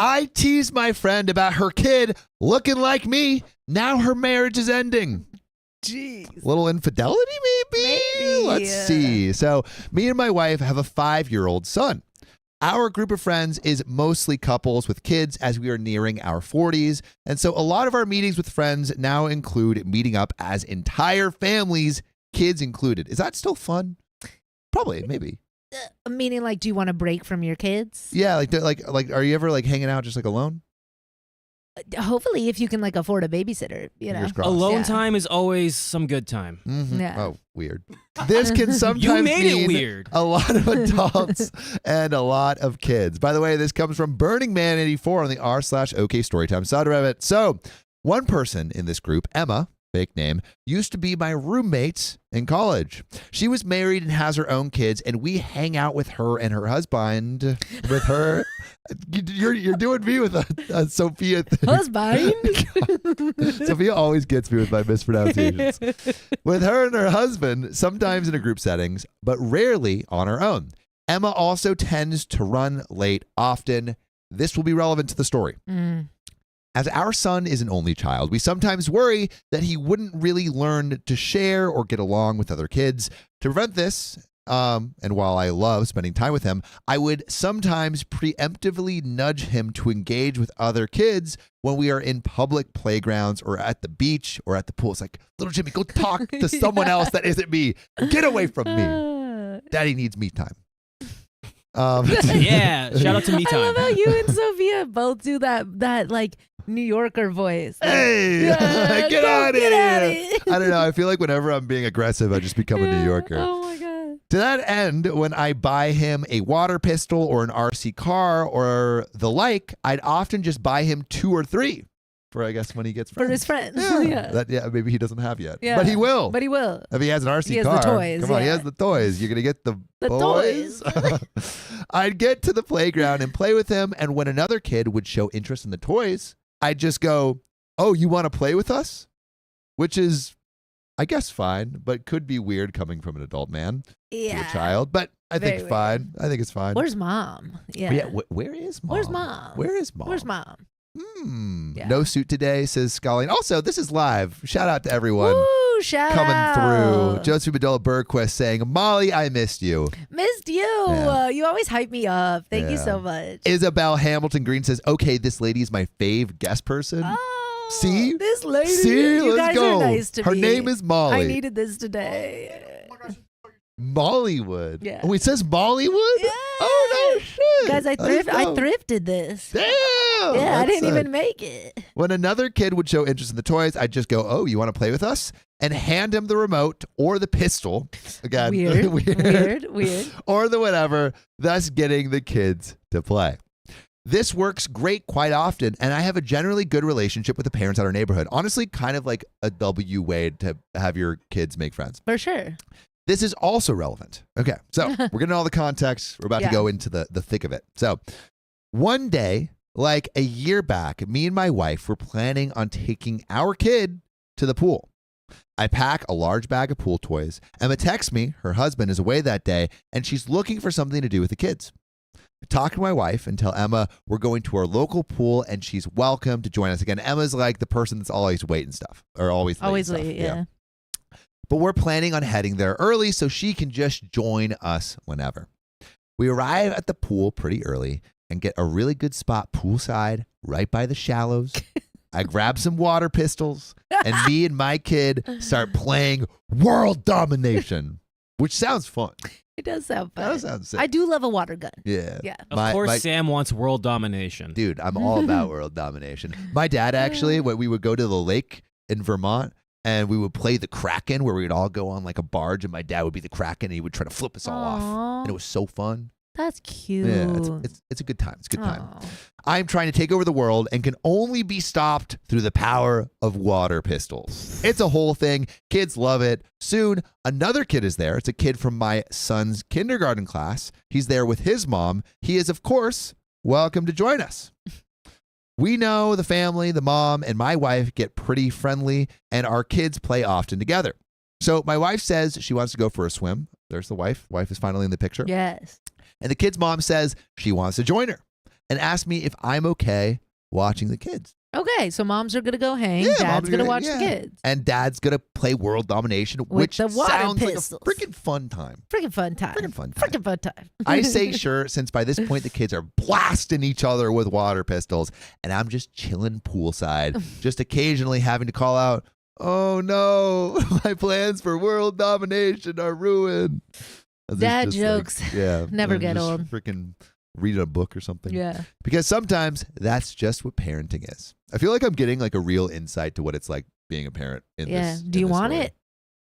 I teased my friend about her kid looking like me. Now her marriage is ending. Jeez. Little infidelity, maybe? Let's see. So me and my wife have a 5-year-old son. Our group of friends is mostly couples with kids as we are nearing our 40s. And so a lot of our meetings with friends now include meeting up as entire families, kids included. Is that still fun? Probably, maybe. Meaning, like, do you want a break from your kids? Yeah, like, are you ever like hanging out just like alone? Hopefully, if you can like afford a babysitter, you know. Alone time is always some good time. Mm-hmm. Yeah. Oh, weird. This can sometimes You made it mean weird. a lot of adults and a lot of kids. By the way, this comes from Burning Man 84 on the r/OK Storytime subreddit. So, one person in this group, Emma, fake name, used to be my roommate in college. She was married and has her own kids, and we hang out with her and her husband. With her, you're doing me with a Sophia thing. Husband. Sophia always gets me with my mispronunciations. With her and her husband, sometimes in a group settings, but rarely on her own. Emma also tends to run late often. This will be relevant to the story. As our son is an only child, we sometimes worry that he wouldn't really learn to share or get along with other kids. To prevent this, and while I love spending time with him, I would sometimes preemptively nudge him to engage with other kids when we are in public playgrounds or at the beach or at the pool. It's like, little Jimmy, go talk to someone else that isn't me. Get away from me. Daddy needs me time. Yeah, shout out to me time. I love how you and Sophia both do that like New Yorker voice. Like, Hey, yeah, get out of get at here. it. I don't know. I feel like whenever I'm being aggressive, I just become a New Yorker. Oh my God. To that end, when I buy him a water pistol or an RC car or the like, I'd often just buy him 2 or 3 for, I guess, when he gets friends. For his friends. Yeah, maybe he doesn't have yet. Yeah. But he will. But he will. If he has an RC He has car. the toys, Come on, he yeah. has the toys. You're going to get the toys. I'd get to the playground and play with him, and when another kid would show interest in the toys, I'd just go, "Oh, you want to play with us?" Which is, I guess, fine, but could be weird coming from an adult man to a child. But I think Very fine. I think it's fine. Where's mom? Yeah. Yeah, where is mom? Where's mom? Where is mom? Where's mom? Yeah. No suit today, says Scully. And also, this is live. Shout out to everyone Woo, shout coming out. through. Josephine Bedola Bergquist saying, Molly, I missed you. Missed you. Yeah. You always hype me up. Thank you Yeah. so much. Isabel Hamilton Green says, okay, this lady is my fave guest person. Oh, See? this lady. See? You Let's guys go. are nice to Her me. name is Molly. I needed this today. Mollywood. Yeah. Oh, it says Mollywood? Yeah. Oh, no shit. Guys, I didn't know. thrifted this. Damn. Yeah, I That's didn't sick. even make it. When another kid would show interest in the toys, I'd just go, oh, you want to play with us? And hand him the remote or the pistol. Again, Weird. or the whatever, thus getting the kids to play. This works great quite often, and I have a generally good relationship with the parents at our neighborhood. Honestly, kind of like a W way to have your kids make friends. For sure. This is also relevant. Okay, so we're getting all the context. We're about to go into the thick of it. So one day, like a year back, me and my wife were planning on taking our kid to the pool. I pack a large bag of pool toys. Emma texts me, her husband is away that day, and she's looking for something to do with the kids. I talk to my wife and tell Emma we're going to our local pool and she's welcome to join us. Again, Emma's like the person that's always late and stuff, or always late. Always and stuff. late, yeah. But we're planning on heading there early so she can just join us whenever. We arrive at the pool pretty early and get a really good spot poolside right by the shallows. I grab some water pistols and me and my kid start playing World Domination, which sounds fun. It does sound fun. That sounds sick. I do love a water gun. Yeah. Yeah. Of course, Sam wants world domination. Dude, I'm all about world domination. My dad actually, when we would go to the lake in Vermont, and we would play the Kraken, where we would all go on like a barge, and my dad would be the Kraken, and he would try to flip us all off. And it was so fun. That's cute. Yeah, it's a good time. It's a good time. Aw. I'm trying to take over the world and can only be stopped through the power of water pistols. It's a whole thing. Kids love it. Soon, another kid is there. It's a kid from my son's kindergarten class. He's there with his mom. He is, of course, welcome to join us. We know the family, the mom, and my wife get pretty friendly, and our kids play often together. So my wife says she wants to go for a swim. There's the wife. Wife is finally in the picture. Yes. And the kid's mom says she wants to join her. and asked me if I'm okay watching the kids. Okay, so moms are gonna go hang. Yeah, Dad's gonna watch the kids. And dad's gonna play world domination, which the water sounds pistols. like a freaking fun time. Freaking fun time. Freaking fun time. I say sure, since by this point the kids are blasting each other with water pistols, and I'm just chilling poolside, just occasionally having to call out, "Oh no, my plans for world domination are ruined." Dad jokes. Yeah, Never get just old. Freaking read a book or something. Yeah. Because sometimes that's just what parenting is. I feel like I'm getting like a real insight to what it's like being a parent in this. Do you want story. it?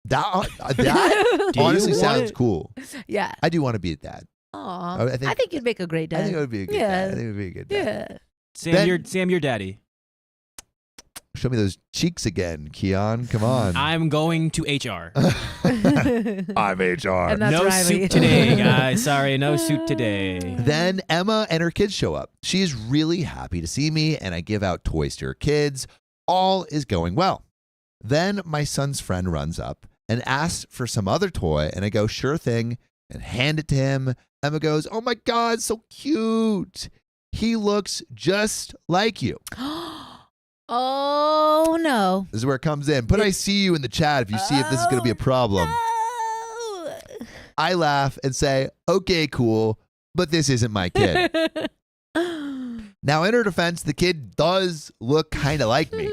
That honestly sounds cool. Yeah. I do want to be a dad. Aw. I think you'd make a great dad. I think it would be a good dad. I think it would be a good dad. Yeah. Sam, your daddy. Show me those cheeks again, Keon. Come on. I'm going to HR. I'm HR. And that's No Riley. suit today, guys. Sorry, no suit today. Then Emma and her kids show up. She is really happy to see me, and I give out toys to her kids. All is going well. Then my son's friend runs up and asks for some other toy, and I go, sure thing, and hand it to him. Emma goes, oh my God, so cute. He looks just like you. Oh, no. This is where it comes in. Put I see you in the chat if you see if this is going to be a problem. No. I laugh and say, okay, cool, but this isn't my kid. Now, in her defense, the kid does look kind of like me,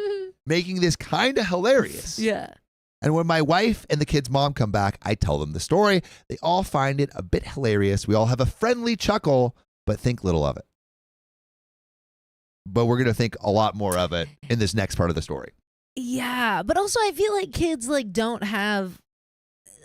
making this kind of hilarious. Yeah. And when my wife and the kid's mom come back, I tell them the story. They all find it a bit hilarious. We all have a friendly chuckle, but think little of it. But we're going to think a lot more of it in this next part of the story. Yeah, but also I feel like kids like don't have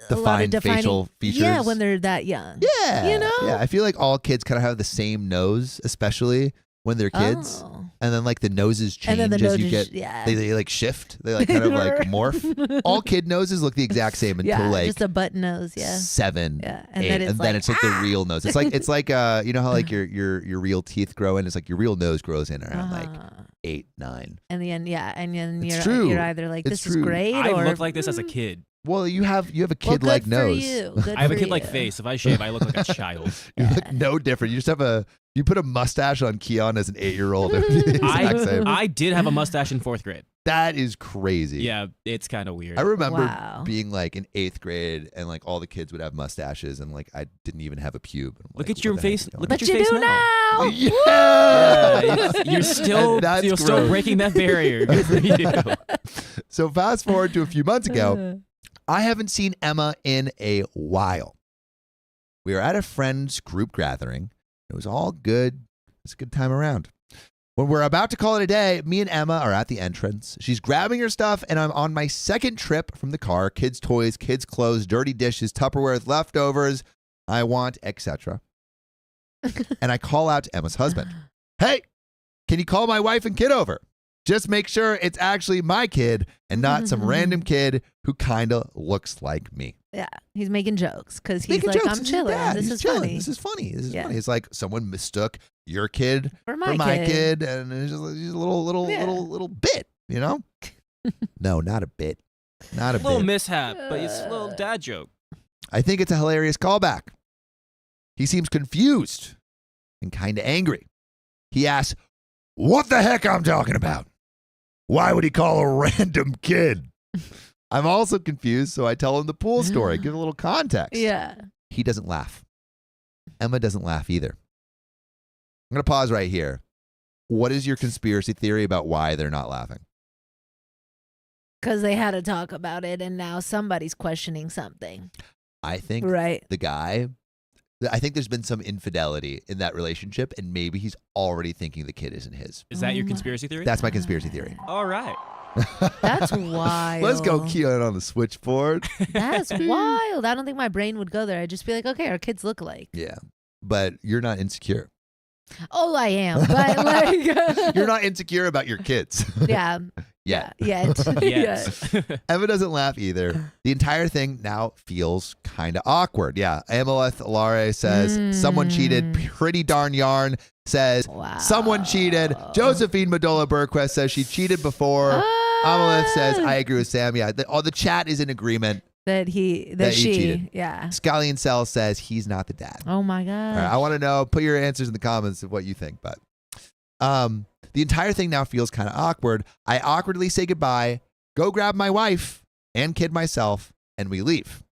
a lot of Defined defining facial features. Yeah, when they're that young. Yeah. You know? Yeah, I feel like all kids kind of have the same nose, especially when they're kids. Oh. And then like the noses change And then the as you noses, get, yeah. they like shift. They like kind of like morph. All kid noses look the exact same until Yeah, like just a button nose, yeah. 7, Yeah, and 8, then it's and then like, it's like the real nose. It's like you know how like your real teeth grow in. It's like your real nose grows in around like 8, 9. And then and then It's you're true. you're either like It's this is true. great I or look like this as a kid. Well, you have a well, kid like good nose. For you. Good I have a for kid-like you. face. If I shave, I look like a child. You look no different. You just have you put a mustache on Keon as an 8-year-old. Exact same. I did have a mustache in 4th grade. That is crazy. Yeah, it's kind of weird. I remember Wow. being like in 8th grade and like all the kids would have mustaches and like I didn't even have a pube. And I'm Look like, at your what the heck face. is going Look on? at But your you face do now. Yeah. You're still And that's you're still gross. breaking that barrier. Good for you. So fast forward to a few months ago. I haven't seen Emma in a while. We were at a friend's group gathering. It was all good. It was a good time around. When we're about to call it a day, me and Emma are at the entrance. She's grabbing her stuff, and I'm on my second trip from the car. Kids' toys, kids' clothes, dirty dishes, Tupperware, leftovers, I want, etc. And I call out to Emma's husband. Hey, can you call my wife and kid over? Just make sure it's actually my kid and not some random kid who kind of looks like me. Yeah, he's making jokes because he's Making like, jokes. I'm He's chilling. dad. This He's is chilling. funny. This is funny. This is Yeah. funny. It's like someone mistook your kid For for my kid, and it's just a little bit, you know? No, not a bit. Not a Little bit. mishap, but it's a little dad joke. I think it's a hilarious callback. He seems confused and kind of angry. He asks, what the heck I'm talking about? Why would he call a random kid? I'm also confused, so I tell him the pool story, give a little context. Yeah. He doesn't laugh. Emma doesn't laugh either. I'm going to pause right here. What is your conspiracy theory about why they're not laughing? Because they had to talk about it, and now somebody's questioning something. I think Right. the guy, I think there's been some infidelity in that relationship, and maybe he's already thinking the kid isn't his. Is that Oh your my conspiracy theory? That's my conspiracy theory. All right. That's wild. Let's go Keon on the switchboard. That's wild. I don't think my brain would go there. I'd just be like, okay, our kids look alike. Yeah. But you're not insecure. Oh, I am. But like, You're not insecure about your kids. yeah. Yet. Yet. Yes. Emma doesn't laugh either. The entire thing now feels kind of awkward. Yeah. Amaleth Alare says, someone cheated. Pretty darn yarn says, Wow. someone cheated. Josephine Medola Burquest says she cheated before. Amaleth says, I agree with Sam. Yeah. All the chat is in agreement. That he she cheated. Yeah. Scallion Cell says he's not the dad. Oh my god. All right, I want to know, put your answers in the comments of what you think, but The entire thing now feels kind of awkward. I awkwardly say goodbye, go grab my wife and kid myself, and we leave.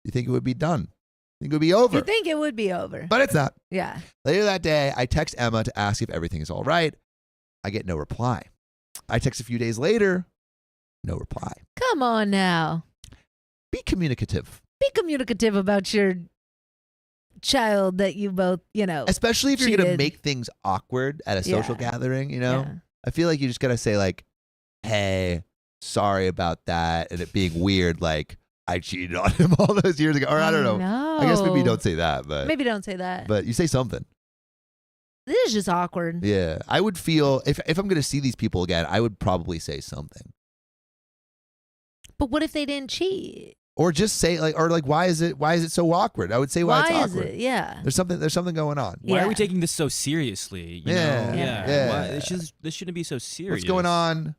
You think it would be done? You think it would be over? You think it would be over. But it's not. Yeah. Later that day, I text Emma to ask if everything is all right. I get no reply. I text a few days later, no reply. Come on now. Be communicative. Be communicative about your child that you both, Especially if you're going to cheated. make things awkward at a social Yeah. gathering, Yeah. I feel like you just got to say like, hey, sorry about that. And it being weird, like I cheated on him all those years ago. Or I don't know. No. I guess maybe you don't say that, but Maybe don't say that. but you say something. This is just awkward. Yeah. I would feel, if I'm going to see these people again, I would probably say something. But what if they didn't cheat? Or just say like, why is it so awkward? I would say why it's Why is awkward. it? Yeah. There's something going on. Why are Yeah. we taking this so seriously? You Yeah. know? Yeah. Why? This shouldn't be so serious. What's going on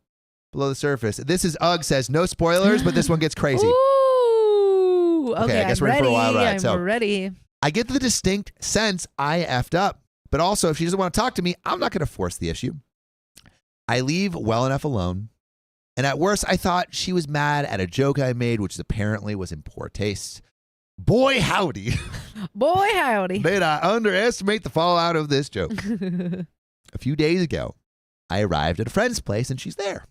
below the surface? This is Ugg says no spoilers, but this one gets crazy. Ooh. Okay, I guess I'm we're in ready. for a wild ride, I'm so- ready. I get the distinct sense I effed up, but also if she doesn't want to talk to me, I'm not going to force the issue. I leave well enough alone. And at worst, I thought she was mad at a joke I made, which apparently was in poor taste. Boy, howdy. Boy, howdy. Did I underestimate the fallout of this joke? A few days ago, I arrived at a friend's place and she's there.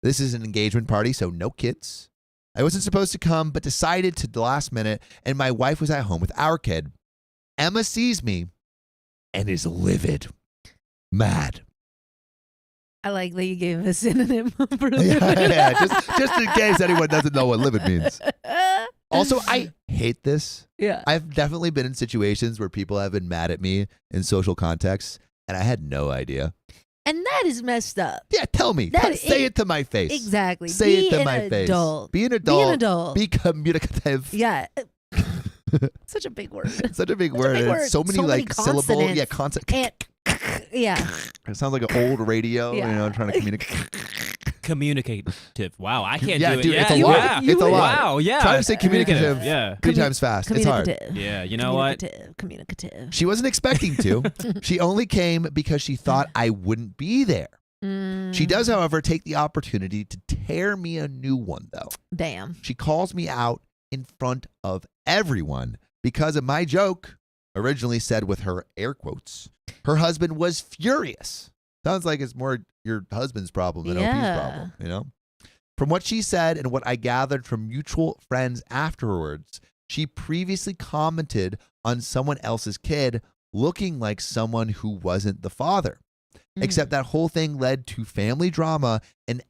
This is an engagement party, so no kids. I wasn't supposed to come, but decided to the last minute, and my wife was at home with our kid. Emma sees me and is livid, mad. I like that you gave a synonym for Yeah, just in case anyone doesn't know what livid means. Also, I hate this. Yeah. I've definitely been in situations where people have been mad at me in social contexts, and I had no idea. And that is messed up. Yeah, tell me. Say it to my face. Exactly. Say Be it to an my adult. face. Be an Be adult. an adult. Be communicative. Yeah. Such a big word. It's such a big Such word. a big and word. it's so many So many like syllable. Yeah, consonants. consonant. And, yeah. It sounds like an old radio. Yeah. Trying to communicate. Communicative. Wow, I can't Yeah, do it. dude, yeah, it's a you lot. are. It's a lot. Wow, yeah. Try to say communicative. Yeah. 3 times fast. It's hard. Communicative. Yeah, you know what? Communicative. She wasn't expecting to. She only came because she thought I wouldn't be there. Mm, She does, however, take the opportunity to tear me a new one, though. Damn. She calls me out in front of everyone because of my joke, originally said with her air quotes. Her husband was furious. Sounds like it's more your husband's problem than OP's Yeah. problem, From what she said and what I gathered from mutual friends afterwards, she previously commented on someone else's kid looking like someone who wasn't the father. Except that whole thing led to family drama in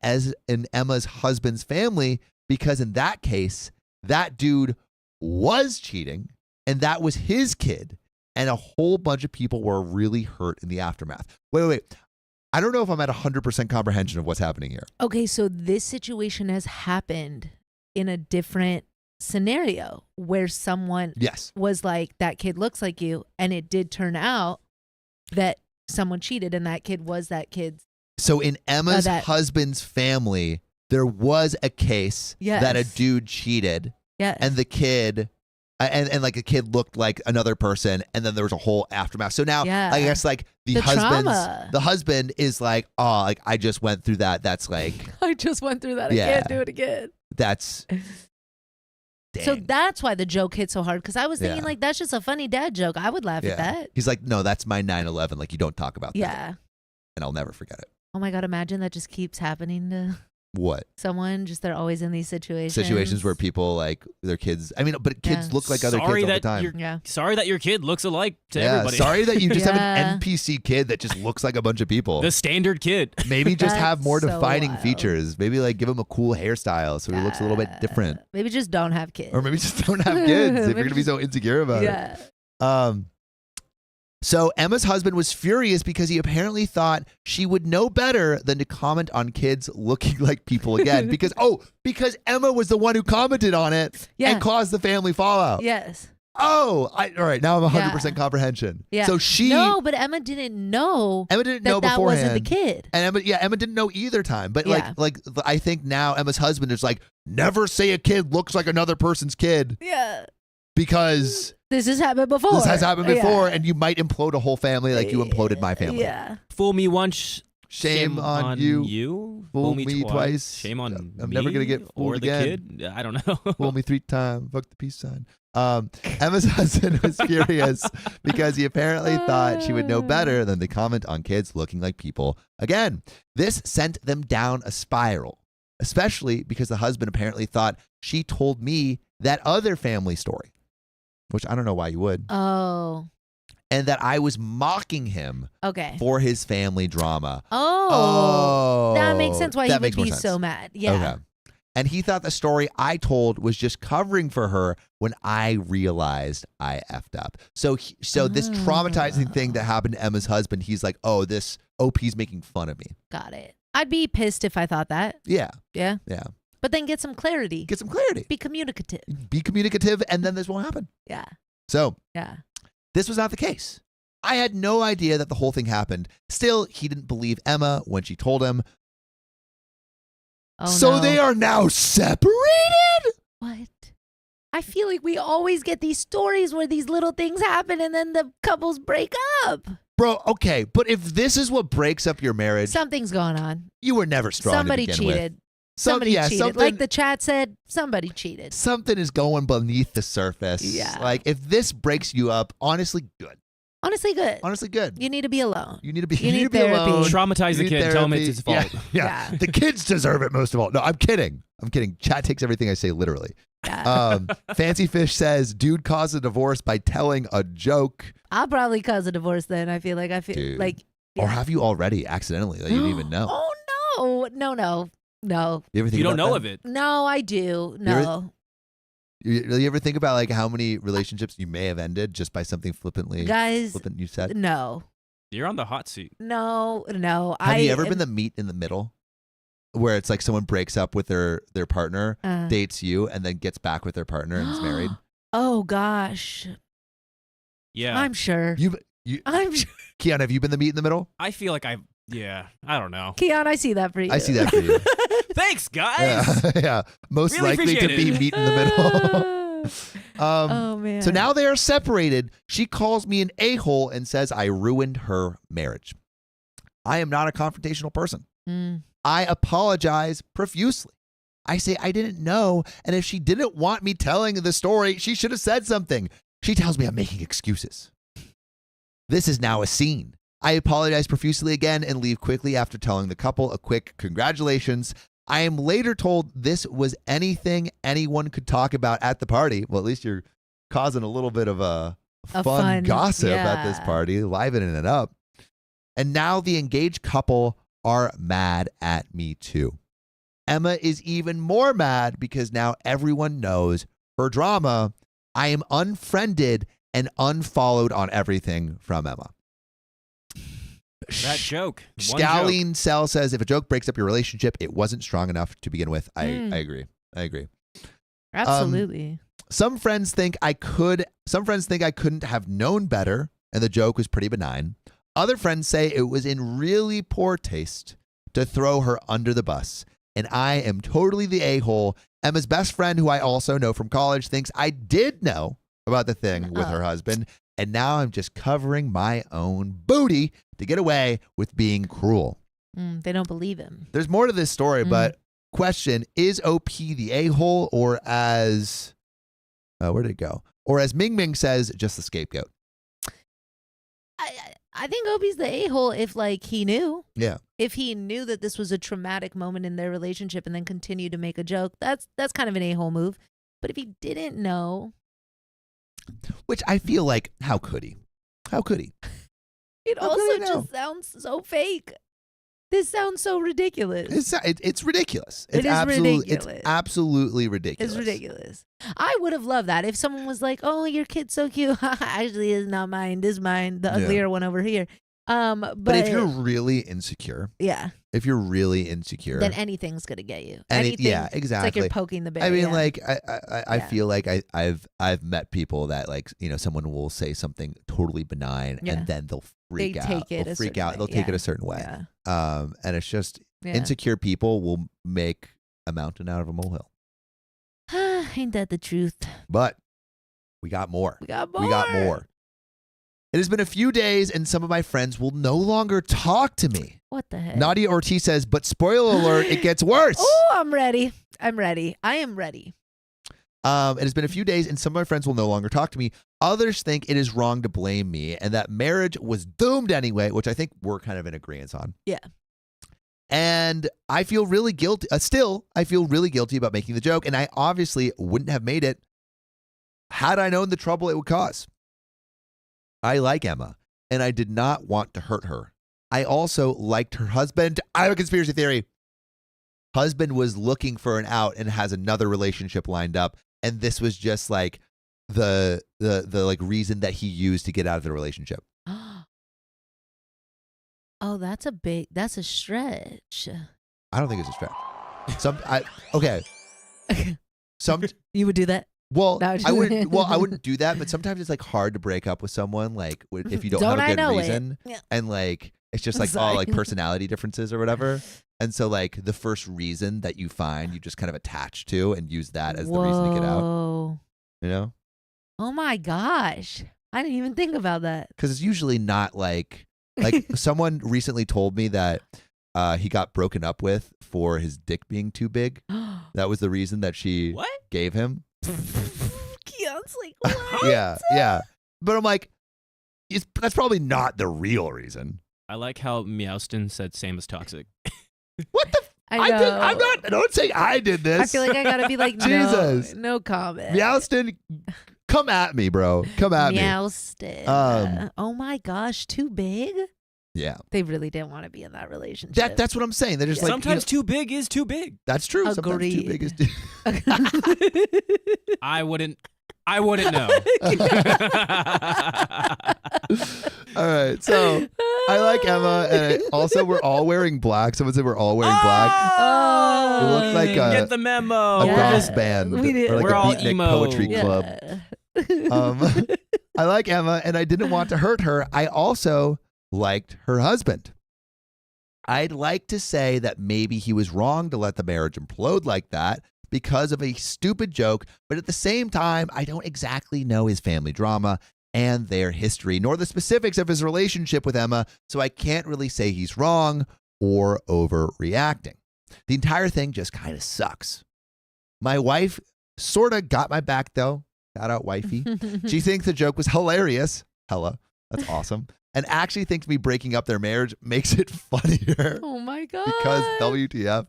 Emma's husband's family because in that case, that dude was cheating and that was his kid. And a whole bunch of people were really hurt in the aftermath. Wait. I don't know if I'm at 100% comprehension of what's happening here. Okay, so this situation has happened in a different scenario where someone Yes. was like, that kid looks like you. And it did turn out that someone cheated and that kid was that kid's. So in Emma's that- husband's family, there was a case that a Yes. dude cheated Yeah. and the kid and like a kid looked like another person and then there was a whole aftermath. So now Yeah. I guess like The trauma. the husband is like, oh, like I just went through that. That's like I just went through that. I Yeah. can't do it again. that's So dang. that's why the joke hit so hard because I was thinking Yeah. like that's just a funny dad joke. I would laugh yeah. at that. He's like, no, that's my 9/11. Like you don't talk about that. Yeah. And I'll never forget it. Oh my God, imagine that just keeps happening to What? someone. Just they're always in these situations. Situations where people like their kids, I mean, but kids Yeah. look like other Sorry kids all the that time. you're- Yeah. Sorry that your kid looks alike to Yeah, everybody. sorry that you just have Yeah. an NPC kid that just looks like a bunch of people. The standard kid. Maybe just have That's more so defining wild. features. Maybe like give him a cool hairstyle so he looks a little bit different. Maybe just don't have kids. Or maybe just don't have kids if you're Maybe gonna be so insecure about yeah. it. So Emma's husband was furious because he apparently thought she would know better than to comment on kids looking like people again. because Emma was the one who commented on it Yeah. and caused the family fallout. Yes. Oh, all right. Now I'm 100% comprehension. Yeah. So she No, but Emma didn't know Emma didn't know that beforehand. wasn't the kid. And Emma didn't know either time. But Yeah. like I think now Emma's husband is like, never say a kid looks like another person's kid Yeah. because This has happened before. This has happened before, Yeah. and you might implode a whole family like you imploded my family. Yeah. Fool me once. Shame on you. Fool me twice. Shame on I'm me. never gonna get fooled or the again. kid. I don't know. Fool me 3 times. Fuck the peace sign. Emma's husband was furious because he apparently thought she would know better than to comment on kids looking like people again. This sent them down a spiral, especially because the husband apparently thought she told me that other family story, which I don't know why you would. Oh. And that I was mocking him Okay. for his family drama. Oh. That makes sense why he That would makes more be sense. so mad. Yeah. Okay. And he thought the story I told was just covering for her when I realized I effed up. So this traumatizing thing that happened to Emma's husband, he's like, oh, this OP's making fun of me. Got it. I'd be pissed if I thought that. Yeah. Yeah. Yeah. But then get some clarity. Get some clarity. Be communicative. Be communicative, and then this won't happen. Yeah. So Yeah. this was not the case. I had no idea that the whole thing happened. Still, he didn't believe Emma when she told him. Oh, So no. they are now separated? What? I feel like we always get these stories where these little things happen and then the couples break up. Bro, okay, but if this is what breaks up your marriage, Something's going on. you were never strong Somebody to begin with. cheated. Somebody cheated. something, Like the chat said, somebody cheated. something is going beneath the surface. Yeah. Like, if this breaks you up, honestly, good. Honestly, good. Honestly, good. You need to be alone. You need to be, You need be alone. therapy. Traumatize the You need kid. Tell him it's his therapy. fault. Yeah. Yeah. The kids deserve it most of all. No, I'm kidding. Chat takes everything I say literally. Yeah. Fancy Fish says, dude caused a divorce by telling a joke. I'll probably cause a divorce then. I feel Dude. like. Or have you already accidentally that you didn't even know? Oh, no. You ever think You don't about know that? of it. No, I do. No. You ever think about like how many relationships you may have ended just by something flippant you said? No. You're on the hot seat. No. Have you ever been the meet in the middle? Where it's like someone breaks up with their partner, dates you, and then gets back with their partner and is married? Oh, gosh. Yeah. I'm sure. I'm sure. Keon, have you been the meet in the middle? I feel like I don't know. Keon, I see that for you. I see that for you. Thanks, guys. Yeah. Most Really likely to appreciate be it. meet in the middle. Oh, man. So now they are separated. She calls me an a-hole and says I ruined her marriage. I am not a confrontational person. I apologize profusely. I say I didn't know, and if she didn't want me telling the story, she should have said something. She tells me I'm making excuses. This is now a scene. I apologize profusely again and leave quickly after telling the couple a quick congratulations. I am later told this was anything anyone could talk about at the party. Well, at least you're causing a little bit of a fun gossip at this party, livening it up. And now the engaged couple are mad at me too. Emma is even more mad because now everyone knows her drama. I am unfriended and unfollowed on everything from Emma. That joke. One joke. Scowling Cell says, if a joke breaks up your relationship, it wasn't strong enough to begin with. I agree. Absolutely. Some friends think I couldn't have known better, and the joke was pretty benign. Other friends say it was in really poor taste to throw her under the bus, and I am totally the a-hole. Emma's best friend, who I also know from college, thinks I did know about the thing with her husband, and now I'm just covering my own booty to get away with being cruel. They don't believe him. There's more to this story, but question, is OP the a-hole, or as, where did it go? Or as Ming Ming says, just the scapegoat? I think Opie's the a-hole if, like, he knew. Yeah. If he knew that this was a traumatic moment in their relationship and then continued to make a joke, that's kind of an a-hole move. But if he didn't know. Which I feel like, how could he? How could he? It How could also he know? just sounds so fake. This sounds so ridiculous. It's ridiculous. It is ridiculous. It's absolutely ridiculous. It's ridiculous. I would have loved that if someone was like, "Oh, your kid's so cute." Actually, it's not mine. This is mine. The uglier one over here. But if you're really insecure, then anything's gonna get you. Anything. Yeah, exactly. It's like you're poking the bear. I mean, yeah. like I feel like I've met people that, like, you know, someone will say something totally benign and then they'll freak out. Take it they'll a freak certain out. way. They'll take it a certain way. And it's just insecure people will make a mountain out of a molehill. Ain't that the truth? But We got more. We got more. We got more. It has been a few days, and some of my friends will no longer talk to me. What the heck? Nadia Ortiz says, but spoiler alert, it gets worse. Oh, I'm ready. I'm ready. I am ready. It has been a few days, and some of my friends will no longer talk to me. Others think it is wrong to blame me, and that marriage was doomed anyway, which I think we're kind of in agreement on. Yeah. And I feel really guilty. Still, I feel really guilty about making the joke, and I obviously wouldn't have made it had I known the trouble it would cause. I like Emma, and I did not want to hurt her. I also liked her husband. I have a conspiracy theory. Husband was looking for an out and has another relationship lined up, and this was just like the like reason that he used to get out of the relationship. Oh, that's a stretch. I don't think it's a stretch. Okay. You would do that? Well, No, I wouldn't do that, but sometimes it's like hard to break up with someone like if you don't have a good reason. Yeah. And like it's just like Sorry. all like personality differences or whatever. And so like the first reason that you find, you just kind of attach to and use that as the reason to get out. Whoa. You know? Oh my gosh. I didn't even think about that. Because it's usually not like someone recently told me that he got broken up with for his dick being too big. That was the reason that she What? gave him. Keon's like, what? Yeah. But I'm like, that's probably not the real reason. I like how Meowston said same as toxic. What the? I know. I'm not. Don't say I did this. I feel like I gotta be like, Jesus. no comment. Meowston, come at me, bro. Come at me. Meowston. Oh my gosh, too big? Yeah. They really didn't want to be in that relationship. That's what I'm saying. They're just like Sometimes too big is too big. That's true. Sometimes too big is too. I wouldn't know. All right. So I like Emma, and also we're all wearing black. Someone said we're all wearing black. Oh, We look like get the memo. a Yeah. goth band We did. or like We're a all beatnik emo. poetry yeah. club. I like Emma, and I didn't want to hurt her. I also liked her husband. I'd like to say that maybe he was wrong to let the marriage implode like that because of a stupid joke, but at the same time, I don't exactly know his family drama and their history, nor the specifics of his relationship with Emma, so I can't really say he's wrong or overreacting. The entire thing just kind of sucks. My wife sort of got my back, though. Shout out, wifey. She thinks the joke was hilarious. Hella. That's awesome. And actually thinks me breaking up their marriage makes it funnier. Oh my god. Because WTF.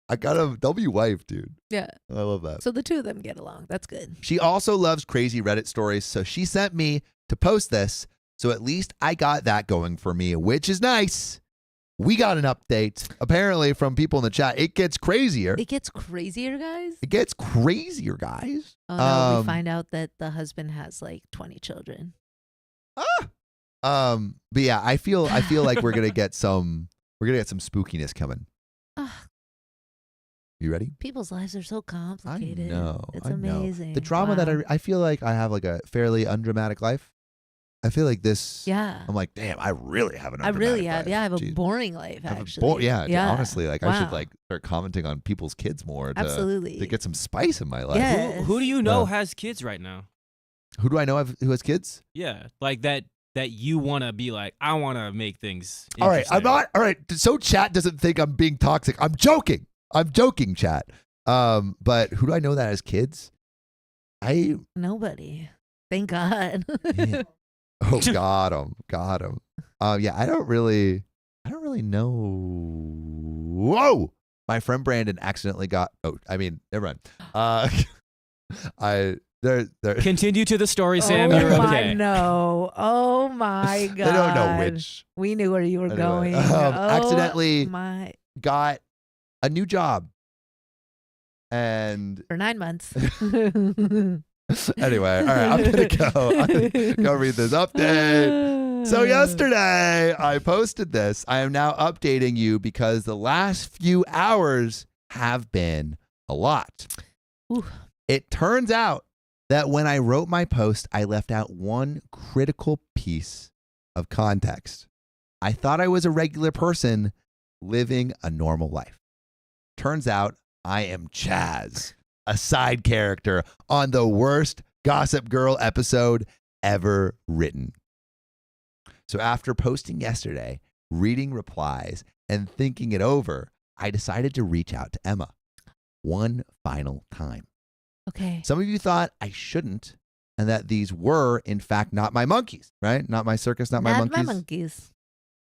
I got a W wife, dude. Yeah. I love that. So the two of them get along. That's good. She also loves crazy Reddit stories, so she sent me to post this. So at least I got that going for me, which is nice. We got an update, apparently, from people in the chat. It gets crazier. It gets crazier, guys. It gets crazier, guys. Oh no, we find out that the husband has like 20 children. But yeah, I feel like we're gonna get some spookiness coming. Ugh, You ready? people's lives are so complicated. I know. It's I know. amazing. The drama that Wow. I feel like I have like a fairly undramatic life. I feel like this. Yeah. I'm like, damn, I really have an undramatic I really have. life. Yeah, I have a Jeez. boring life, I have a actually. yeah, honestly, like I should Wow. like start commenting on people's kids more to Absolutely. get some spice in my life. Yeah. Who do you know Well. has kids right now? Who do I know who has kids? Yeah, like that you want to be like, I want to make things All right, I'm interesting. not. All right, so chat doesn't think I'm being toxic. I'm joking. Chat. But who do I know that has kids? Nobody. Thank God. Yeah. Oh, got him. Yeah, I don't really know. Whoa, my friend Brandon accidentally got. Oh, I mean, never mind. They're Continue to the story, Sam. Oh You're my okay. no. Oh my God. they don't know which. We knew where you were Anyway, going. accidentally- Oh my. Got a new job, and For 9 months. anyway, all right, I'm gonna go read this update. So yesterday I posted this. I am now updating you because the last few hours have been a lot. Ooh. It turns out that when I wrote my post, I left out one critical piece of context. I thought I was a regular person living a normal life. Turns out I am Chaz, a side character on the worst Gossip Girl episode ever written. So after posting yesterday, reading replies, and thinking it over, I decided to reach out to Emma one final time. Okay. Some of you thought I shouldn't, and that these were, in fact, not my monkeys, right? Not my circus, not my monkeys.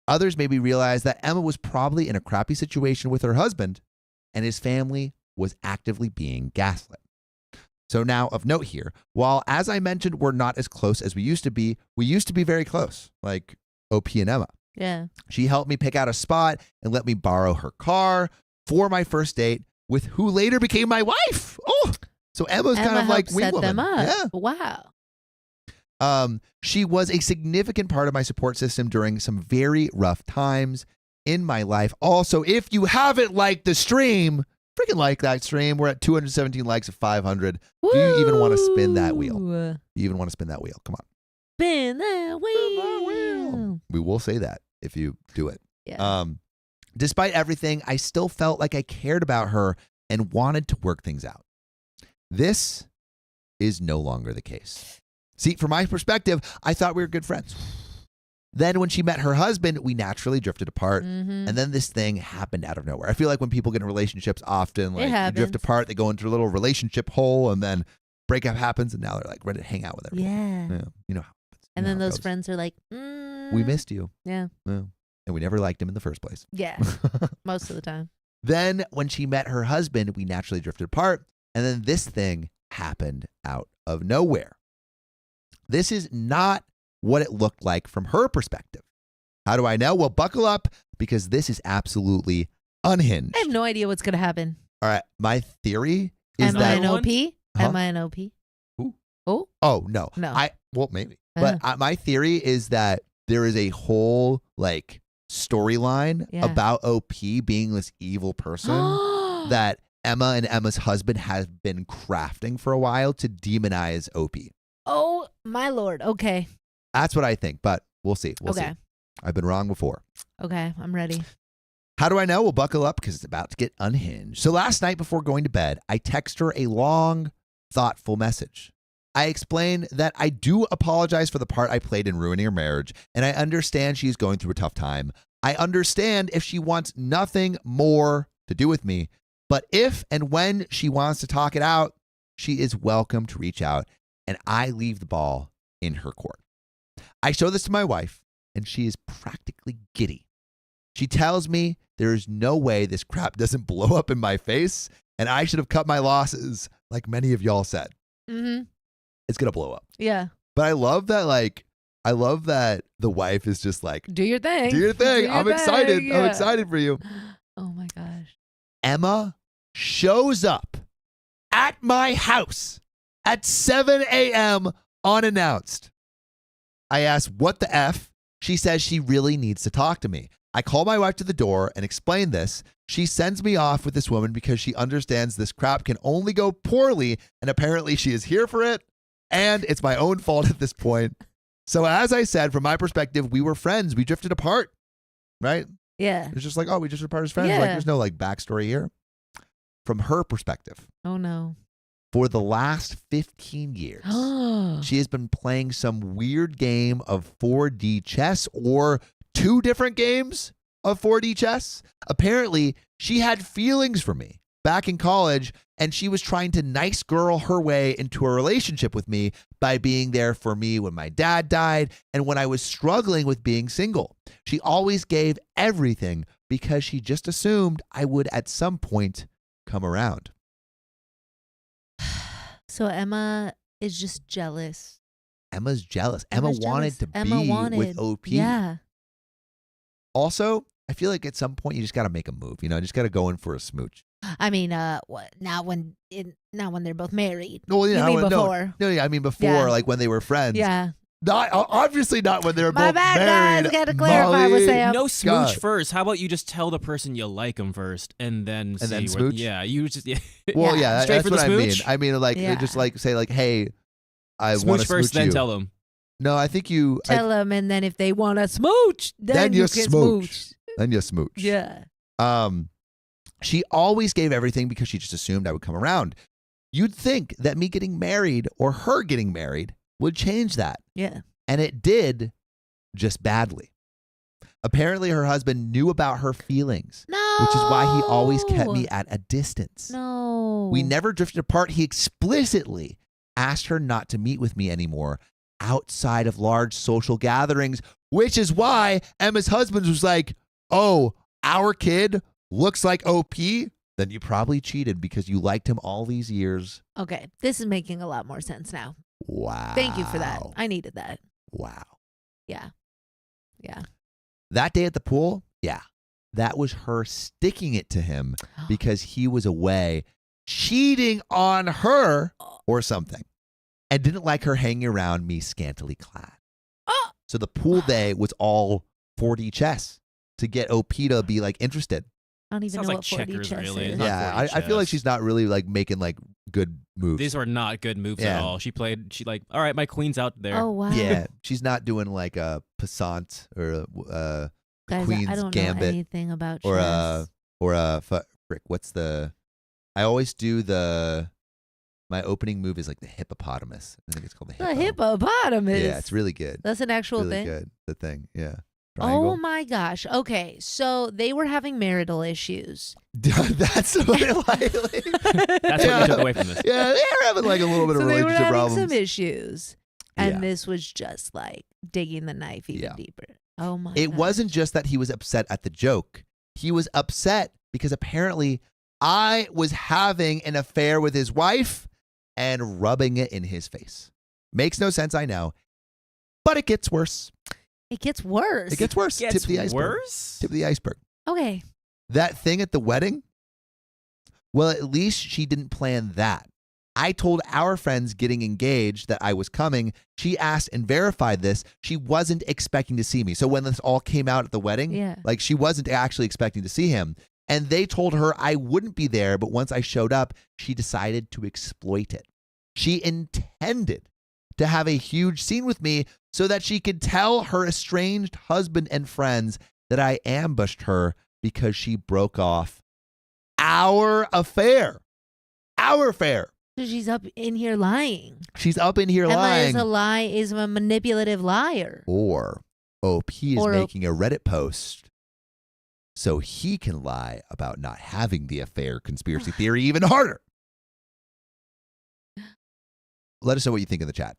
Others maybe realized that Emma was probably in a crappy situation with her husband, and his family was actively being gaslit. So now, of note here, while, as I mentioned, we're not as close as we used to be very close, like OP and Emma. Yeah. She helped me pick out a spot and let me borrow her car for my first date with who later became my wife. Oh, so Emma's kind of like set wingwoman. them up. Yeah. Wow. She was a significant part of my support system during some very rough times in my life. Also, if you haven't liked the stream, freaking like that stream. We're at 217 likes of 500. Woo! Do you even want to spin that wheel? Do you even want to spin that wheel? Come on. Spin that wheel. Spin that wheel. We will say that if you do it. Yeah. Despite everything, I still felt like I cared about her and wanted to work things out. This is no longer the case. See, from my perspective, I thought we were good friends. Then when she met her husband, we naturally drifted apart. Mm-hmm. And then this thing happened out of nowhere. I feel like when people get in relationships, often like they drift apart, they go into a little relationship hole, and then breakup happens, and now they're like ready to hang out with everyone. Yeah. You know how And then how it those goes. friends are like, We missed you. Yeah. And we never liked him in the first place. Yeah. Most of the time. Then when she met her husband, we naturally drifted apart. And then this thing happened out of nowhere. This is not what it looked like from her perspective. How do I know? Well, buckle up, because this is absolutely unhinged. I have no idea what's going to happen. All right. My theory is Am I that... an OP? Huh? Am I an OP? Who? Oh? Oh, no. No. Well, maybe. But my theory is that there is a whole like storyline about OP being this evil person that Emma and Emma's husband have been crafting for a while to demonize OP. Oh, my Lord. Okay. That's what I think, but we'll see. We'll Okay. see. I've been wrong before. Okay, I'm ready. How do I know? Well, buckle up, because it's about to get unhinged. So last night before going to bed, I text her a long, thoughtful message. I explained that I do apologize for the part I played in ruining her marriage, and I understand she's going through a tough time. I understand if she wants nothing more to do with me, but if and when she wants to talk it out, she is welcome to reach out, and I leave the ball in her court. I show this to my wife, and she is practically giddy. She tells me there is no way this crap doesn't blow up in my face, and I should have cut my losses, like many of y'all said. Mm-hmm. It's going to blow up. Yeah. But I love that the wife is just like, do your thing. Do your thing. I'm excited. Yeah. I'm excited for you. Oh my gosh. Emma shows up at my house at 7 a.m. unannounced. I ask, what the F? She says she really needs to talk to me. I call my wife to the door and explain this. She sends me off with this woman because she understands this crap can only go poorly, and apparently she is here for it, and it's my own fault at this point. So as I said, from my perspective, we were friends. We drifted apart, right? Yeah. It's just like, oh, we drifted apart as friends. Yeah. Like, there's no like backstory here. From her perspective, Oh no. for the last 15 years, she has been playing some weird game of 4D chess, or 2 different games of 4D chess. Apparently, she had feelings for me back in college, and she was trying to nice girl her way into a relationship with me by being there for me when my dad died and when I was struggling with being single. She always gave everything because she just assumed I would at some point come around. So Emma is just jealous. Emma's jealous. Emma's Emma wanted jealous. to Emma be with OP. Yeah. Also, I feel like at some point you just got to make a move. You know, just got to go in for a smooch. I mean, what now when they're both married? Well, yeah, You mean no, before? No, yeah, I mean before, Yeah. like when they were friends. Yeah. Not obviously not when they were My both bad, married. guys. Gotta clarify with Molly. Sam. No smooch God. first. How about you just tell the person you like them first, and then see then what- smooch? Yeah, you just Well, yeah, Straight that's for the what I mean. smooch? I mean, like Yeah. just like say like, hey, I want smooch to first, smooch then you. tell them. No, I think you. Tell them, and then if they want to smooch, then you you can smooch. Then you smooch. Yeah. She always gave everything because she just assumed I would come around. You'd think that me getting married or her getting married would change that. Yeah. And it did, just badly. Apparently, her husband knew about her feelings, No. which is why he always kept me at a distance. No. We never drifted apart. He explicitly asked her not to meet with me anymore outside of large social gatherings, which is why Emma's husband was like, oh, our kid looks like OP? Then you probably cheated because you liked him all these years. Okay. This is making a lot more sense now. Wow. Thank you for that. I needed that. Wow. Yeah. Yeah. That day at the pool, yeah, that was her sticking it to him because he was away cheating on her or something and didn't like her hanging around me scantily clad. Oh. So the pool day was all 4D chess to get OP to be like interested. I don't even Sounds know like what 4D checkers, chess really. is. Not Yeah, 4D I feel like chess. she's not really like making like good moves. These were not good moves Yeah. at all. She like, all right, my queen's out there. Oh, wow. Yeah, she's not doing like a passant or a Guys, Queen's I don't Gambit know anything about or chess. frick. What's the? I always do my opening move is like the hippopotamus. I think it's called the The hippopotamus. Yeah, it's really good. That's an actual really thing. good. The thing, yeah. Oh Triangle. my gosh. Okay, so they were having marital issues. That's what it That's what you took away from this. Yeah, they're having like a little bit So of they were relationship having problems. some issues, and Yeah. this was just like digging the knife even Yeah. deeper. Oh my! It gosh. wasn't just that he was upset at the joke. He was upset because apparently I was having an affair with his wife and rubbing it in his face. Makes no sense, I know. But it gets worse. It gets worse. It gets worse. Gets Tip of the iceberg. worse? Tip of the iceberg. Okay. That thing at the wedding, well, at least she didn't plan that. I told our friends getting engaged that I was coming. She asked and verified this. She wasn't expecting to see me. So when this all came out at the wedding, Yeah. like she wasn't actually expecting to see him. And they told her I wouldn't be there. But once I showed up, she decided to exploit it. She intended to have a huge scene with me so that she could tell her estranged husband and friends that I ambushed her because she broke off our affair. Our affair. So she's up in here lying. She's up in here Emma lying. is a manipulative liar. Or OP is Or making a Reddit post so he can lie about not having the affair conspiracy theory even harder. Let us know what you think in the chat.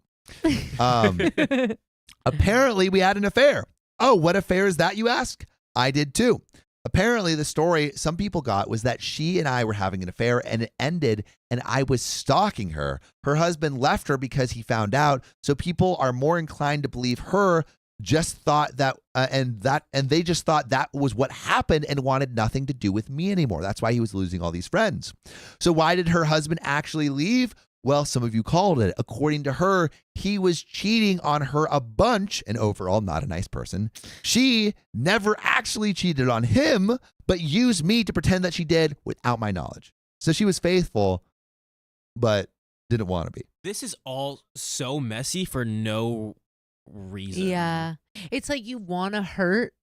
Apparently, we had an affair. Oh, what affair is that, you ask? I did too. Apparently, the story some people got was that she and I were having an affair and it ended and I was stalking her. Her husband left her because he found out. So people are more inclined to believe her, just thought that, and they just thought that was what happened and wanted nothing to do with me anymore. That's why he was losing all these friends. So why did her husband actually leave? Well, some of you called it. According to her, he was cheating on her a bunch and overall not a nice person. She never actually cheated on him, but used me to pretend that she did without my knowledge. So she was faithful, but didn't want to be. This is all so messy for no reason. Yeah. It's like you want to hurt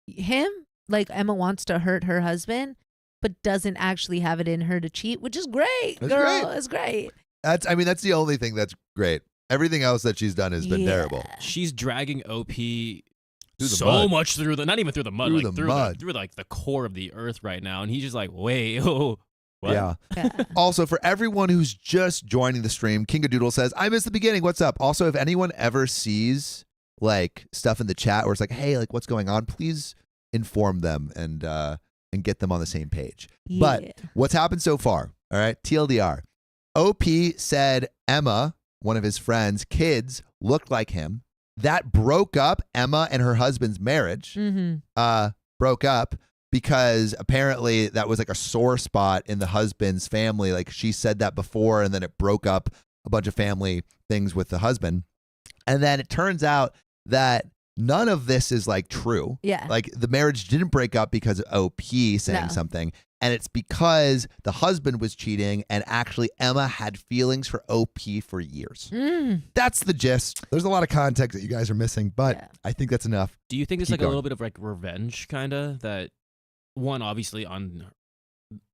him. Like Emma wants to hurt her husband, but doesn't actually have it in her to cheat, which is great. That's Girl, great. it's great. That's the only thing that's great. Everything else that she's done has been Yeah. terrible. She's dragging OP the so mud. much through not even through the mud, Through like the through mud. through like the core of the earth right now, and he's just like, wait, oh, what? Yeah. Yeah. Also, for everyone who's just joining the stream, King of Doodle says, I missed the beginning. What's up? Also, if anyone ever sees like stuff in the chat or it's like, hey, like what's going on, please inform them and get them on the same page. Yeah. But what's happened so far? All right, TLDR. OP said Emma, one of his friends' kids, looked like him. That broke up Emma and her husband's marriage. Mm-hmm. Broke up because apparently that was like a sore spot in the husband's family. Like she said that before, and then it broke up a bunch of family things with the husband. And then it turns out that none of this is like true. Yeah. Like the marriage didn't break up because of OP saying No. something. And it's because the husband was cheating and actually Emma had feelings for OP for years. Mm. That's the gist. There's a lot of context that you guys are missing, but Yeah. I think that's enough. Do you think it's Keep like going. a little bit of like revenge, kind of? That one, obviously on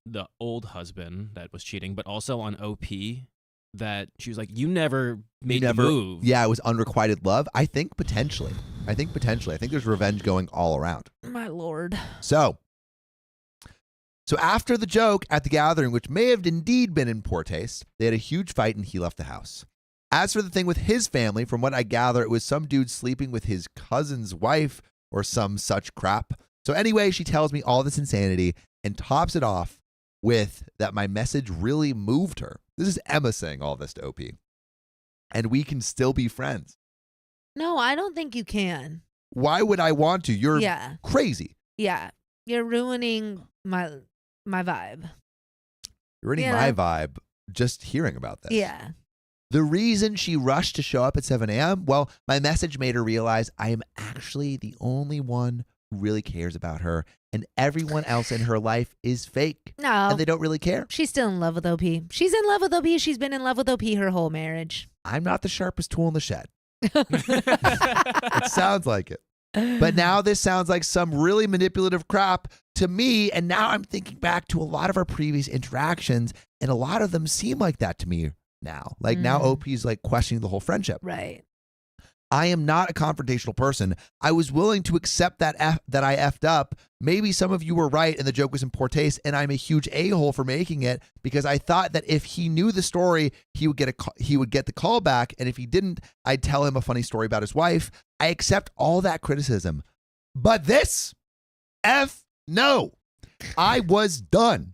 the old husband that was cheating, but also on OP that she was like, you never made Never- the move. Yeah, it was unrequited love. I think potentially. I think there's revenge going all around. My lord. So after the joke at the gathering, which may have indeed been in poor taste, they had a huge fight and he left the house. As for the thing with his family, from what I gather, it was some dude sleeping with his cousin's wife or some such crap. So anyway, she tells me all this insanity and tops it off with that my message really moved her. This is Emma saying all this to OP. And we can still be friends. No, I don't think you can. Why would I want to? You're Yeah. crazy. Yeah. You're ruining my vibe. You're ruining Yeah. my vibe just hearing about this. Yeah. The reason she rushed to show up at 7 a.m., well, my message made her realize I am actually the only one who really cares about her, and everyone else in her life is fake, No. and they don't really care. She's still in love with OP. She's in love with OP. She's been in love with OP her whole marriage. I'm not the sharpest tool in the shed. It sounds like it. But now this sounds like some really manipulative crap to me, and now I'm thinking back to a lot of our previous interactions, and a lot of them seem like that to me now. Like now OP's like questioning the whole friendship. Right. I am not a confrontational person. I was willing to accept that I effed up. Maybe some of you were right and the joke was in poor taste, and I'm a huge a-hole for making it because I thought that if he knew the story, he would get the call back, and if he didn't, I'd tell him a funny story about his wife. I accept all that criticism. But this, no. I was done.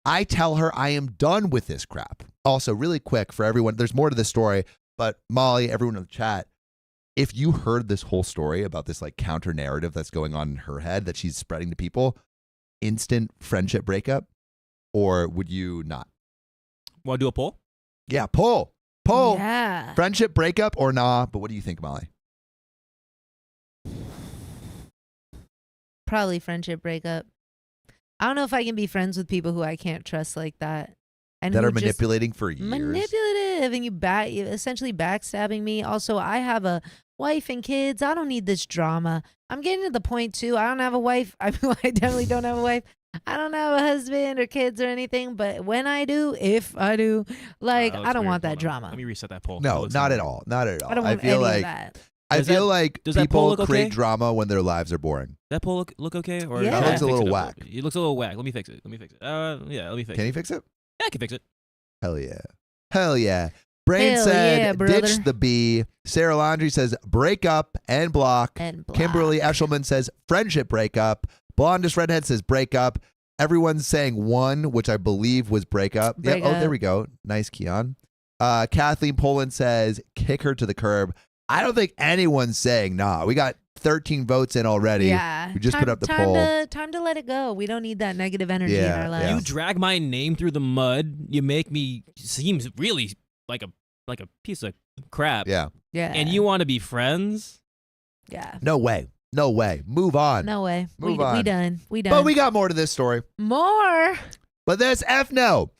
I tell her I am done with this crap. Also, really quick for everyone, there's more to this story, but Molly, everyone in the chat, if you heard this whole story about this like counter narrative that's going on in her head that she's spreading to people, instant friendship breakup, or would you not? Want to do a poll? Yeah, poll. Yeah. Friendship breakup or nah? But what do you think, Molly? Probably friendship breakup. I don't know if I can be friends with people who I can't trust like that. And That who are just manipulating for years. manipulative, and you essentially backstabbing me. Also, I have a wife and kids. I don't need this drama. I'm getting to the point too. I don't have a wife. I definitely don't have a wife. I don't have a husband or kids or anything. But when I do, if I do, like, That I don't looks want weird. that Hold on. drama. Let me reset that poll. That No, looks not weird. at all. Not at all. I don't want feel any like of that. I Does feel that- like does that poll people look create okay? drama when their lives are boring. That poll look okay? Or Yeah. should I It looks a fix little it whack. It looks a little whack. Let me fix it. Yeah, let me fix Can it. you fix it? Yeah, I can fix it. Hell yeah. Hell yeah. Brain Hell said, yeah, brother. ditch the B. Sarah Laundry says, break up and block. And block. Kimberly Eshelman says, friendship breakup. Blondest Redhead says, break up. Everyone's saying one, which I believe was break up. Break Oh, up. there we go. Nice, Keon. Kathleen Poland says, kick her to the curb. I don't think anyone's saying nah. We got 13 votes in already. Yeah. We just put up the time poll. Time to let it go. We don't need that negative energy in Yeah, our yeah. lives. You drag my name through the mud. You make me seem really like a piece of crap. Yeah. Yeah. And you want to be friends? Yeah. No way. No way. Move on. No way. Move We on. done. We done. But we got more to this story. More. But this no.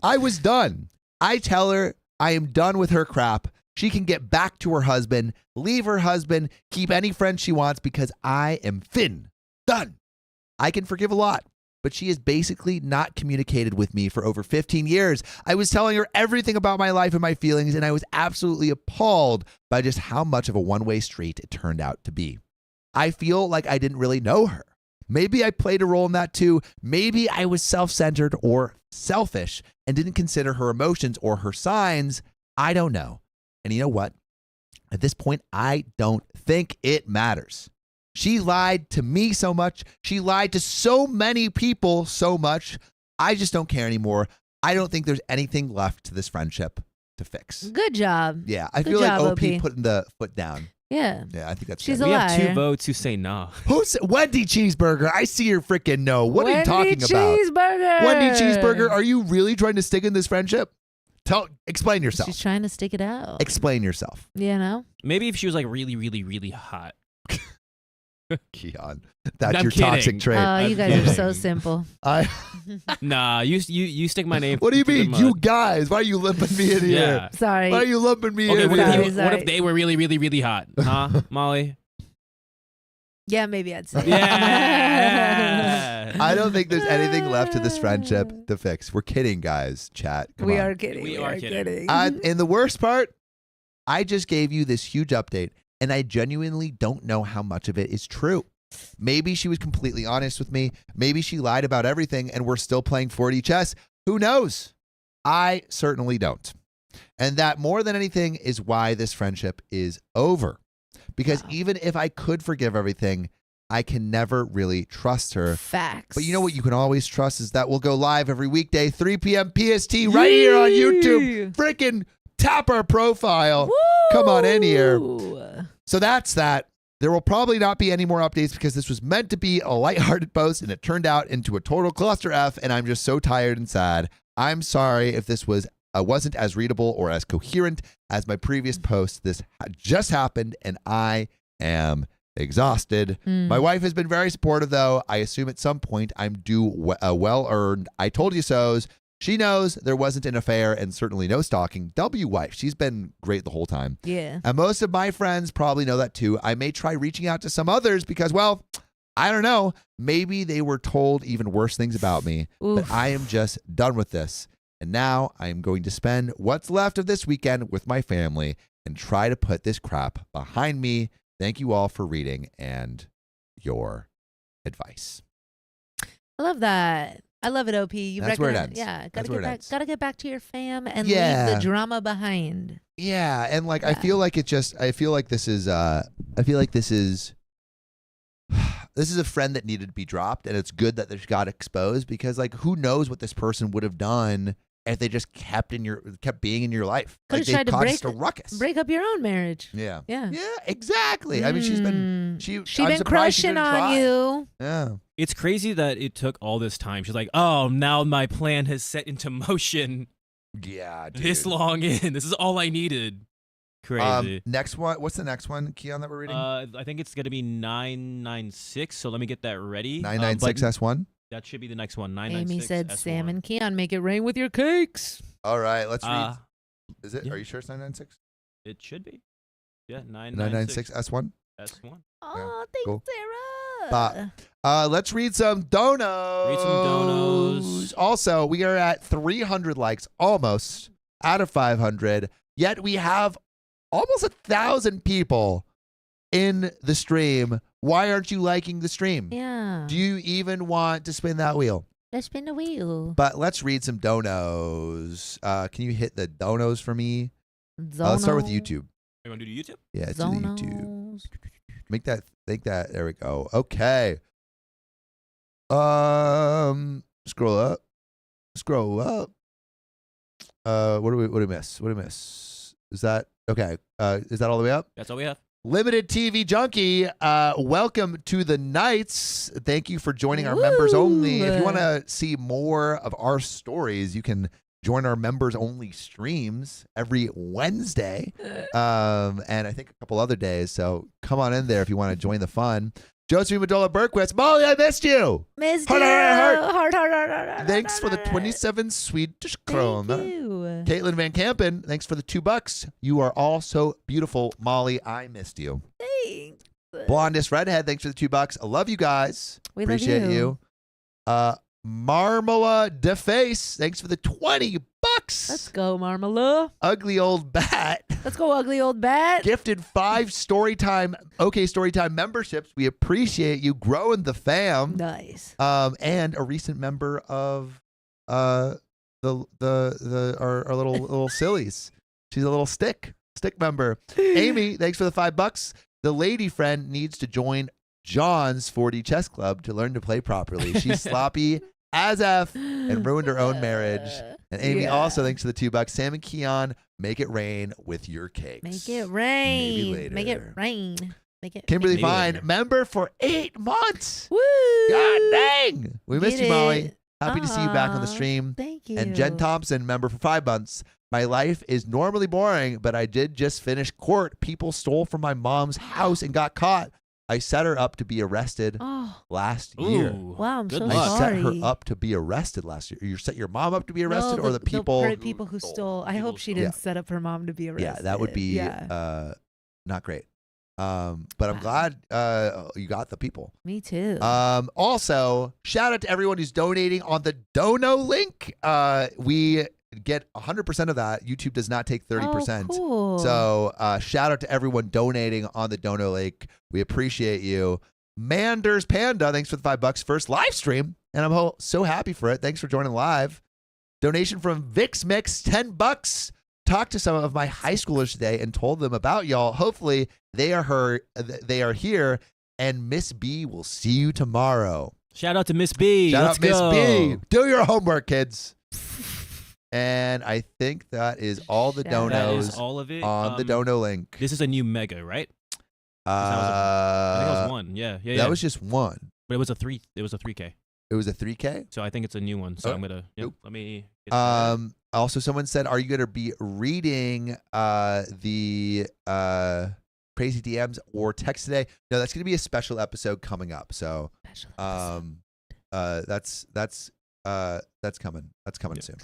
I was done. I tell her I am done with her crap. She can get back to her husband, leave her husband, keep any friend she wants because I am done. I can forgive a lot, but she has basically not communicated with me for over 15 years. I was telling her everything about my life and my feelings, and I was absolutely appalled by just how much of a one-way street it turned out to be. I feel like I didn't really know her. Maybe I played a role in that too. Maybe I was self-centered or selfish and didn't consider her emotions or her signs. I don't know. And you know what? At this point, I don't think it matters. She lied to me so much. She lied to so many people so much. I just don't care anymore. I don't think there's anything left to this friendship to fix. Good job. Yeah, I Good feel like job, OP OP. putting the foot down. Yeah. Yeah, I think that's She's good. a We have 2 liar. votes who say nah. Who's Wendy Cheeseburger? I see your freaking no. What are you talking about? Cheeseburger. Wendy Cheeseburger, are you really trying to stick in this friendship? Explain yourself. She's trying to stick it out. Explain yourself. You know? Maybe if she was like really, really, really hot. Keon, that's I'm your kidding. toxic trait. Oh, I'm you guys are so kidding. simple. I. Nah, you stick my name. What do you through the mean, mud. you guys? Why are you lumping me in here? Yeah. Sorry. Why are you lumping me Okay, in what here? if, Sorry, what sorry. if they were really, really, really hot? Huh, Molly? Yeah, maybe I'd say. Yeah. I don't think there's anything left to this friendship to fix. We're kidding, guys. Chat. Come We on. are kidding. We are kidding. And the worst part, I just gave you this huge update, and I genuinely don't know how much of it is true. Maybe she was completely honest with me. Maybe she lied about everything, and we're still playing 4D chess. Who knows? I certainly don't. And that more than anything is why this friendship is over. Because Wow. even if I could forgive everything, I can never really trust her. Facts. But you know what you can always trust is that we'll go live every weekday, 3 p.m. PST, right here on YouTube. Freaking tap our profile. Come on in here. Woo! So that's that. There will probably not be any more updates because this was meant to be a lighthearted post and it turned out into a total cluster F, and I'm just so tired and sad. I'm sorry if this wasn't as readable or as coherent as my previous post. This just happened and I am exhausted. My wife has been very supportive, though. I assume at some point I'm due well-earned I told you so's. She knows there wasn't an affair and certainly no stalking. Wife. She's been great the whole time. Yeah. And most of my friends probably know that too. I may try reaching out to some others because, well, I don't know. Maybe they were told even worse things about me. Oof. But I am just done with this. And now I am going to spend what's left of this weekend with my family and try to put this crap behind me. Thank you all for reading and your advice. I love that. I love it, OP. You That's where it recommend- ends. Yeah, That's where it ends. Gotta get back to your fam and Yeah. leave the drama behind. Yeah, and like I Yeah. feel like this is this is a friend that needed to be dropped, and it's good that this got exposed because like who knows what this person would have done if they just kept being in your life. Could've Like they tried to caused a ruckus. Break up your own marriage. Yeah. Yeah. Yeah, exactly. I mean, she's been She I'm been surprised she crushing didn't on try. you. Yeah. It's crazy that it took all this time. She's like, oh, now my plan has set into motion Yeah, dude. this long in. This is all I needed. Crazy. Next one. What's the next one, Keon, that we're reading? I think it's going to be 996, so let me get that ready. 996S1. That should be the next one, 996 Amy said, S1. Sam and Keon, make it rain with your cakes. All right, let's read. Is it? yeah. Are you sure it's 996? It should be. Yeah, 996 996S1. S1. Oh, thanks, cool. Sarah. Let's read some donos. Read some donos. Also, we are at 300 likes, almost out of 500. Yet we have almost 1,000 people in the stream. Why aren't you liking the stream? Yeah. Do you even want to spin that wheel? Let's spin the wheel. But let's read some donos. Can you hit the donos for me? Let's start with YouTube. Are you going to do YouTube? Yeah, it's the YouTube. Zonos. Make that. There we go. Okay. Scroll up. What do we miss? Is that okay? Is that all the way up? That's all we have. Limited TV Junkie, welcome to the Nights. Thank you for joining our members only. If you want to see more of our stories, you can join our members only streams every Wednesday, and I think a couple other days. So come on in there if you want to join the fun. Josephine Madola Berquist, Molly, I missed you. Missed Heart, you. heart, Heart. Thanks for the 27 Swedish krona. Thank you. Caitlin Van Campen, thanks for the $2. You are all so beautiful. Molly, I missed you. Thanks. Blondest Redhead, thanks for the $2. I love you guys. We Appreciate love you. Marmala DeFace, thanks for the $20. Let's go, Marmala. Ugly Old Bat Let's go, ugly old bat. gifted 5 Storytime memberships. We appreciate you growing the fam. Nice. And a recent member of our little sillies. She's a little stick member. Amy, thanks for the $5. The lady friend needs to join John's 4D chess club to learn to play properly. She's sloppy as F and ruined her own marriage. And Amy Yeah. also, thanks for the $2. Sam and Keon, make it rain with your cakes. Make it rain. Maybe later. Make it rain. Make it. Kimberly Maybe Fine, later. member for 8 months. Woo! God dang. We missed Get you, Molly. it. Happy to see you back on the Aw, stream. Thank you. And Jen Thompson, member for 5 months. My life is normally boring, but I did just finish court. People stole from my mom's house and got caught. I set her up to be arrested Oh, last year. Ooh, wow, I'm good so luck. I set her sorry. up to be arrested last year. You set your mom up to be arrested, no, or the people? people who stole. I People hope she who didn't stole. set up her mom to be arrested. Yeah, that would be Yeah. not great. But I'm glad you got the people. Me too. Also, shout out to everyone who's donating on the Dono link. We get 100% of that. YouTube does not take 30%. Oh, cool. So shout out to everyone donating on the Dono link. We appreciate you. Manders Panda, thanks for the $5 first live stream. And I'm so happy for it. Thanks for joining live. Donation from Vix Mix, $10. Talked to some of my high schoolers today and told them about y'all. Hopefully they are here, and Miss B will see you tomorrow. Shout out to Miss B. Shout Let's out Miss go. B. Do your homework, kids. And I think that is all the Shout out. That donos is all of it. on the Dono link. This is a new mega, right? I think that was one. Yeah. That was just one. But it was a 3K. It was a 3K? So I think it's a new one. So I'm gonna. Yep, Nope. let me. Get that. Also, someone said, are you going to be reading the Crazy DMs or text today? No, that's going to be a special episode coming up. So Special episode. that's coming. That's coming soon.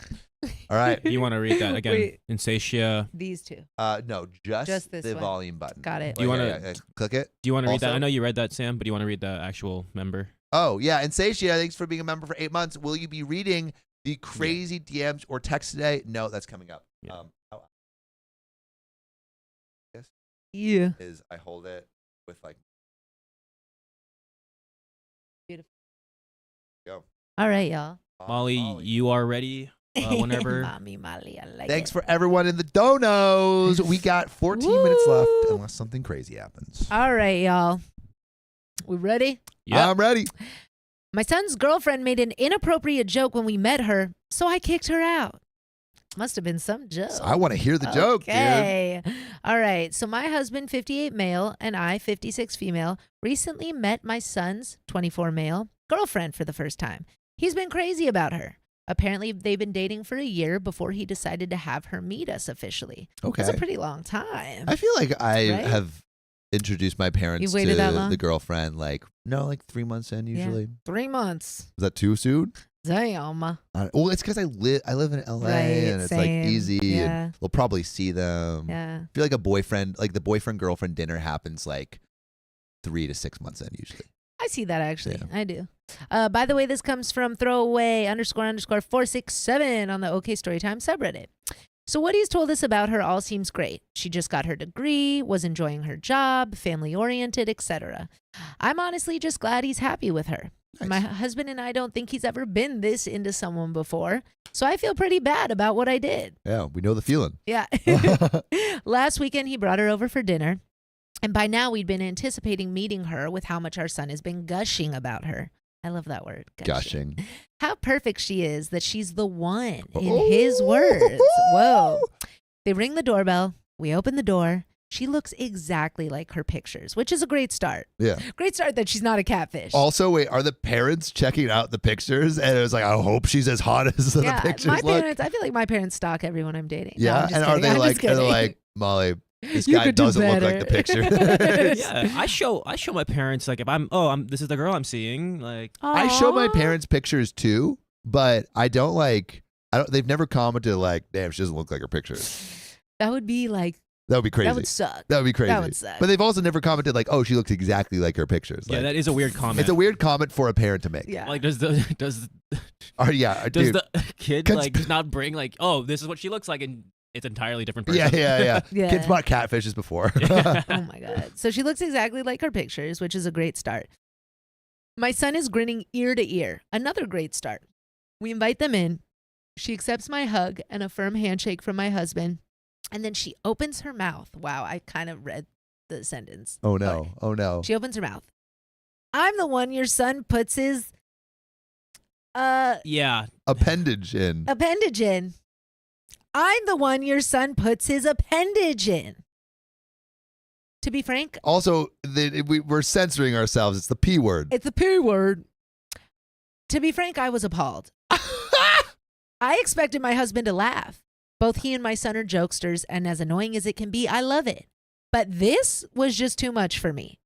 All right. You want to read that again? Wait. Insatiate. These two. No, just this the one. volume button. Got it. Do you Right, wanna- yeah, click it? Do you want to read that? Also- I know you read that, Sam, but do you want to read the actual member? Oh, yeah. And Sashia, thanks for being a member for 8 months. Will you be reading the Crazy DMs or text today? No, that's coming up. Yeah. Yeah. Is I hold it with like. Beautiful. Go. All right, y'all. Molly, you are ready whenever. Mommy Molly, I like Thanks it. for everyone in the donos. We got 14 minutes left Woo. unless something crazy happens. All right, y'all. We ready? Yeah. I'm ready. My son's girlfriend made an inappropriate joke when we met her, so I kicked her out. Must have been some joke. So I want to hear the joke, dude. Okay. All right. So my husband, 58 male, and I, 56 female, recently met my son's 24 male girlfriend for the first time. He's been crazy about her. Apparently, they've been dating for a year before he decided to have her meet us officially. Okay. It's a pretty long time. I feel like I Right? have introduced my parents You've waited to that long? the girlfriend like 3 months in Yeah. usually. 3 months. Is that too soon? Damn. Well, it's because I live in LA Right, and it's like same. easy Yeah. and we'll probably see them. Yeah. I feel like the boyfriend girlfriend dinner happens like 3 to 6 months in usually. I see that actually. Yeah. I do. By the way, this comes from throwaway _ 467 on the OK Storytime subreddit. So what he's told us about her all seems great. She just got her degree, was enjoying her job, family oriented, etc. I'm honestly just glad he's happy with her. Nice. My husband and I don't think he's ever been this into someone before, so I feel pretty bad about what I did. Yeah, we know the feeling. Yeah. Last weekend, he brought her over for dinner. And by now, we'd been anticipating meeting her with how much our son has been gushing about her. I love that word. Gushing. How perfect she is that she's the one, in his words. Whoa. They ring the doorbell. We open the door. She looks exactly like her pictures, which is a great start. Yeah. Great start that she's not a catfish. Also, wait, are the parents checking out the pictures? And it was like, I hope she's as hot as the pictures my look. parents, I feel like my parents stalk everyone I'm dating. No, Yeah, I'm just and are kidding. they I'm like, just kidding. Molly, this You guy could do doesn't look like better. the picture. Yeah, I show my parents like if I'm this is the girl I'm seeing like I show my Aw. parents pictures too, but I don't they've never commented like, damn, she doesn't look like her pictures. That would be like, That would be crazy. that would suck. That would be crazy. That would suck. But they've also never commented like, oh, she looks exactly like her pictures. yeah, Like, that is a weird comment. it's a weird comment for a parent to make. Yeah. Like does the Dude. the kid Cons- like not bring like oh this is what she looks like and it's an entirely different person. Yeah. Yeah. Kids bought catfishes before. Oh my God. So she looks exactly like her pictures, which is a great start. My son is grinning ear to ear. Another great start. We invite them in. She accepts my hug and a firm handshake from my husband. And then she opens her mouth. Wow, I kind of read the sentence. Oh no. Okay. Oh no. She opens her mouth. I'm the one your son puts his Yeah. Appendage in. appendage in. I'm the one your son puts his appendage in. To be frank, Also, we're censoring ourselves. It's the P word. it's the P word. To be frank, I was appalled. I expected my husband to laugh. Both he and my son are jokesters, and as annoying as it can be, I love it. But this was just too much for me.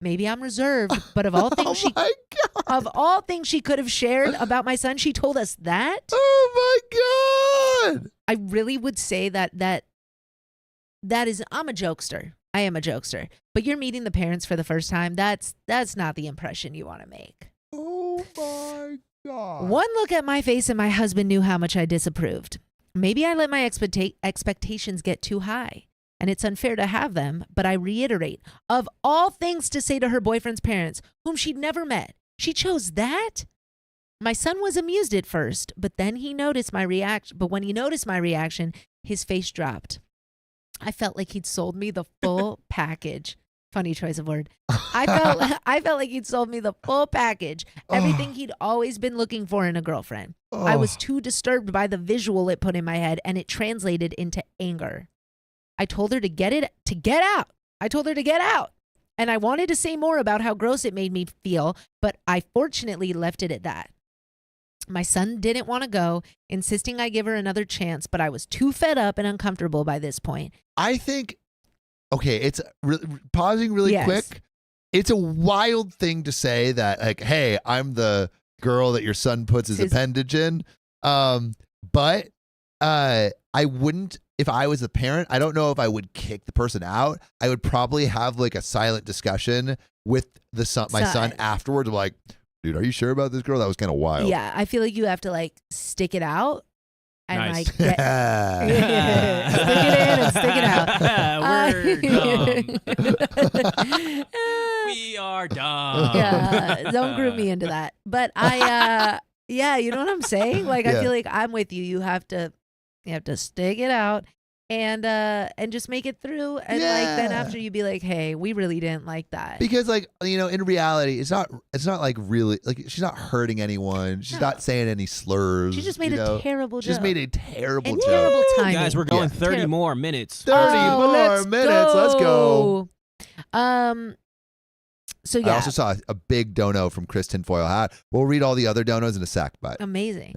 Maybe I'm reserved, but of all things my God. of all things she could have shared about my son, she told us that. Oh my God. I really would say that is I'm a jokester. I am a jokester. But you're meeting the parents for the first time. That's not the impression you want to make. Oh my God. One look at my face and my husband knew how much I disapproved. Maybe I let my expectations get too high, and it's unfair to have them, but I reiterate, of all things to say to her boyfriend's parents, whom she'd never met, she chose that? My son was amused at first, but then he noticed my reaction. But when he noticed my reaction, his face dropped. I felt like he'd sold me the full package. Funny choice of word. I felt like he'd sold me the full package. Everything he'd always been looking for in a girlfriend. I was too disturbed by the visual it put in my head, and it translated into anger. I told her to get out. I told her to get out. And I wanted to say more about how gross it made me feel, but I fortunately left it at that. My son didn't want to go, insisting I give her another chance, but I was too fed up and uncomfortable by this point. I think, okay, it's pausing really quick. It's a wild thing to say that, like, hey, I'm the girl that your son puts his appendage in. But I wouldn't, if I was the parent, I don't know if I would kick the person out. I would probably have like a silent discussion with my son afterwards. I'm like, dude, are you sure about this girl? That was kind of wild. Yeah, I feel like you have to like stick it out and Nice. like stick it in and stick it out. We're dumb. We are dumb. Yeah, don't group me into that. But yeah, you know what I'm saying? Like, I feel like I'm with you. You have to stick it out and just make it through. And like then after you be like, hey, we really didn't like that. Because like, you know, in reality, it's not like really, like, she's not hurting anyone. She's not saying any slurs. She just made a terrible joke. She just made a terrible joke. Terrible timing. Guys, we're going 30 more minutes. 30 more minutes. Let's go. So yeah. I also saw a big dono from Chris Tinfoil Hat. We'll read all the other donos in a sec, but amazing.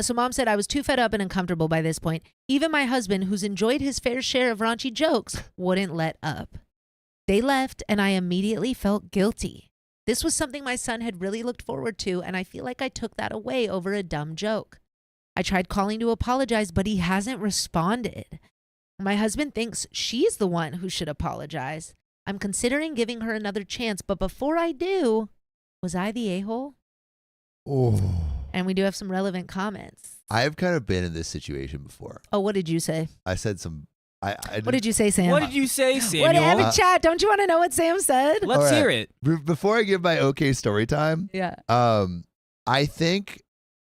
So mom said I was too fed up and uncomfortable by this point. Even my husband, who's enjoyed his fair share of raunchy jokes, wouldn't let up. They left and I immediately felt guilty. This was something my son had really looked forward to, and I feel like I took that away over a dumb joke. I tried calling to apologize, but he hasn't responded. My husband thinks she's the one who should apologize. I'm considering giving her another chance, but before I do, was I the a-hole? Oh. And we do have some relevant comments. I've kind of been in this situation before. Oh, what did you say? I said some. What did you say, Sam? What did you say, Samuel? What happened, chat? Don't you want to know what Sam said? Let's hear it. Before I give my okay story time, I think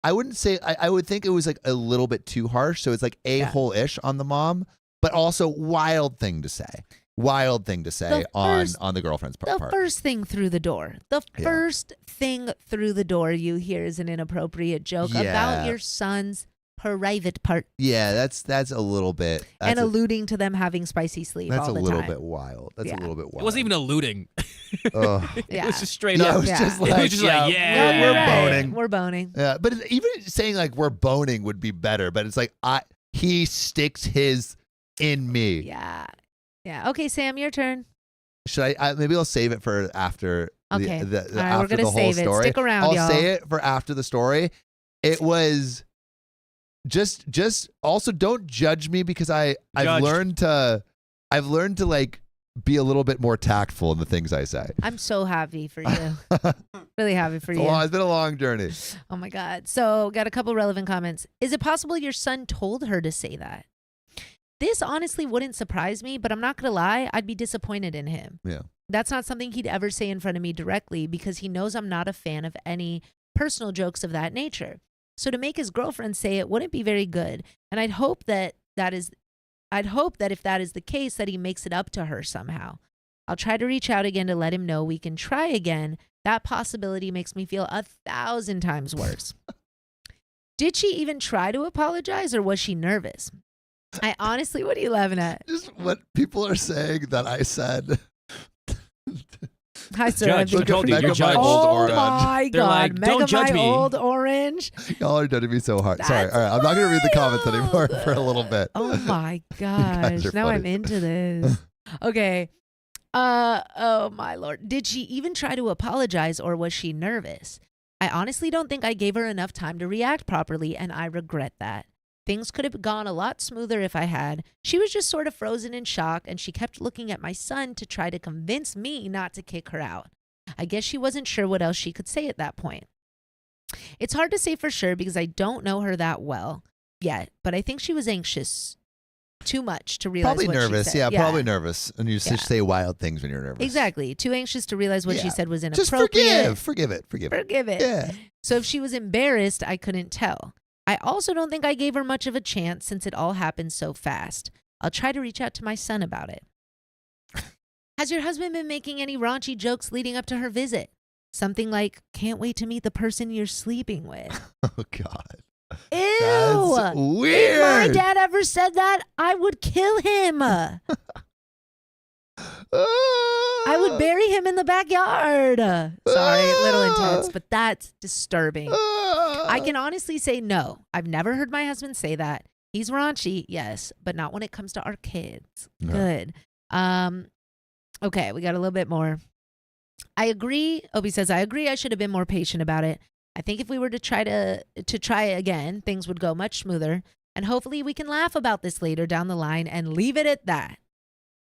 I wouldn't say I would think it was like a little bit too harsh. So it's like a-hole-ish on the mom, but also wild thing to say. Wild thing to say on the girlfriend's part. The first thing through the door. The first thing through the door you hear is an inappropriate joke about your son's private part. Yeah, that's a little bit. And alluding to them having spicy sleep all the time. That's a little bit wild. That's a little bit wild. It wasn't even alluding. It was just straight up. It was just like, we're boning. We're boning. Yeah, but even saying like we're boning would be better. But it's like he sticks his in me. Yeah. Yeah. Okay, Sam, your turn. Should I maybe I'll save it for after okay. the All right, after we're gonna the whole save story. Stick around, I'll y'all. say it for after the story. It was just also don't judge me because I've learned to like be a little bit more tactful in the things I say. I'm so happy for you. Really happy for you. It's been a long journey. Oh my God. So got a couple relevant comments. Is it possible your son told her to say that? This honestly wouldn't surprise me, but I'm not going to lie. I'd be disappointed in him. Yeah. That's not something he'd ever say in front of me directly because he knows I'm not a fan of any personal jokes of that nature. So to make his girlfriend say it wouldn't be very good. And I'd hope that if that is the case, that he makes it up to her somehow. I'll try to reach out again to let him know we can try again. That possibility makes me feel 1,000 times worse. Did she even try to apologize or was she nervous? I honestly, what are you laughing at? Just what people are saying that I said. Hi, sir. Judge, I told you, you're judged. Oh my They're God. like, don't Mega judge my me. old orange. Y'all are judging me so hard. Sorry. All right. I'm not going to read the comments anymore for a little bit. Oh my guys gosh. are Now funny. I'm into this. Okay. Oh my Lord. Did she even try to apologize or was she nervous? I honestly don't think I gave her enough time to react properly and I regret that. Things could have gone a lot smoother if I had. She was just sort of frozen in shock, and she kept looking at my son to try to convince me not to kick her out. I guess she wasn't sure what else she could say at that point. It's hard to say for sure because I don't know her that well yet, but I think she was anxious too much to realize Probably what nervous. she said. Yeah, probably nervous. And you just say wild things when you're nervous. Exactly. Too anxious to realize what she said was Just inappropriate. forgive it. Forgive it. Yeah. So if she was embarrassed, I couldn't tell. I also don't think I gave her much of a chance since it all happened so fast. I'll try to reach out to my son about it. Has your husband been making any raunchy jokes leading up to her visit? Something like, can't wait to meet the person you're sleeping with. Oh, God. Ew. That's weird. If my dad ever said that, I would kill him. I would bury him in the backyard. Sorry, a little intense, but that's disturbing. I can honestly say no. I've never heard my husband say that. He's raunchy, yes, but not when it comes to our kids. No. Good. Okay, we got a little bit more. I agree. Obi says, I agree I should have been more patient about it. I think if we were to try again, things would go much smoother. And hopefully we can laugh about this later down the line and leave it at that.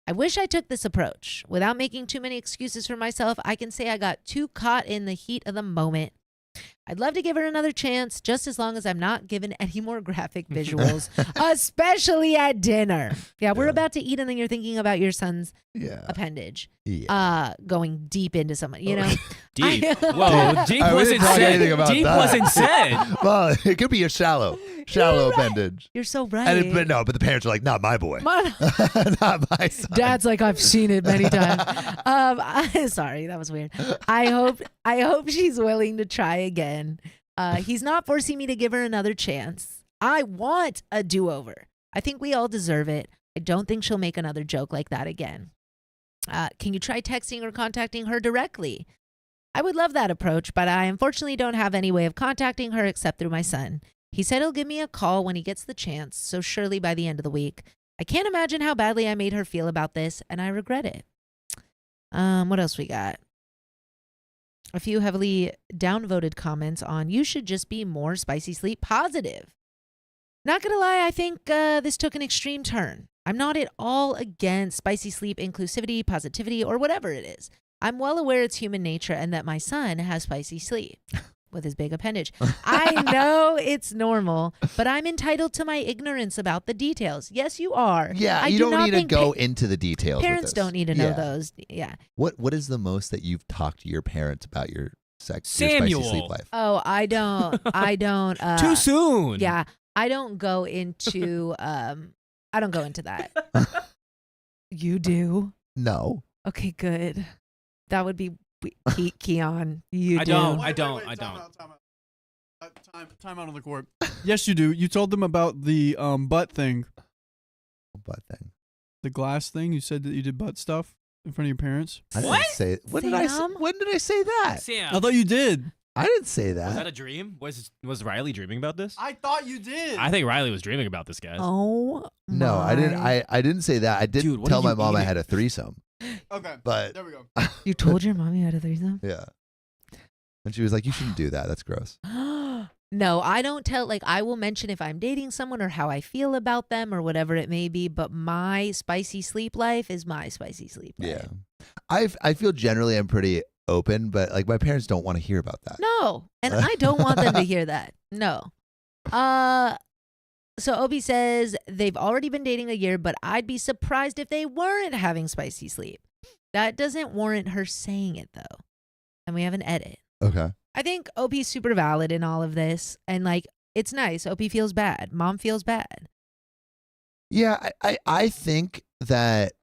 I wish I took this approach. Without making too many excuses for myself, I can say I got too caught in the heat of the moment. I'd love to give her another chance, just as long as I'm not given any more graphic visuals, especially at dinner. Yeah, we're about to eat and then you're thinking about your son's appendage. Yeah. Going deep into someone, you know? Deep. Whoa, deep wasn't said. Deep wasn't said. Well, it could be a shallow appendage. You're so right. But the parents are like, not my boy. Not my son. Dad's like, I've seen it many times. Sorry, that was weird. I hope she's willing to try again. He's not forcing me to give her another chance. I want a do-over. I think we all deserve it. I don't think she'll make another joke like that again. Can you try texting or contacting her directly? I would love that approach, but I unfortunately don't have any way of contacting her except through my son. He said he'll give me a call when he gets the chance, so surely by the end of the week. I can't imagine how badly I made her feel about this, and I regret it. What else we got? A few heavily downvoted comments on you should just be more spicy sleep positive. Not gonna lie, I think this took an extreme turn. I'm not at all against spicy sleep inclusivity, positivity, or whatever it is. I'm well aware it's human nature and that my son has spicy sleep with his big appendage. I know it's normal, but I'm entitled to my ignorance about the details. Yes, you are. Yeah, I you do don't not need to think go into the details. Parents with this. don't need to know those. Yeah. What is the most that you've talked to your parents about your your Samuel. spicy sleep life? Oh, I don't. Too soon. Yeah, I don't go into. I don't go into that. You do? No. Okay, good. That would be Keon. You I do. don't. Wait, Time out on the court. Yes, you do. You told them about the butt thing, Butt thing. the glass thing. You said that you did butt stuff in front of your parents. I didn't What? say. When did I say? Sam? When did I say that? Sam, I thought you did. I didn't say was that that. a dream? Was Riley dreaming about this? I thought you did. I think Riley was dreaming about this, guys. Oh, No, I didn't. my. I didn't say that. I did Dude, what tell are my you mom I eating? had a threesome. Okay. But There we go. You told your mom you had a threesome? yeah, and she was like, "You shouldn't do that. That's gross." No, I don't tell. Like, I will mention if I'm dating someone or how I feel about them or whatever it may be. But my spicy sleep life is my spicy sleep life. Yeah, I feel generally I'm pretty open, but like my parents don't want to hear about that. No, and I don't want them to hear that. No. So Obi says they've already been dating a year, but I'd be surprised if they weren't having spicy sleep. That doesn't warrant her saying it though. And we have an edit. Okay. I think OP's super valid in all of this. And like, it's nice. OP feels bad. Mom feels bad. Yeah, I think that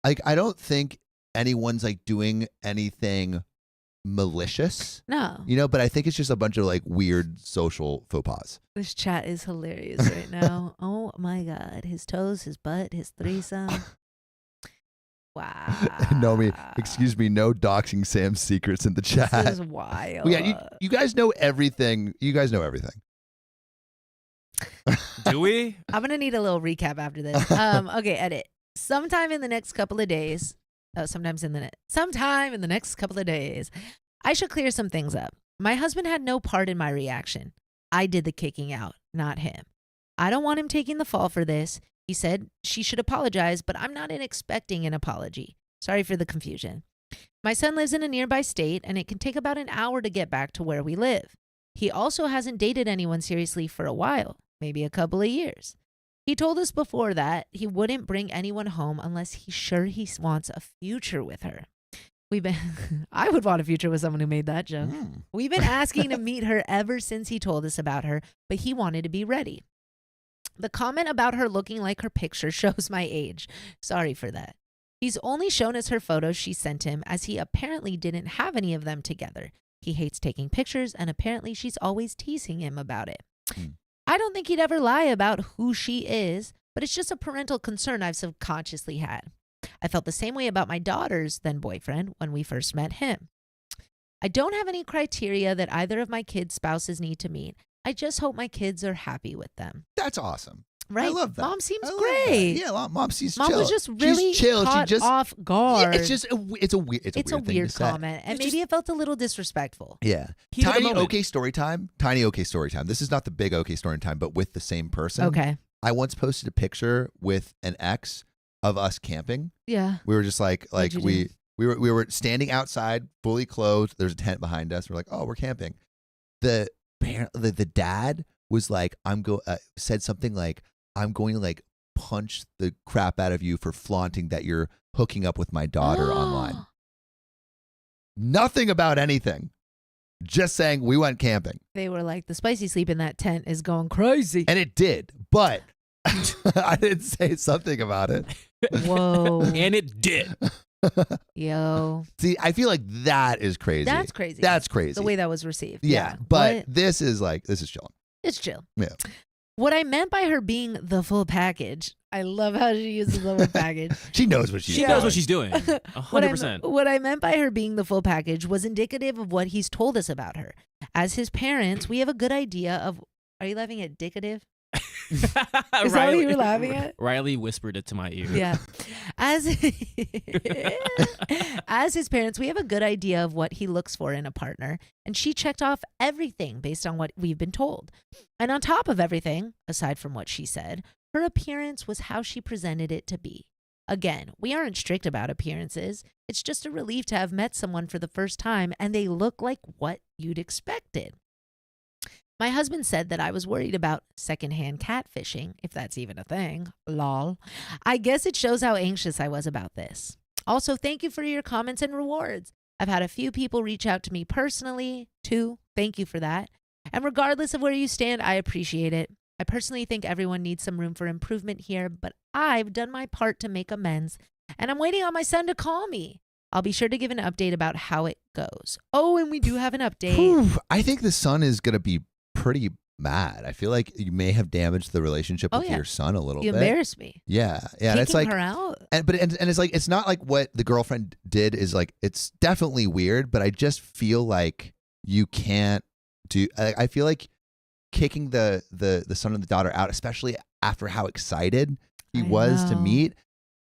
like I don't think anyone's like doing anything malicious, No. you know, but I think it's just a bunch of like weird social faux pas. This chat is hilarious right now. Oh my God. His toes, his butt, his threesome. Wow. Excuse me, no doxing Sam's secrets in the chat. This is wild. Well, yeah, you guys know everything. You guys know everything. Do we? I'm going to need a little recap after this. Okay, edit. Sometime in the next couple of days, sometime in the next couple of days, I should clear some things up. My husband had no part in my reaction. I did the kicking out, not him. I don't want him taking the fall for this. He said she should apologize, but I'm not expecting an apology. Sorry for the confusion. My son lives in a nearby state, and it can take about an hour to get back to where we live. He also hasn't dated anyone seriously for a while, maybe a couple of years. He told us before that he wouldn't bring anyone home unless he's sure he wants a future with her. I would want a future with someone who made that joke. We've been asking to meet her ever since he told us about her, but he wanted to be ready. The comment about her looking like her picture shows my age. Sorry for that. He's only shown us her photos she sent him, as he apparently didn't have any of them together. He hates taking pictures, and apparently she's always teasing him about it. I don't think he'd ever lie about who she is, but it's just a parental concern I've subconsciously had. I felt the same way about my daughter's then boyfriend when we first met him. I don't have any criteria that either of my kids' spouses need to meet. I just hope my kids are happy with them. That's awesome. Right? I love that. Mom seems I love great. that. Yeah, mom seems Mom chill. was just really She's chill. caught off guard. Yeah, it's a weird thing to say. comment, and maybe it felt a little disrespectful. Yeah. Heat of the Tiny moment. OK story time. Tiny OK story time. This is not the big OK story time, but with the same person. Okay. I once posted a picture with an ex of us camping. Yeah. We were just like What'd you do? we were standing outside, fully clothed. There's a tent behind us. We're like, oh, we're camping. The dad was like, said something like, I'm going to like punch the crap out of you for flaunting that you're hooking up with my daughter online. Nothing about anything. Just saying we went camping. They were like, the spicy sleep in that tent is going crazy. And it did, but I didn't say something about it. Whoa. And it did. Yo. See, I feel like that is crazy. That's crazy. That's crazy. The way that was received. yeah, but What? this is chilling. It's chill. Yeah. What I meant by her being the full package, I love how she uses the word package. She knows what she's She doing. knows what she's doing. What 100%. What I meant by her being the full package was indicative of what he's told us about her. As his parents, we have a good idea of. Are you laughing at dicative? Is that what you were laughing at? Riley whispered it to my ear. Yeah. As his parents, we have a good idea of what he looks for in a partner, and she checked off everything based on what we've been told. And on top of everything, aside from what she said, her appearance was how she presented it to be. Again, we aren't strict about appearances. It's just a relief to have met someone for the first time and they look like what you'd expected. My husband said that I was worried about secondhand catfishing, if that's even a thing. Lol. I guess it shows how anxious I was about this. Also, thank you for your comments and rewards. I've had a few people reach out to me personally, too. Thank you for that. And regardless of where you stand, I appreciate it. I personally think everyone needs some room for improvement here, but I've done my part to make amends, and I'm waiting on my son to call me. I'll be sure to give an update about how it goes. Oh, and we do have an update. Whew, I think the son is going to be pretty mad. I feel like you may have damaged the relationship with your son a little You bit. embarrassed me. Yeah. And it's Kicking like her out. and it's like it's not like what the girlfriend did is like it's definitely weird, but I just feel like you can't do I feel like kicking the son and the daughter out, especially after how excited he was to know. meet,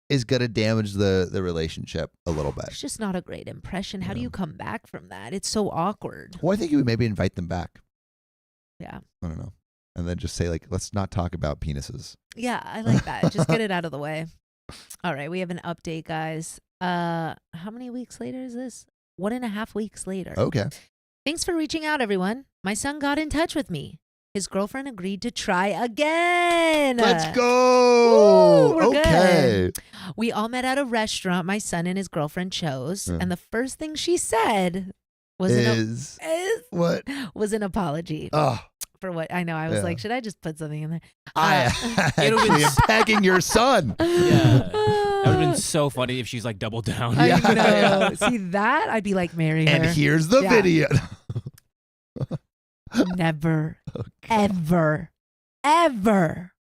is gonna damage the relationship a little bit. It's just not a great impression. How do Yeah. you come back from that? It's so awkward. Well, I think you would maybe invite them back. Yeah. I don't know. And then just say like, let's not talk about penises. Yeah, I like that. Just get it out of the way. All right, we have an update, guys. How many weeks later is this? 1.5 weeks later. Okay. Thanks for reaching out, everyone. My son got in touch with me. His girlfriend agreed to try again. Let's go. Woo, we're okay. good. We all met at a restaurant my son and his girlfriend chose, Mm. and the first thing she said was What? was an apology Oh, for what I know. I was Yeah. like, should I just put something in there? I It'll be- actually am pegging your son. Yeah. That would have been so funny if she's like double down. I Yeah. know. See that? I'd be like, marry her. And here's the Yeah. video. Never, Okay. ever, ever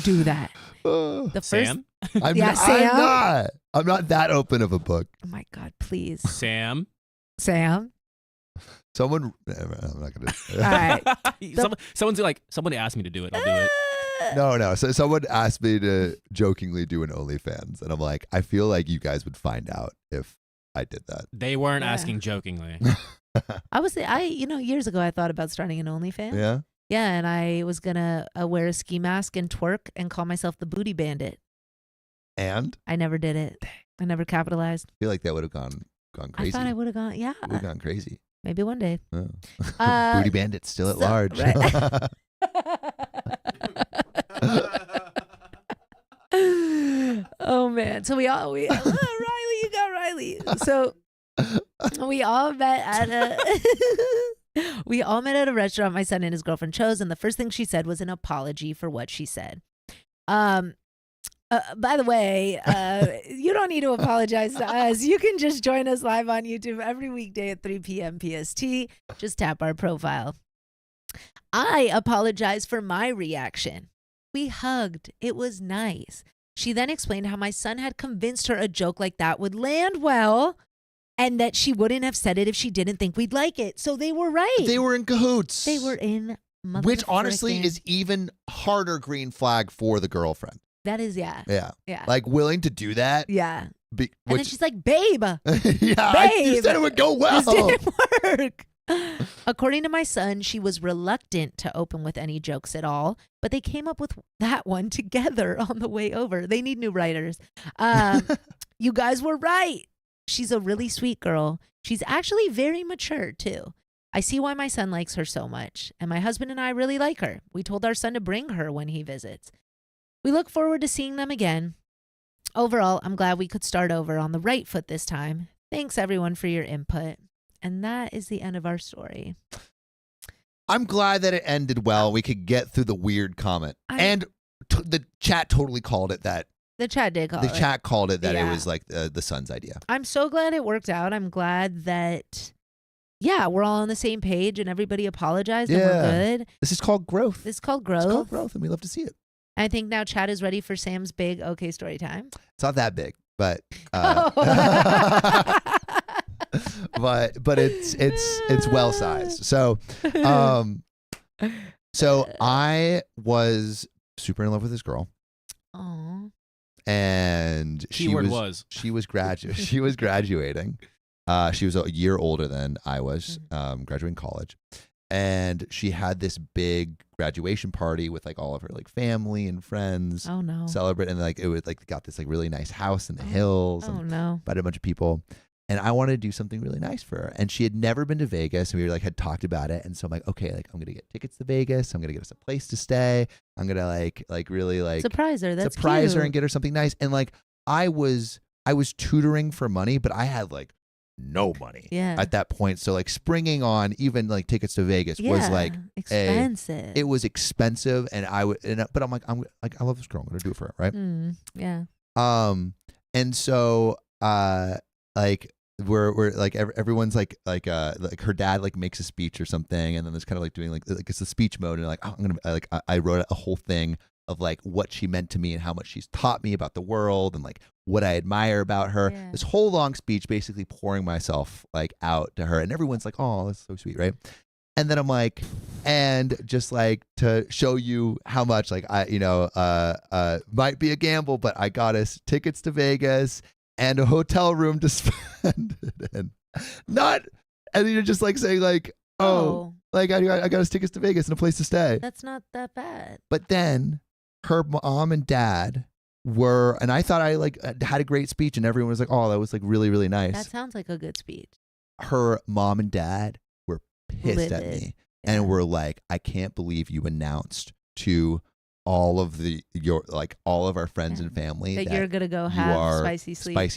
do that. Oh, The first. Sam? I'm, Yeah, not, Sam. I'm not that open of a book. Oh my God, please, Sam? Sam. Someone, I'm not gonna. All right. Someone asked me to do it. I'll do it. No. So someone asked me to jokingly do an OnlyFans, and I'm like, I feel like you guys would find out if I did that. They weren't Yeah. asking jokingly. I was, years ago I thought about starting an OnlyFans. Yeah. Yeah, and I was gonna wear a ski mask and twerk and call myself the Booty Bandit. And I never did it. I never capitalized. I feel like that would have gone crazy. I thought I would have gone. Yeah, would have gone crazy. maybe one day. Oh. Uh, Booty Bandit still at so- large. right. Oh man! So Riley, you got Riley. So we all met at a restaurant my son and his girlfriend chose, and the first thing she said was an apology for what she said. By the way, you don't need to apologize to us. You can just join us live on YouTube every weekday at 3 p.m. PST. Just tap our profile. I apologize for my reaction. We hugged. It was nice. She then explained how my son had convinced her a joke like that would land well and that she wouldn't have said it if she didn't think we'd like it. So they were right. They were in cahoots. They were in Which honestly motherfrickin'. is even harder green flag for the girlfriend. That is, yeah. Yeah. Like willing to do that. Yeah. Be, And then she's like, babe, yeah, babe, you said it would go well. this didn't work. According to my son, she was reluctant to open with any jokes at all, but they came up with that one together on the way over. They need new writers. You guys were right. She's a really sweet girl. She's actually very mature, too. I see why my son likes her so much, and my husband and I really like her. We told our son to bring her when he visits. We look forward to seeing them again. Overall, I'm glad we could start over on the right foot this time. Thanks, everyone, for your input. And that is the end of our story. I'm glad that it ended well. We could get through the weird comment. And the chat totally called it that. The chat did call the it. The chat called it that Yeah. it was like the son's idea. I'm so glad it worked out. I'm glad that, yeah, we're all on the same page and everybody apologized and we're good. This is called growth. This is called growth. It's called growth, and we love to see it. I think now chat is ready for Sam's big okay story time. It's not that big, but but it's well sized. So I was super in love with this girl. Aww. And she was graduating. She was a year older than I was, graduating college. And she had this big graduation party with like all of her like family and friends. Oh no. Celebrate, and like it was like got this like really nice house in the hills. Oh and no. invited a bunch of people. And I wanted to do something really nice for her. And she had never been to Vegas, and we were like had talked about it. And so I'm like, okay, like I'm gonna get tickets to Vegas. I'm gonna get us a place to stay. I'm gonna like really like surprise her. That's surprise her cute. and get her something nice. And like I was tutoring for money, but I had like no money at that point. So like springing on even like tickets to Vegas was like expensive. It was expensive, and but I'm like I love this girl. I'm gonna do it for her, right? Yeah. And so like we're like everyone's like her dad like makes a speech or something, and then there's kind of like doing like it's the speech mode, and like oh, I'm gonna like I wrote a whole thing of like what she meant to me and how much she's taught me about the world and like what I admire about her. Yeah. This whole long speech basically pouring myself like out to her, and everyone's like, oh, that's so sweet, right? And then I'm like, and just like to show you how much like I might be a gamble, but I got us tickets to Vegas and a hotel room to spend and and you're just like saying like, oh. Like I got us tickets to Vegas and a place to stay. That's not that bad. But then her mom and dad were, and I thought I like had a great speech, and everyone was like, "Oh, that was like really, really nice." That sounds like a good speech. Her mom and dad were pissed at me and were like, "I can't believe you announced to all of all of our friends and family that you're gonna go have spicy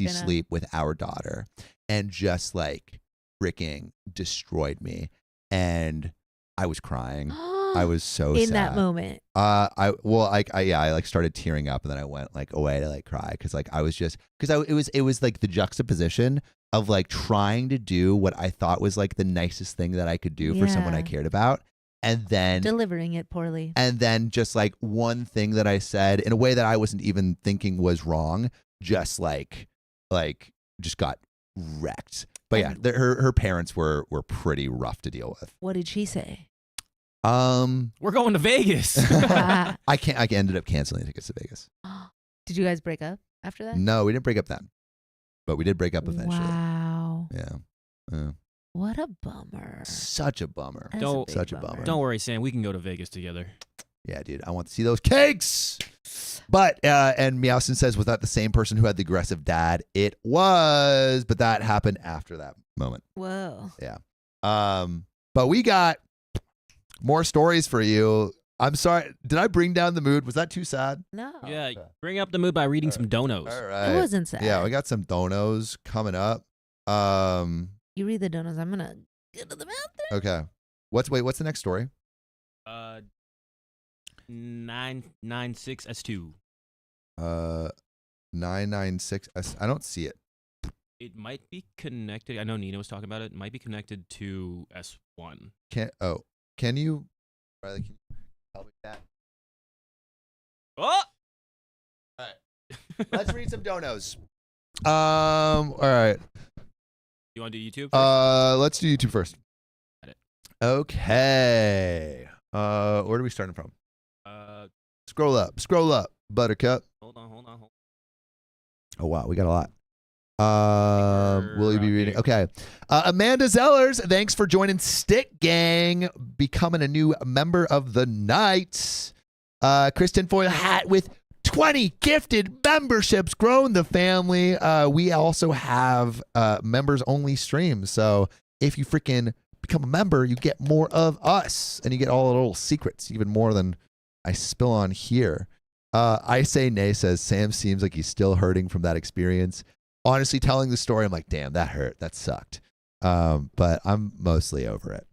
sleep with our daughter," and just like freaking destroyed me. And I was crying. I was so in sad. that moment. I like started tearing up, and then I went like away to like cry because like I was just it was like the juxtaposition of like trying to do what I thought was like the nicest thing that I could do for someone I cared about, and then delivering it poorly, and then just like one thing that I said in a way that I wasn't even thinking was wrong, just just got wrecked. But yeah, her parents were pretty rough to deal with. What did she say? We're going to Vegas. I ended up canceling tickets to Vegas. Did you guys break up after that? No, we didn't break up then, but we did break up eventually. Wow. Yeah. What What a bummer. Such a bummer. That's Don't- big such a bummer. Don't worry, Sam. We can go to Vegas together. Yeah, dude, I want to see those cakes. But and Meowson says, was that the same person who had the aggressive dad? It was, but that happened after that moment. Whoa. But we got more stories for you. I'm sorry, did I bring down the mood? Was that too sad? No. Yeah, bring up the mood by reading some donos. All It right. wasn't sad. Yeah, we got some donos coming up. You read the donuts. I'm going to get to the bathroom. Okay. What's the next story? 996S2. 996. I don't see it. It might be connected. I know Nina was talking about it. It might be connected to S1. Can you Riley, can you help me with that? Oh! Let's read some donos. All right. You want to do YouTube first? Let's do YouTube first. Got it. Okay. Where are we starting from? Scroll up, Buttercup. Hold on. Oh wow, we got a lot. Will you be Sure, reading? okay. Okay. Amanda Zellers, thanks for joining Stick Gang, becoming a new member of the night. Kristen Foyle Hat with 20 gifted memberships, growing the family. We also have members only streams. So if you freaking become a member, you get more of us and you get all the little secrets, even more than I spill on here. I Say Nay says, Sam seems like he's still hurting from that experience. Honestly, telling the story, I'm like, damn, that hurt. That sucked. But I'm mostly over it.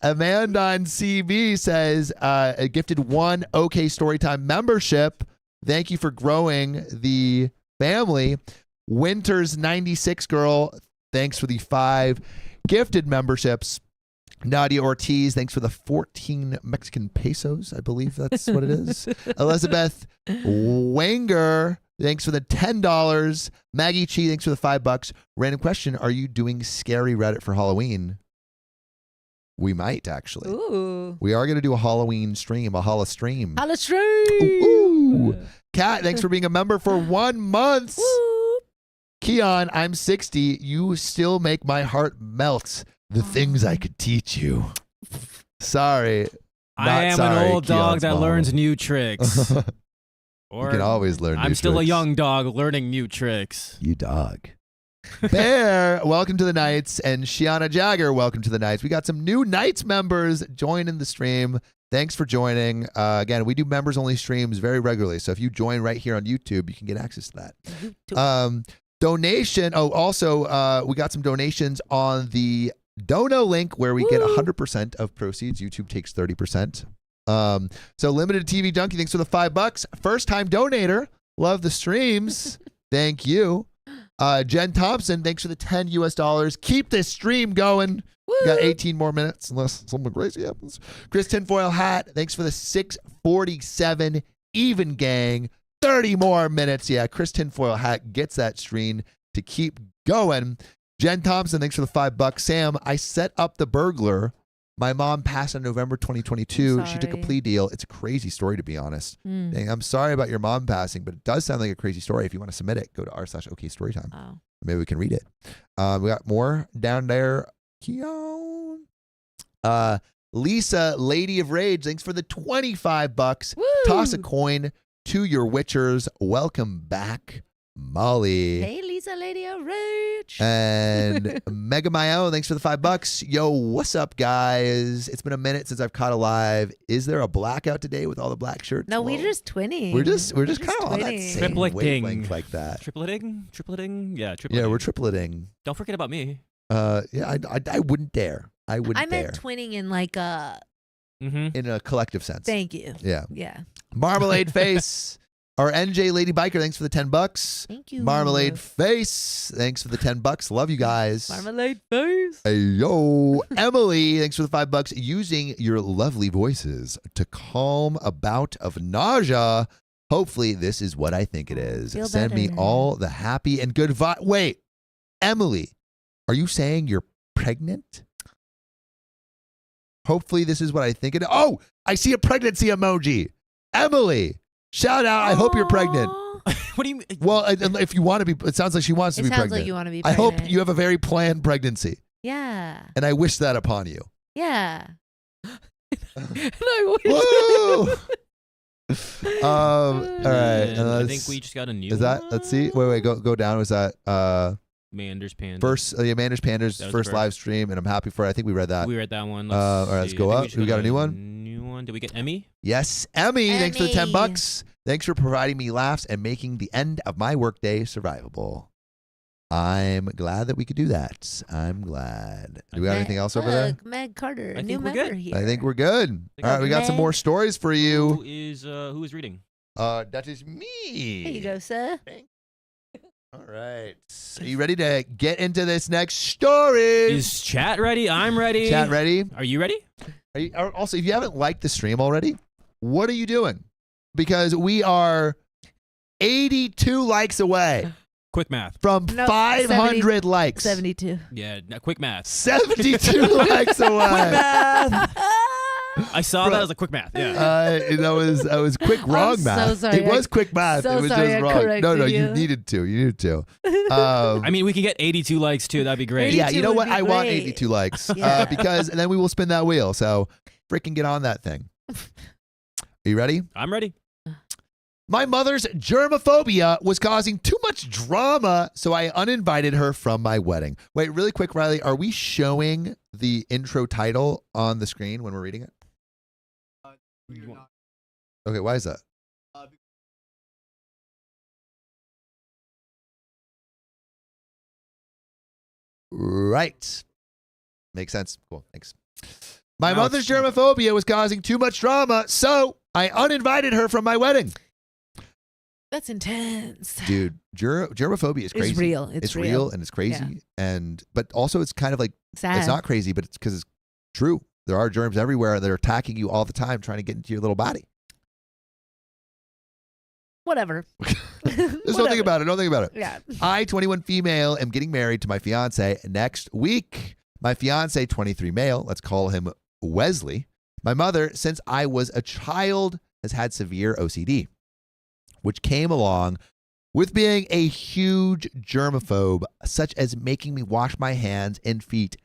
Amanda on CB says, gifted 1 OK Storytime membership. Thank you for growing the family. Winters 96 girl, thanks for the 5 gifted memberships. Nadia Ortiz, thanks for the 14 Mexican pesos. I believe that's what it is. Elizabeth Wenger, thanks for the $10. Maggie Chi, thanks for the $5. Random question: are you doing scary Reddit for Halloween? We might actually. Ooh. We are going to do a Halloween stream, a Holla stream. Holla stream. Ooh. Kat, thanks for being a member for 1 month. Woo. Keon, I'm 60. You still make my heart melt. The things I could teach you. Sorry. I am sorry, an old dog Keon's that mom. learns new tricks. You Or can always learn I'm new still a tricks. young dog learning new tricks. You dog. Bear, welcome to the Knights. And Shiana Jagger, welcome to the Knights. We got some new Knights members joining the stream. Thanks for joining. Again, we do members only streams very regularly. So if you join right here on YouTube, you can get access to that. Donation. Oh, also, we got some donations on the Dono link where we get 100% of proceeds. YouTube takes 30%. So Limited TV Junkie, thanks for the $5. First time donator. Love the streams. Thank you. Jen Thompson, thanks for the $10 US. Keep this stream going. We got 18 more minutes unless something crazy happens. Chris Tinfoil Hat, thanks for the 647 even gang. 30 more minutes. Yeah, Chris Tinfoil Hat gets that stream to keep going. Jen Thompson, thanks for the $5. Sam, I set up the burglar. My mom passed in November 2022. She took a Sorry. plea deal. It's a crazy story, to be honest. Dang, I'm sorry about your mom passing, but it does sound like a crazy story. If you want to submit it, go to r/OKStorytime. Oh. Maybe we can read it. We got more down there. Keon. Lisa, Lady of Rage, thanks for the $25. Woo! Toss a coin to your witchers. Welcome back, Molly. Hey, Lisa, Lady of Rage. And Mega Mayo, thanks for the $5. Yo, what's up, guys? It's been a minute since I've caught a live. Is there a blackout today with all the black shirts? No, Whoa. we're just twinning. We're just kind of on that twinning. same Tripleting. wavelength like that. Tripleting? Yeah, tripleting. Yeah, we're tripleting. Don't forget about me. Yeah, I wouldn't dare. I wouldn't I dare. meant twinning in like a. Mm-hmm. In a collective sense. Thank you. Yeah. Yeah. Marmalade Face. Our NJ Lady Biker, thanks for the $10. Thank you. Marmalade Face, thanks for the $10. Love you guys. Marmalade face. Hey, yo. Emily, thanks for the $5. Using your lovely voices to calm a bout of nausea. Hopefully, this is what I think it is. Feel Send me better. all the happy and good vibes. Wait, Emily, are you saying you're pregnant? Hopefully, this is what I think it is. Oh, I see a pregnancy emoji. Emily, shout out. I hope you're pregnant. Aw. What do you mean? Well, if you want to be, it sounds like she wants to It be sounds pregnant. like you want to be I pregnant. hope you have a very planned pregnancy. Yeah. And I wish that upon you. Yeah. And I wish. Whoa! All right. And I think we just got a new Is that? Let's see. Wait. Go down. Was that Manders Panda. first? Manders Panda's That was the first first. live stream, and I'm happy for it. I think we read that. We read that one. all right, let's see. go I think up. just We got a new one? New one. Did we get Emmy? Yes, Emmy. Thanks for the Emmy. $10. Thanks for providing me laughs and making the end of my workday survivable. I'm glad that we could do that. I'm glad. Do we got anything else over there? Meg Carter, I a new think we're member good. here. I think we're good. think All right, we got some Meg. more stories for you. Who is reading? That is me. Here you go, sir. All right. Are you ready to get into this next story? Is chat ready? I'm ready. Chat ready? Are you ready? Also, if you haven't liked the stream already, what are you doing? Because we are 82 likes away Quick math. from No, 500 likes. 72. Yeah, quick math. 72 likes away. I saw that as a quick math. Yeah. That was quick wrong I'm math. so sorry. It was quick math. so it was sorry just I wrong. No, corrected you you. needed to. You needed to. I mean, we can get 82 likes too. That'd be great. 82 yeah, you know would what? be I want great. 82 likes Yeah. because and then we will spin that wheel. So freaking get on that thing. Are you ready? I'm ready. My mother's germophobia was causing too much drama, so I uninvited her from my wedding. Wait, really quick, Riley, are we showing the intro title on the screen when we're reading it? Okay, why is that? Right. Makes sense. Cool. Thanks. My Now mother's it's- germophobia was causing too much drama, so I uninvited her from my wedding. That's intense. Dude, germophobia is crazy. It's real. It's real and it's crazy. But also it's kind of like, Sad. it's not crazy, but it's because it's true. There are germs everywhere that are attacking you all the time, trying to get into your little body. Whatever. Just don't think about it. Don't think about it. Yeah. I, 21 female, am getting married to my fiance next week. My fiance, 23 male, let's call him Wesley. My mother, since I was a child, has had severe OCD, which came along with being a huge germaphobe, such as making me wash my hands and feet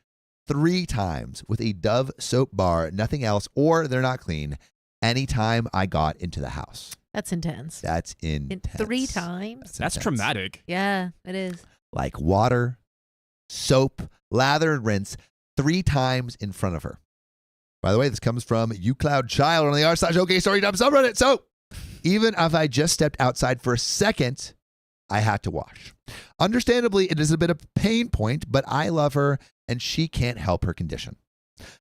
3 times with a Dove soap bar, nothing else, or they're not clean, anytime I got into the house. That's intense. That's intense. 3 times? That's intense. traumatic. Yeah, it is. Like water, soap, lather, and rinse 3 times in front of her. By the way, this comes from uCloudChild on the r/OKStorytime subreddit. So even if I just stepped outside for a second, I had to wash. Understandably, it is a bit of a pain point, but I love her and she can't help her condition.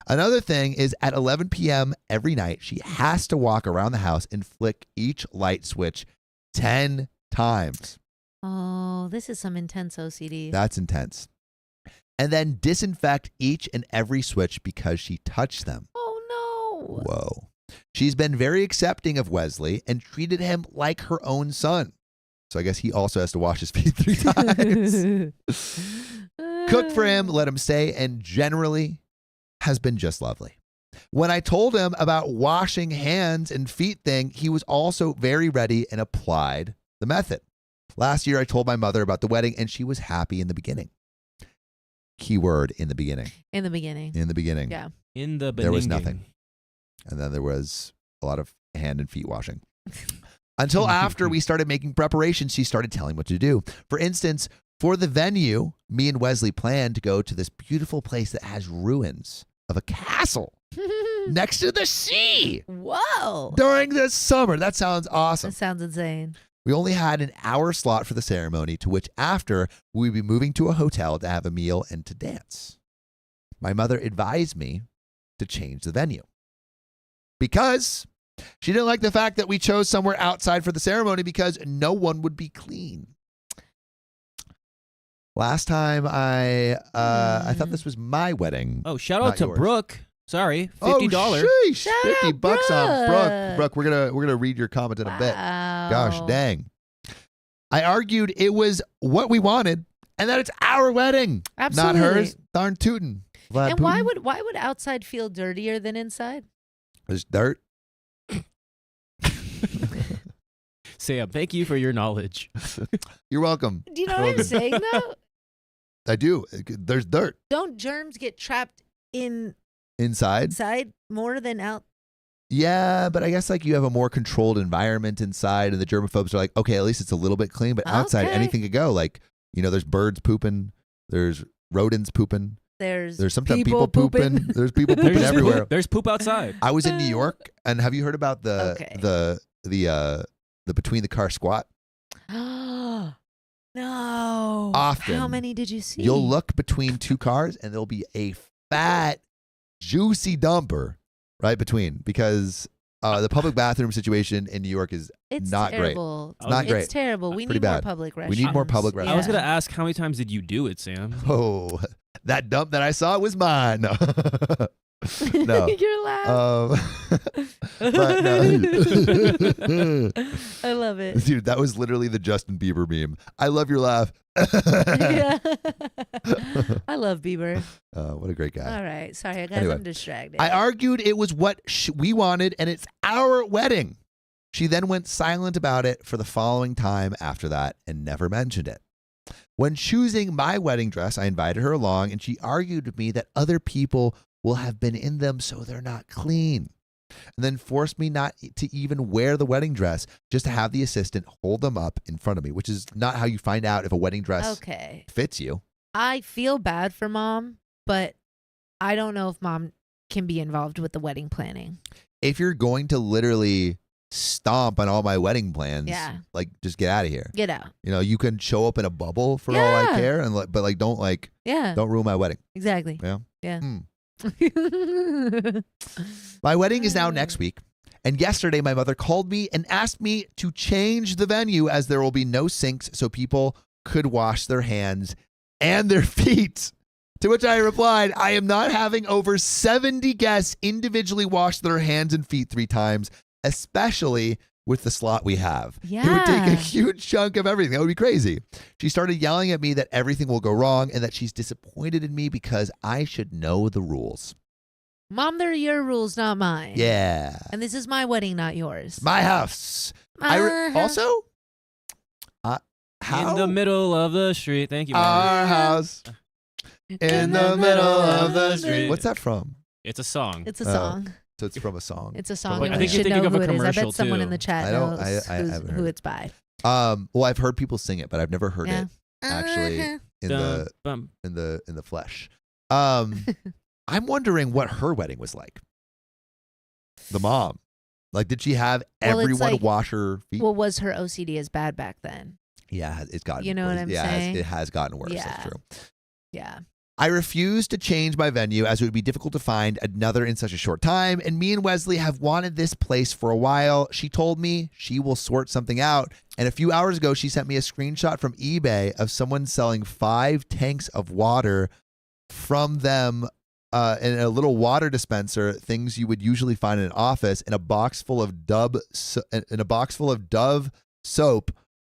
Another thing is at 11 p.m. every night, she has to walk around the house and flick each light switch 10 times. Oh, this is some intense OCD. That's intense. And then disinfect each and every switch because she touched them. Oh, no. Whoa. She's been very accepting of Wesley and treated him like her own son. So I guess he also has to wash his feet 3 times. Cook for him, let him stay, and generally has been just lovely. When I told him about washing hands and feet thing, he was also very ready and applied the method. Last year, I told my mother about the wedding, and she was happy in the beginning. Keyword in the beginning. In the beginning. In the beginning. Yeah. In the There was beninging. nothing. And then there was a lot of hand and feet washing. Until after we started making preparations, she started telling what to do. For instance, for the venue, me and Wesley planned to go to this beautiful place that has ruins of a castle next to the sea Whoa. during the summer. That sounds awesome. That sounds insane. We only had an hour slot for the ceremony, to which after we'd be moving to a hotel to have a meal and to dance. My mother advised me to change the venue because she didn't like the fact that we chose somewhere outside for the ceremony because no one would be clean. Last time I thought this was my wedding. Oh, shout Not out to yours. Brooke. Sorry, $50. Oh, sheesh. Shout $50 out, bucks on Brooke. Brooke. Brooke, we're gonna read your comment in a bit. Wow. Gosh dang. I argued it was what we wanted and that it's our wedding, Absolutely. not hers. Darn tootin'. Vlad And why Putin. would outside feel dirtier than inside? There's dirt. Sam, thank you for your knowledge. You're welcome. Do you know what I'm saying though? I do. There's dirt Don't germs get trapped inside. more than out? Yeah, but I guess like you have a more controlled environment inside, and the germaphobes are like, okay, at least it's a little bit clean, but outside Okay. anything could go. Like, there's birds pooping, there's rodents pooping, There's sometimes people pooping. There's people pooping There's everywhere. There's poop outside. I was in New York, and have you heard about Okay. the between the car squat? No. Often. How many did you see? You'll look between two cars, and there'll be a fat, juicy dumper right between, because the public bathroom situation in New York is It's not great. terrible. It's not great. It's terrible. We Pretty need more bad. public restrooms. We need more public restrooms. I was gonna ask, how many times did you do it, Sam? Oh, that dump that I saw was mine. No. No. Your laugh. But no. I love it. Dude, that was literally the Justin Bieber meme. I love your laugh. Yeah. I love Bieber. What a great guy. All right. Sorry, guys. Anyway, I'm distracted. I argued it was what we wanted, and it's our wedding. She then went silent about it for the following time after that and never mentioned it. When choosing my wedding dress, I invited her along, and she argued with me that other people will have been in them, so they're not clean. And then forced me not to even wear the wedding dress, just to have the assistant hold them up in front of me, which is not how you find out if a wedding dress fits you. I feel bad for mom, but I don't know if mom can be involved with the wedding planning. If you're going to literally stomp on all my wedding plans, like, just get out of here. Get out. You can show up in a bubble for all I care, and but don't ruin my wedding. Exactly. Yeah. Yeah. My wedding is now next week, and yesterday my mother called me and asked me to change the venue, as there will be no sinks, so people could wash their hands and their feet. To which I replied, I am not having over 70 guests individually wash their hands and feet 3 times, especially with the slot we have. Yeah. It would take a huge chunk of everything. That would be crazy. She started yelling at me that everything will go wrong and that she's disappointed in me because I should know the rules. Mom, they're your rules, not mine. Yeah. And this is my wedding, not yours. My house. Also, how? In the middle of the street. Thank you, Our Mary. house. In the middle of the street. What's that from? It's a song. It's a song. So it's from a song. It's a song. I and think we you're should thinking know of a who it is. I bet commercial, someone too. in the chat I don't- knows I haven't who heard it's by. Well, I've heard people sing it, but I've never heard Yeah. it actually in Dum, bum. the flesh. I'm wondering what her wedding was like. The mom, like, did she have Well, it's everyone like- wash her feet? Well, was her OCD as bad back then? Yeah, it's gotten. You know what worse. I'm yeah, saying? it has gotten worse. Yeah. That's true. Yeah. I refused to change my venue as it would be difficult to find another in such a short time, and me and Wesley have wanted this place for a while. She told me she will sort something out, and a few hours ago she sent me a screenshot from eBay of someone selling 5 tanks of water from them in a little water dispenser, things you would usually find in an office, in a box full of Dove soap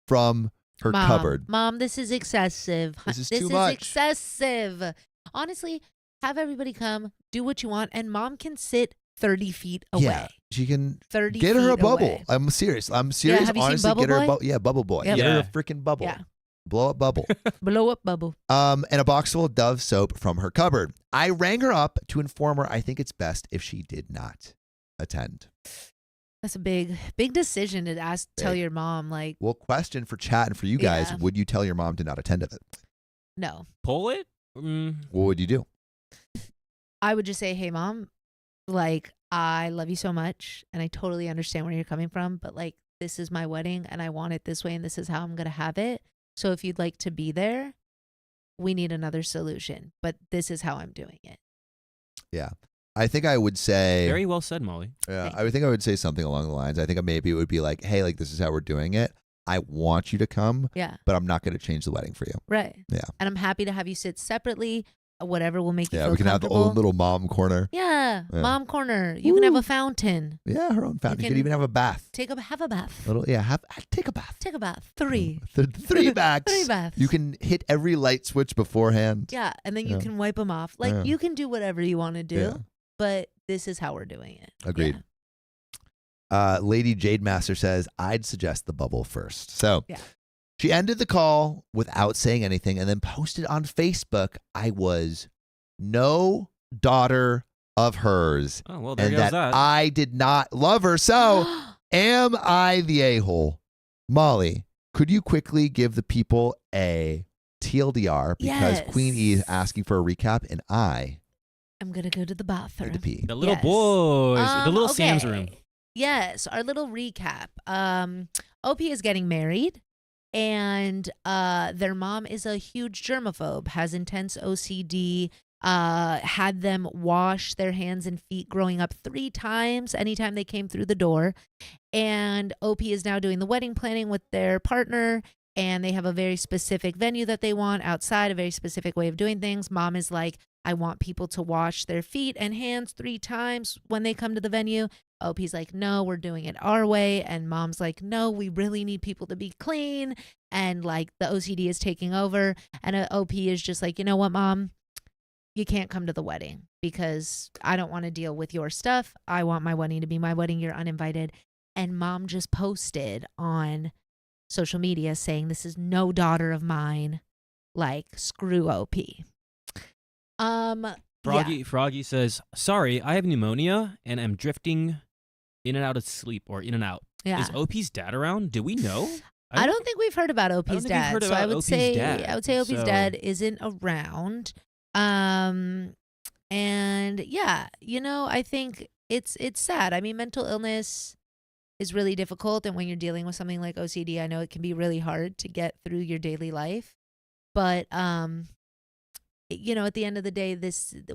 from her cupboard. Mom, this is excessive. This is too much. Excessive. Honestly, have everybody come, do what you want, and mom can sit 30 feet away. Yeah, she can 30 get her a feet bubble. away. I'm serious. Have you seen Honestly, Bubble get her a Boy? bubble. Yeah, Bubble Boy. Yep. Get her a Yeah. freaking bubble. Yeah. Blow up bubble. Blow up bubble. And a box full of Dove soap from her cupboard. I rang her up to inform her I think it's best if she did not attend. That's a big decision to tell Big. your mom, like, Well, question for chat and for you guys, Yeah. would you tell your mom to not attend it? no. Pull it? What would you do? I would just say, hey, mom, like, I love you so much, and I totally understand where you're coming from, but, like, this is my wedding, and I want it this way, and this is how I'm going to have it. So if you'd like to be there, we need another solution, but this is how I'm doing it. Yeah. I think I would say... Very well said, Molly. Yeah, I would think I would say something along the lines. I think maybe it would be like, hey, like, this is how we're doing it. I want you to come, Yeah. but I'm not going to change the wedding for you. Right. Yeah. And I'm happy to have you sit separately. Whatever will make you Yeah, feel we can have the comfortable. own little mom corner. Yeah. Yeah. Mom corner. You can have a fountain. Yeah, her own fountain. You could can- even have a bath. Have a bath. Take a bath. Take a bath. 3. 3 baths. 3 baths. You can hit every light switch beforehand. Yeah, and then you Yeah. can wipe them off. Like, Yeah. you can do whatever you want to do, Yeah. but this is how we're doing it. Agreed. Yeah. Lady Jade Master says, I'd suggest the bubble first. So Yeah. She ended the call without saying anything and then posted on Facebook, I was no daughter of hers Oh, well, there and goes that that. I did not love her. So am I the a-hole? Molly, could you quickly give the people a TLDR because Yes. Queen E is asking for a recap and I I'm gonna go to the need bathroom. to pee. The little Yes. boys. The little Sam's okay. room. Yes, our little recap. OP is getting married, and their mom is a huge germaphobe, has intense OCD, had them wash their hands and feet growing up 3 times anytime they came through the door. And OP is now doing the wedding planning with their partner, and they have a very specific venue that they want outside, a very specific way of doing things. Mom is like, I want people to wash their feet and hands 3 times when they come to the venue. OP's like, no, we're doing it our way. And mom's like, no, we really need people to be clean. And like the OCD is taking over. And OP is just like, you know what, mom? You can't come to the wedding because I don't want to deal with your stuff. I want my wedding to be my wedding. You're uninvited. And mom just posted on social media saying, this is no daughter of mine. Like, screw OP. Froggy says, sorry, I have pneumonia and I'm drifting in and out of sleep or in and out. Yeah. Is OP's dad around? Do we know? I don't think we've heard about OP's think we've dad. heard So I about would OP's say dad, OP's so- dad isn't around. And yeah, you know, I think it's sad. I mean, mental illness is really difficult, and when you're dealing with something like OCD, I know it can be really hard to get through your daily life. But you know, at the end of the day,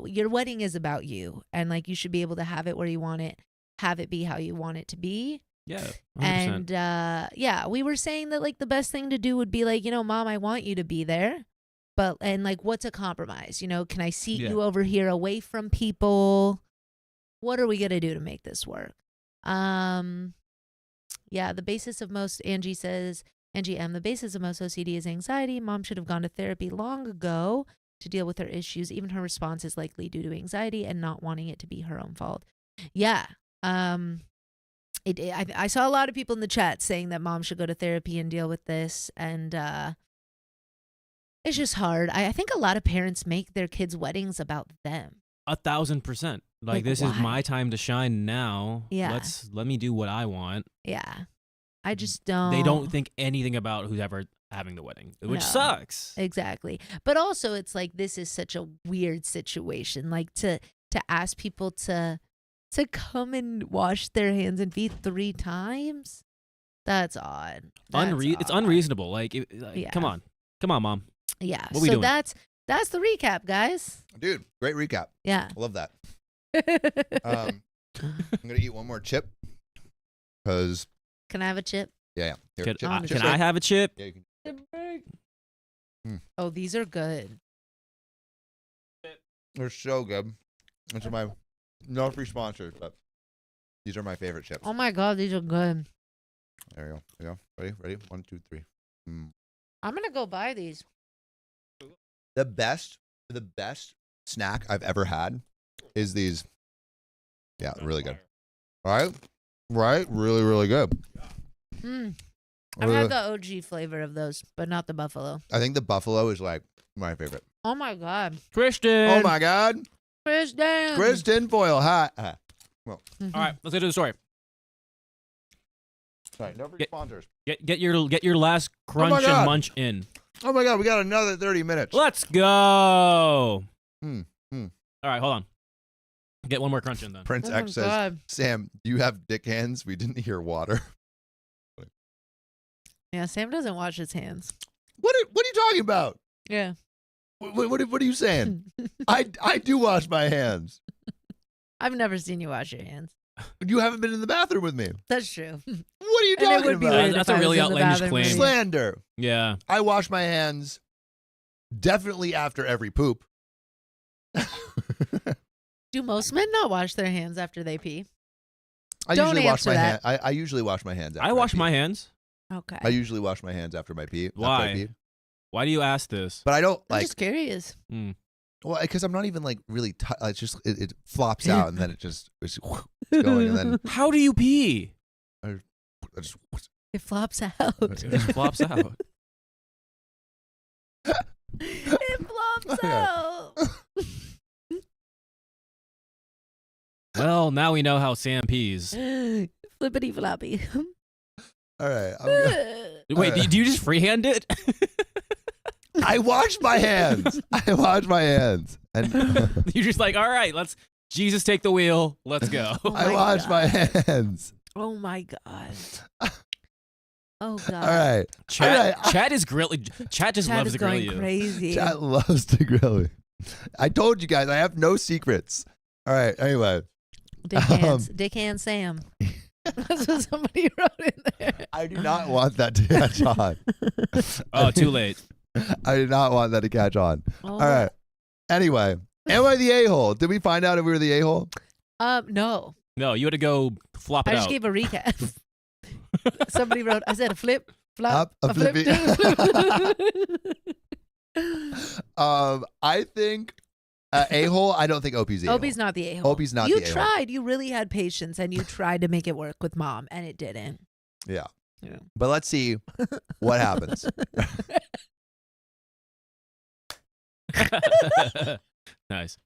your wedding is about you, and like you should be able to have it where you want it, have it be how you want it to be. Yeah. 100%. And yeah, we were saying that like the best thing to do would be like, you know, mom, I want you to be there, but and like what's a compromise? You know, can I seat Yeah. you over here away from people? What are we gonna do to make this work? Yeah, the basis of most, Angie M, the basis of most OCD is anxiety. Mom should have gone to therapy long ago to deal with her issues. Even her response is likely due to anxiety and not wanting it to be her own fault. Yeah. I saw a lot of people in the chat saying that mom should go to therapy and deal with this. And it's just hard. I think a lot of parents make their kids' weddings about them. 1,000%. Like this why? is my time to shine now. Yeah. Let me do what I want. Yeah. I just don't. They don't think anything about who's ever having the wedding, which No. sucks. Exactly. But also it's like this is such a weird situation. Like to ask people to come and wash their hands and feet 3 times. That's odd. It's unreasonable. Like, Yeah. come on, mom. Yeah. What we so doing? that's the recap, guys. Dude, great recap. Yeah. I love that. I'm going to eat one more chip because, Can I have a chip? yeah. Here, Can, chip, I, chip can break. I have a chip? Yeah, you can. Oh, these are good. They're so good. These are my no free sponsors, but these are my favorite chips. Oh my God, these are good. There you go. There you go. Ready? 1, 2, 3. I'm gonna go buy these. The best snack I've ever had is these. Yeah, really good. Right? Really, really good. I've had the OG flavor of those, but not the buffalo. I think the buffalo is like my favorite. Oh my God, Christian. Oh my God. Kristen. Chris Tinfoil. Hi. All right, let's get to the story. Sorry, no free Get- sponsors. Get your last crunch my and God. munch in. Oh my God, we got another 30 minutes. Let's go. Hmm. All right, hold on. Get one more crunch in then. Prince Oh my X says, God. Sam, do you have dick hands? We didn't hear water. Yeah, Sam doesn't wash his hands. What are you talking about? Yeah. What are you saying? I do wash my hands. I've never seen you wash your hands. You haven't been in the bathroom with me. That's true. What are you And it talking would be about? weird That's if a I was really in the outlandish bathroom claim. with you. Slander. Yeah. I wash my hands definitely after every poop. Do most men not wash their hands after they pee? I Don't usually wash answer my that. hand. I usually wash my hands. After I wash pee. my hands. Okay. I usually wash my hands after my pee. after I Why? pee. Why do you ask this? But I don't I'm like. just curious. Well, because I'm not even like really. It's just it flops out and then it's going and then How do you pee? I just It flops out. It just flops out. It flops Okay. out. Well, now we know how Sam pees. Flippity floppy. All right. Wait, do you just freehand it? I wash my hands. And You're just like, all right, let's Jesus take the wheel. Let's go. Oh I my wash God. my hands. Oh my God. Oh God. All right. Chat, All right. Chat is grilling. Chat just Chat loves is to grill going you. crazy. Chat loves to grill me. I told you guys I have no secrets. All right. Anyway, Dick and Sam. That's what somebody wrote in there. I do not want that to catch on. Oh, too late. I do not want that to catch on. Oh. All right. Anyway, am I the a-hole? Did we find out if we were the a-hole? No. No, you had to go flop it I just out. gave a recap. Somebody wrote, I said a flip, flop, Up, a a flip. I think a-hole. I don't think Opie's the a-hole. Opie's not the a-hole. Opie's not you the a-hole. tried. You really had patience, and you tried to make it work with Mom, and it didn't. Yeah. Yeah. But let's see what happens. Nice.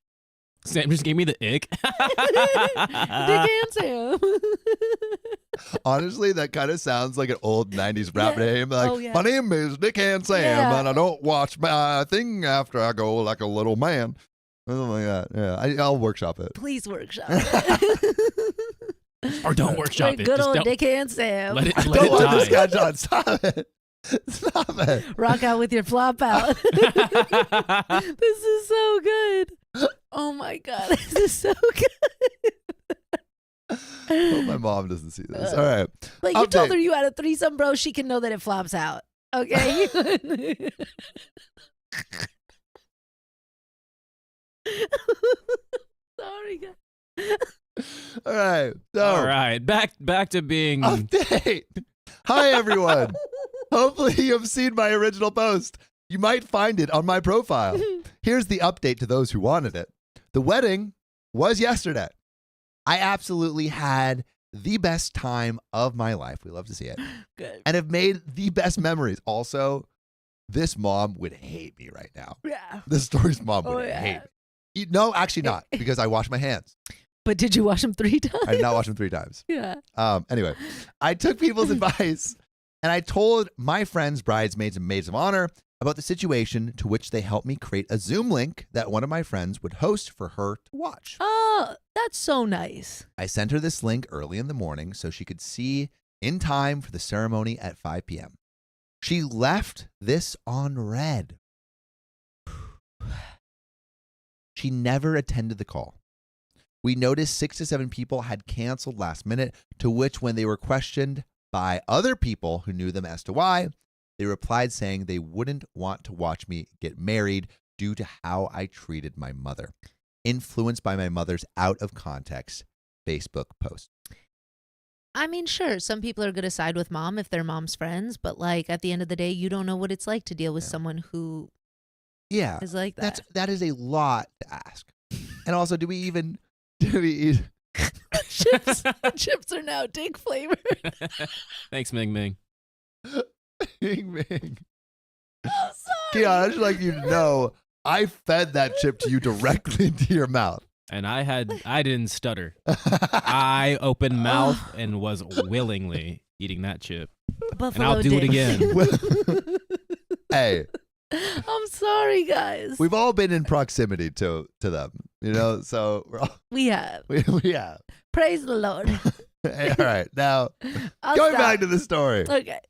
Sam just gave me the ick. Dick and Sam. Honestly, that kind of sounds like an old 90s rap Yeah. name. Like, Oh, yeah. my name is Dick and Sam, Yeah. and I don't watch my thing after I go like a little man. Something like that. Yeah, I'll workshop it. Please workshop it. Or don't workshop We're it. good Just old don't- Dick and Sam. Let it, I let don't it want this die. catch on. Stop it. Stop it. Rock out with your flop out. This is so good. Oh my God. This is so good. Hope my mom doesn't see this. All right. Like you told Update. her you had a threesome, bro. She can know that it flops out. Okay. Sorry, guys. All right. So, All right, back to being. update. Hi, everyone. Hopefully, you have seen my original post. You might find it on my profile. Here's the update to those who wanted it. The wedding was yesterday. I absolutely had the best time of my life. We love to see it. Good. And have made the best memories. Also, this mom would hate me right now. Yeah. The story's mom would Oh, yeah. hate me. No, actually not, because I wash my hands. But did you wash them 3 times? I did not wash them 3 times. Yeah. Anyway, I took people's advice and I told my friends, bridesmaids, and maids of honor about the situation, to which they helped me create a Zoom link that one of my friends would host for her to watch. Oh, that's so nice. I sent her this link early in the morning so she could see in time for the ceremony at 5 p.m. She left this on red. She never attended the call. We noticed 6 to 7 people had canceled last minute, to which, when they were questioned by other people who knew them as to why, they replied saying they wouldn't want to watch me get married due to how I treated my mother, influenced by my mother's out of context Facebook post. I mean, sure, some people are going to side with Mom if they're Mom's friends, but like at the end of the day, you don't know what it's like to deal with someone who Yeah, is like that. that is a lot to ask. And also, do we eat? Chips are now dick flavored. Thanks, Ming Ming. Bing, bing. I'm sorry. Keon, I'd just like you to know I fed that chip to you directly into your mouth. And I didn't stutter. I opened mouth and was willingly eating that chip. Buffalo And I'll do it dick. again. Hey, I'm sorry, guys. we've all been in proximity to them, you know. So We have. we have. Praise the Lord. Hey, all right, now I'll going stop. back to the story. Okay.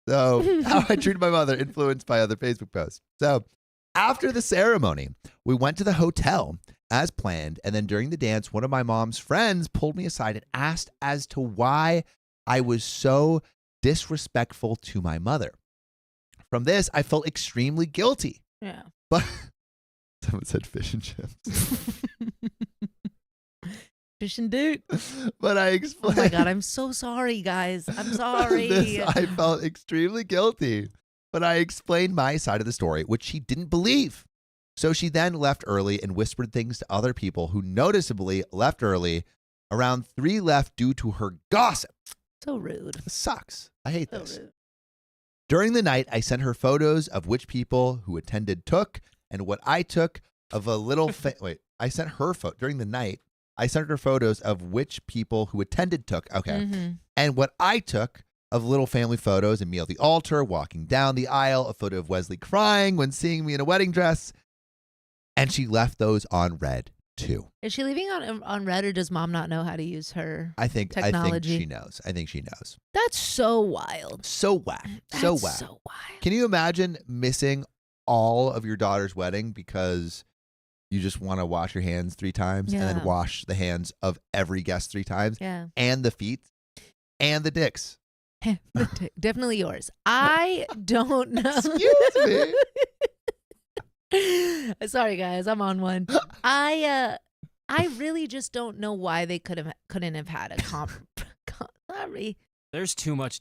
So, how I treated my mother, influenced by other Facebook posts. So, after the ceremony, we went to the hotel as planned. And then during the dance, one of my mom's friends pulled me aside and asked as to why I was so disrespectful to my mother. From this, I felt extremely guilty. Yeah. But someone said fish and chips. Fish and Duke. But I Oh explained. my God, I'm so sorry, guys. I'm sorry. This, I felt extremely guilty. But I explained my side of the story, which she didn't believe. So she then left early and whispered things to other people who noticeably left early. Around 3 left due to her gossip. So rude. This sucks. I hate So this. rude. During the night, I sent her photos of which people who attended took and what I took of a little. I sent her during the night. I sent her photos of which people who attended took. Okay. And what I took of little family photos and me at the altar, walking down the aisle, a photo of Wesley crying when seeing me in a wedding dress. And she left those on red too. Is she leaving on red, or does mom not know how to use her technology? I think she knows. I think she knows. That's so wild. So whack. So whack. So wild. Can you imagine missing all of your daughter's wedding because you just want to wash your hands 3 times and then wash the hands of every guest 3 times? Yeah. And the feet and the dicks. Definitely yours. I don't know. Excuse me. Sorry, guys. I'm on one. I really just don't know why they couldn't have had a sorry. There's too much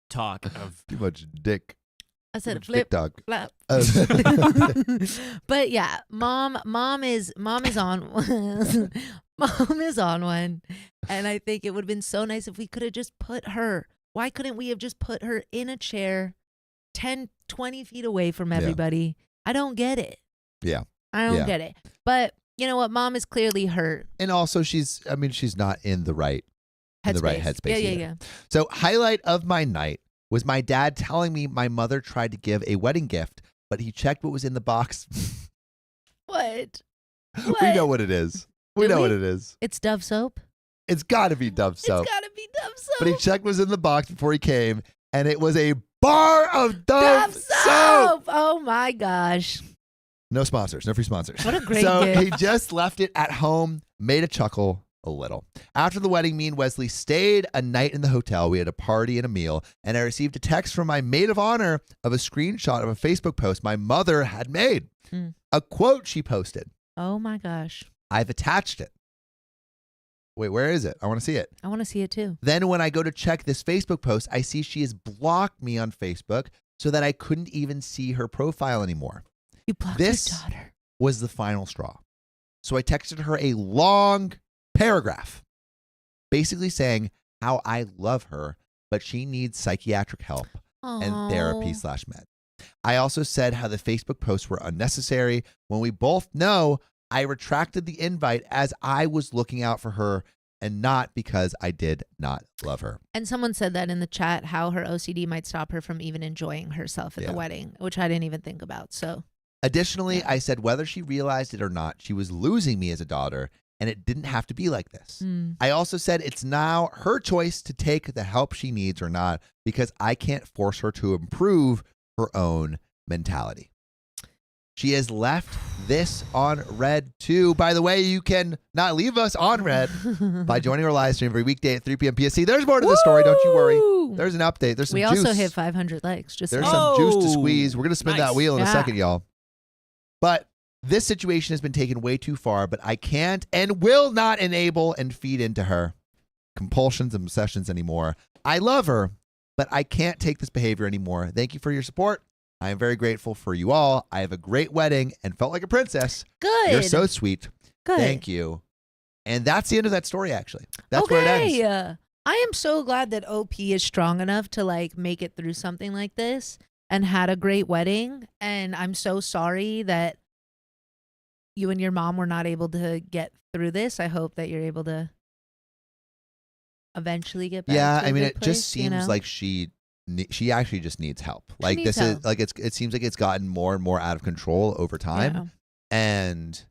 talk of Too much dick. I said Dick flip. dog. Flap. But yeah, mom is on mom is on one, and I think it would have been so nice if we could have just put her. Why couldn't we have just put her in a chair 10, 20 feet away from everybody? I don't get it. Yeah. I don't get it. But you know what? Mom is clearly hurt. And also she's not in the right headspace. Yeah. So highlight of my night was my dad telling me my mother tried to give a wedding gift, but he checked what was in the box. What? We know what it is. We know what it is. It's Dove soap? It's got to be Dove soap. It's got to be Dove soap. But he checked what was in the box before he came, and it was a bar of Dove soap. Oh my gosh. No sponsors, no free sponsors. What a great So gift. he just left it at home, made a chuckle a little. After the wedding, me and Wesley stayed a night in the hotel. We had a party and a meal, and I received a text from my maid of honor of a screenshot of a Facebook post my mother had made. A quote she posted. Oh my gosh. I've attached it. Wait, where is it? I want to see it. I want to see it too. Then when I go to check this Facebook post, I see she has blocked me on Facebook so that I couldn't even see her profile anymore. You blocked This your daughter. was the final straw. So I texted her a long paragraph basically saying how I love her, but she needs psychiatric help and therapy/med. I also said how the Facebook posts were unnecessary when we both know I retracted the invite as I was looking out for her and not because I did not love her. And someone said that in the chat, how her OCD might stop her from even enjoying herself at the wedding, which I didn't even think about. So additionally, I said whether she realized it or not, she was losing me as a daughter, and it didn't have to be like this. I also said it's now her choice to take the help she needs or not, because I can't force her to improve her own mentality. She has left this on red too. By the way, you can not leave us on red by joining our live stream every weekday at 3 p.m. PST. There's more to the story. Don't you worry. There's an update. There's some we juice. also hit 500 likes. Just There's saying. some juice to squeeze. We're going to spin that wheel in a Yeah. second, y'all. But this situation has been taken way too far, but I can't and will not enable and feed into her compulsions and obsessions anymore. I love her, but I can't take this behavior anymore. Thank you for your support. I am very grateful for you all. I have a great wedding and felt like a princess. Good. You're so sweet. Good. Thank you. And that's the end of that story, actually. That's where it ends. I am so glad that OP is strong enough to like make it through something like this and had a great wedding. And I'm so sorry that you and your mom were not able to get through this. I hope that you're able to eventually get back. Yeah, to I a mean, good it place, just seems like she actually just needs help. Like needs this help. is like it seems like it's gotten more and more out of control over time. And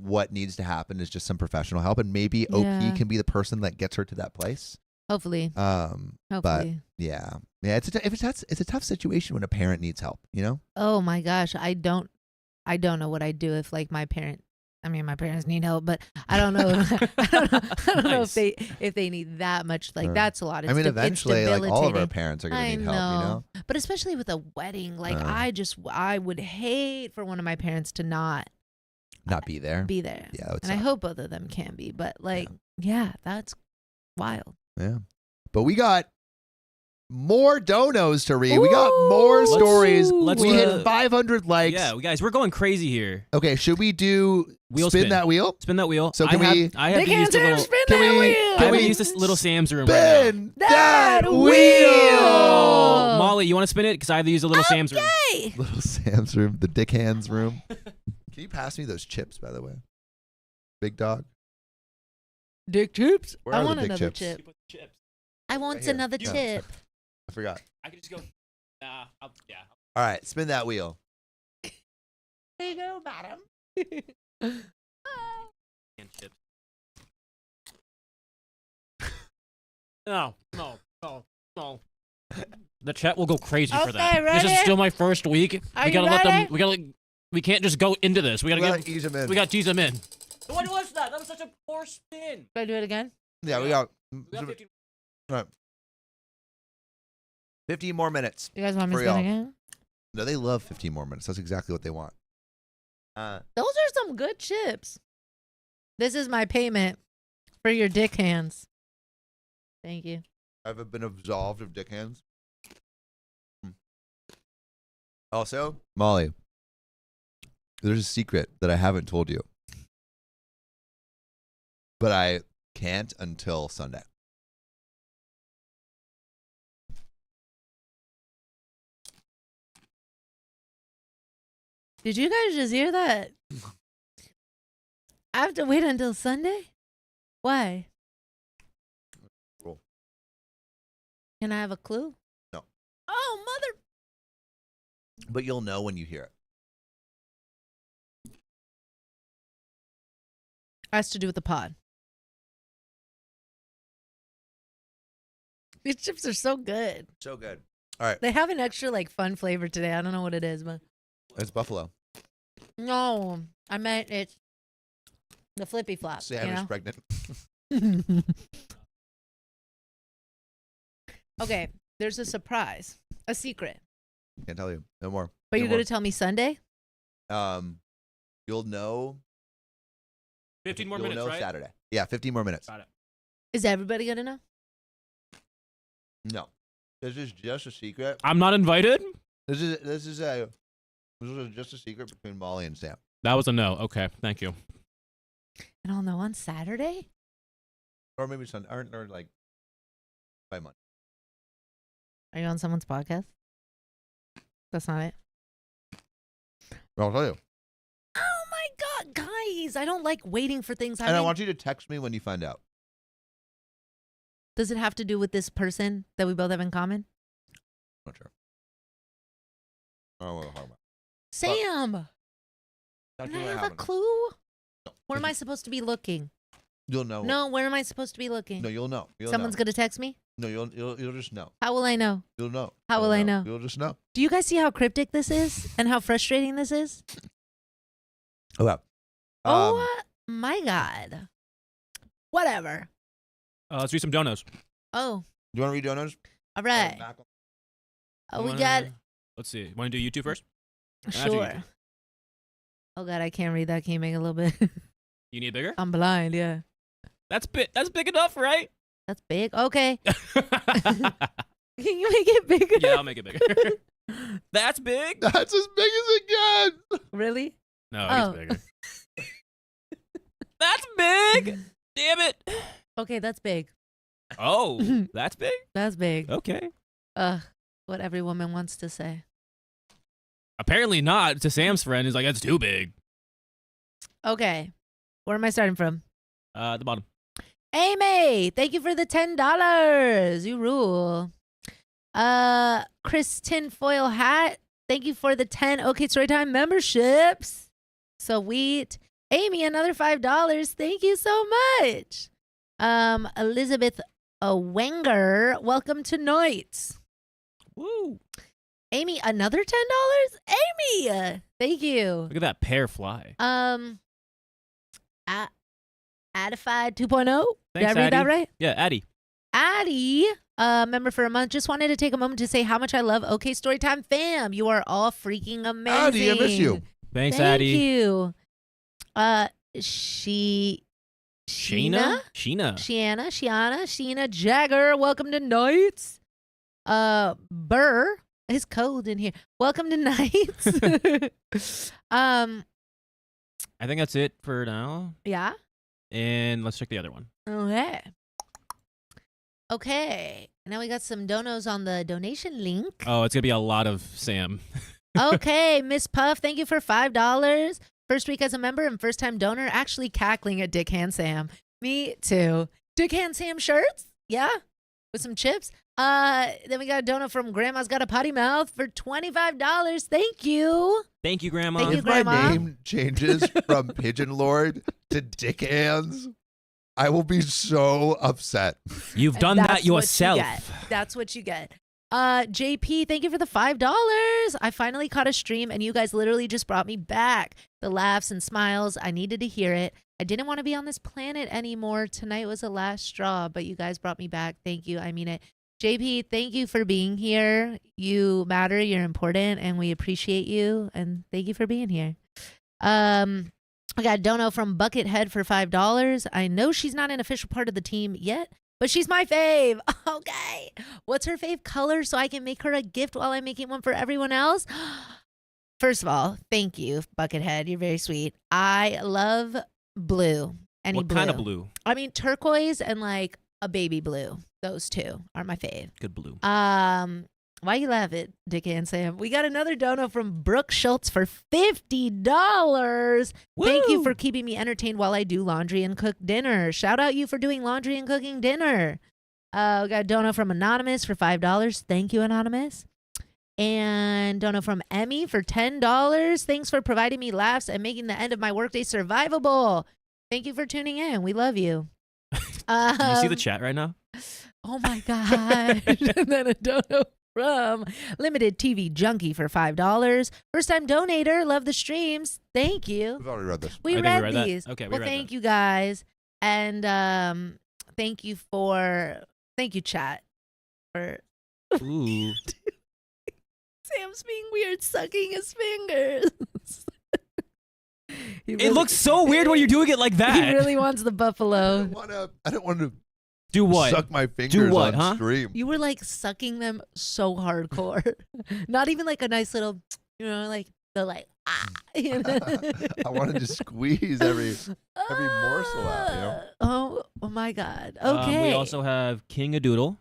what needs to happen is just some professional help, and maybe OP can be the person that gets her to that place. Hopefully. But yeah, it's a tough situation when a parent needs help, you know? Oh my gosh, I don't know what I'd do if like my parents need help, but I don't know. I don't know if they need that much. Like that's a lot. I mean, eventually, like all of our parents are going to need help, you know. But especially with a wedding, like I would hate for one of my parents to not be there. Yeah, and I hope both of them can be. But like, yeah that's wild. Yeah, but we got more donos to read. We got more Ooh. stories. Let's, we hit 500 likes. Yeah, guys, we're going crazy here. Okay, should we do Wheel spin spin. that wheel? Spin that wheel. So can we- I have Dick to use hands the and little. spin Can that we- wheel. I can have we to use this little Sam's room right now. Spin that that wheel. wheel. Molly, you want to spin it? Because I have to use a little Sam's room. Hey. Little Sam's room, the Dick Hands room. Can you pass me those chips, by the way? Big dog. Dick chips. Where I are the want dick another chips? chip. Chips. I want Right here. another Yeah. chip. I forgot. I could just go. Nah, yeah. All right, spin that wheel. There you go, bottom. And chips. No. The chat will go crazy for that. Okay, This is ready? still my first week. Are we you gotta let ready? them. We can't just go into this. We We gotta gotta ease them in. We gotta tease them in. What was that? That was such a poor spin. Should I do it again? Yeah, we got. We got 15. All right. 15 more minutes. You guys want me to For spin y'all. again? No, they love 15 more minutes. That's exactly what they want. Those are some good chips. This is my payment for your dick hands. Thank you. I've been absolved of Dick Hands. Also, Molly, there's a secret that I haven't told you, but I can't until Sunday. Did you guys just hear that? I have to wait until Sunday? Why? Cool. Can I have a clue? No. Oh, mother. But you'll know when you hear it. Has to do with the pod. These chips are so good. So good. All right. They have an extra like fun flavor today. I don't know what it is, but It's buffalo. no, I meant it's the flippy flop. Sam you is know? pregnant. Okay, there's a surprise, a secret. Can't tell you. No more. But No you're more. gonna tell me Sunday? You'll know. 15 more you'll minutes, know right? Saturday. Yeah, 15 more minutes. Got it. Is everybody gonna know? No, this is just a secret. I'm not invited. This is just a secret between Molly and Sam. That was a no. Okay, thank you. And I'll know on Saturday? Or maybe Sunday, or like by Monday. Are you on someone's podcast? That's not it. I'll tell you. Oh my god, guys! I don't like waiting for things. And I want you to text me when you find out. Does it have to do with this person that we both have in common? Not sure. I don't know what I'm talking about. Sam, Text can me I when have a happens. clue? No, Where am I 'cause supposed to be looking? You'll know. No, where am I supposed to be looking? No, you'll know. You'll Someone's know. gonna text me? No, you'll just know. How will I know? You'll know. How will I know? You'll just know. Do you guys see how cryptic this is and how frustrating this is? Okay. Oh my god. Whatever. Let's do some donos. Oh, Do you want to read donos? all right. Oh, we got Let's see. Want to do YouTube first? sure. Oh god, I can't read that. Can you make it a little bit? You need bigger? I'm blind. Yeah, That's big enough, right? that's big. Okay, Yeah, can you make it bigger? I'll make it bigger. That's big? That's as big as it gets. Really? No, Oh. it's bigger. That's big. Damn it. Okay, that's big. Oh, that's big? That's big. Okay. What every woman wants to say. Apparently not. To Sam's friend, he's like, that's too big. Okay, where am I starting from? At the bottom. Amy, thank you for the $10. You rule. Chris Tinfoil Hat, thank you for the 10 OK Storytime memberships. Sweet. Amy, another $5. Thank you so much. Elizabeth Wenger, welcome to Nights. Woo. Amy, another $10? Amy, thank you. Look at that pear fly. Addified 2.0. Did I Thanks, read that Addie. right? Yeah, Addie. Addie, member for a month, just wanted to take a moment to say how much I love OK Storytime fam. You are all freaking amazing. Addie, I miss you. Thanks, Thank Addie. you. Sheena, Sheena? Shiana Jagger, welcome to Nights. Burr is cold in here. Welcome to Nights. I think that's it for now. Yeah. And let's check the other one. Okay. Now we got some donos on the donation link. Oh, it's gonna be a lot of Sam. Okay, Miss Puff, thank you for $5. First week as a member and first time donor. Actually cackling at Dick Hand Sam. Me too. Dick Hand Sam shirts? Yeah. With some chips. Then we got a donut from Grandma's Got a Potty Mouth for $25. Thank you. Thank you, Grandma. Thank you, If my Grandma. name changes from Pigeon Lord to Dick Hands, I will be so upset. You've done That's that what you yourself. get. That's what you get. JP, thank you for the $5. I finally caught a stream and you guys literally just brought me back. The laughs and smiles, I needed to hear it. I didn't want to be on this planet anymore. Tonight was the last straw, but you guys brought me back. Thank you. I mean it. JP, thank you for being here. You matter, you're important, and we appreciate you. And thank you for being here. I got a dono from Buckethead for $5. I know she's not an official part of the team yet, but she's my fave. Okay. What's her fave color so I can make her a gift while I'm making one for everyone else? First of all, thank you, Buckethead. You're very sweet. I love blue. Any What blue. kind of blue? I mean, turquoise and like a baby blue. Those two are my fave. Good blue. Why you laugh at Dick and Sam? We got another dono from Brooke Schultz for $50. Thank you Woo! for keeping me entertained while I do laundry and cook dinner. Shout out you for doing laundry and cooking dinner. We got a dono from Anonymous for $5. Thank you, Anonymous. And dono from Emmy for $10. Thanks for providing me laughs and making the end of my workday survivable. Thank you for tuning in. We love you. Do you see the chat right now? Oh my gosh. And then a dono from Limited TV Junkie for $5. First time donator. Love the streams. Thank you. We've already read this. We I think read we read that. these. Okay, we well, read thank that. you guys. And thank you, chat. For Ooh. Sam's being weird, sucking his fingers. He It really- looks so weird when you're doing it like He that. really wants the I buffalo. don't want to Do what? suck my fingers what, on huh? stream. You were like sucking them so hardcore. Not even like a nice little, like the like, you know? I want to just squeeze every morsel out, you know? Oh my God. Okay. We also have King a Doodle.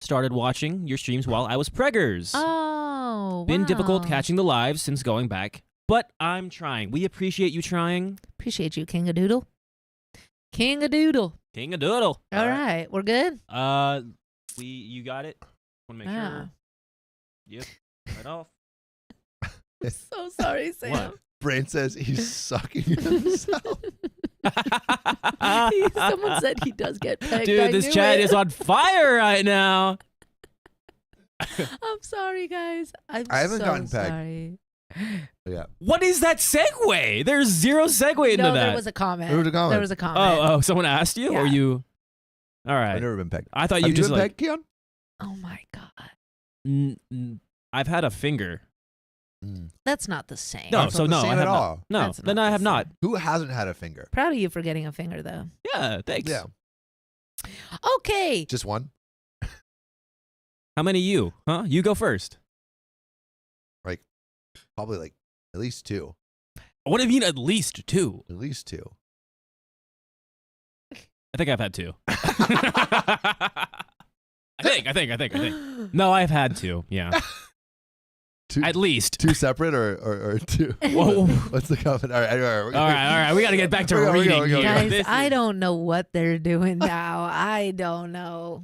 Started watching your streams while I was preggers. Oh, Been difficult wow. catching the lives since going back, but I'm trying. We appreciate you trying. Appreciate you, King a Doodle. King a Doodle. King a Doodle. All right. We're good? You got it. Want to make Yeah. sure. Yep. Right off. So sorry, Sam. What? Brain says he's sucking himself. Someone said he does get pegged. Dude, I this knew chat it. is on fire right now. I'm sorry, guys. I haven't so gotten pegged. sorry. Yeah. What is that segue? There's zero segue into No, that. there was a comment. There was a comment. There was a comment. Oh, someone asked you, or Yeah. you? All I've right. never been pegged. I thought Have you just been like. pegged, Keon? Oh my God. I've had a finger. That's not the same. No, That's so not the no, same I at have all. not. No, That's then not I the have not. Who hasn't had a finger? Proud of you for getting a finger, though. Yeah, thanks. Yeah. Okay. Just one? How many you? Huh? You go first. Probably like at least two. What do you mean at least two? At least two. I think I've had two. I think. No, I've had two. Yeah. Two, At least. two separate or two? Whoa. What's the comment? All right. All right. We got to get back to We go, we reading go, we go. here. Guys, This I is- don't know what they're doing now. I don't know.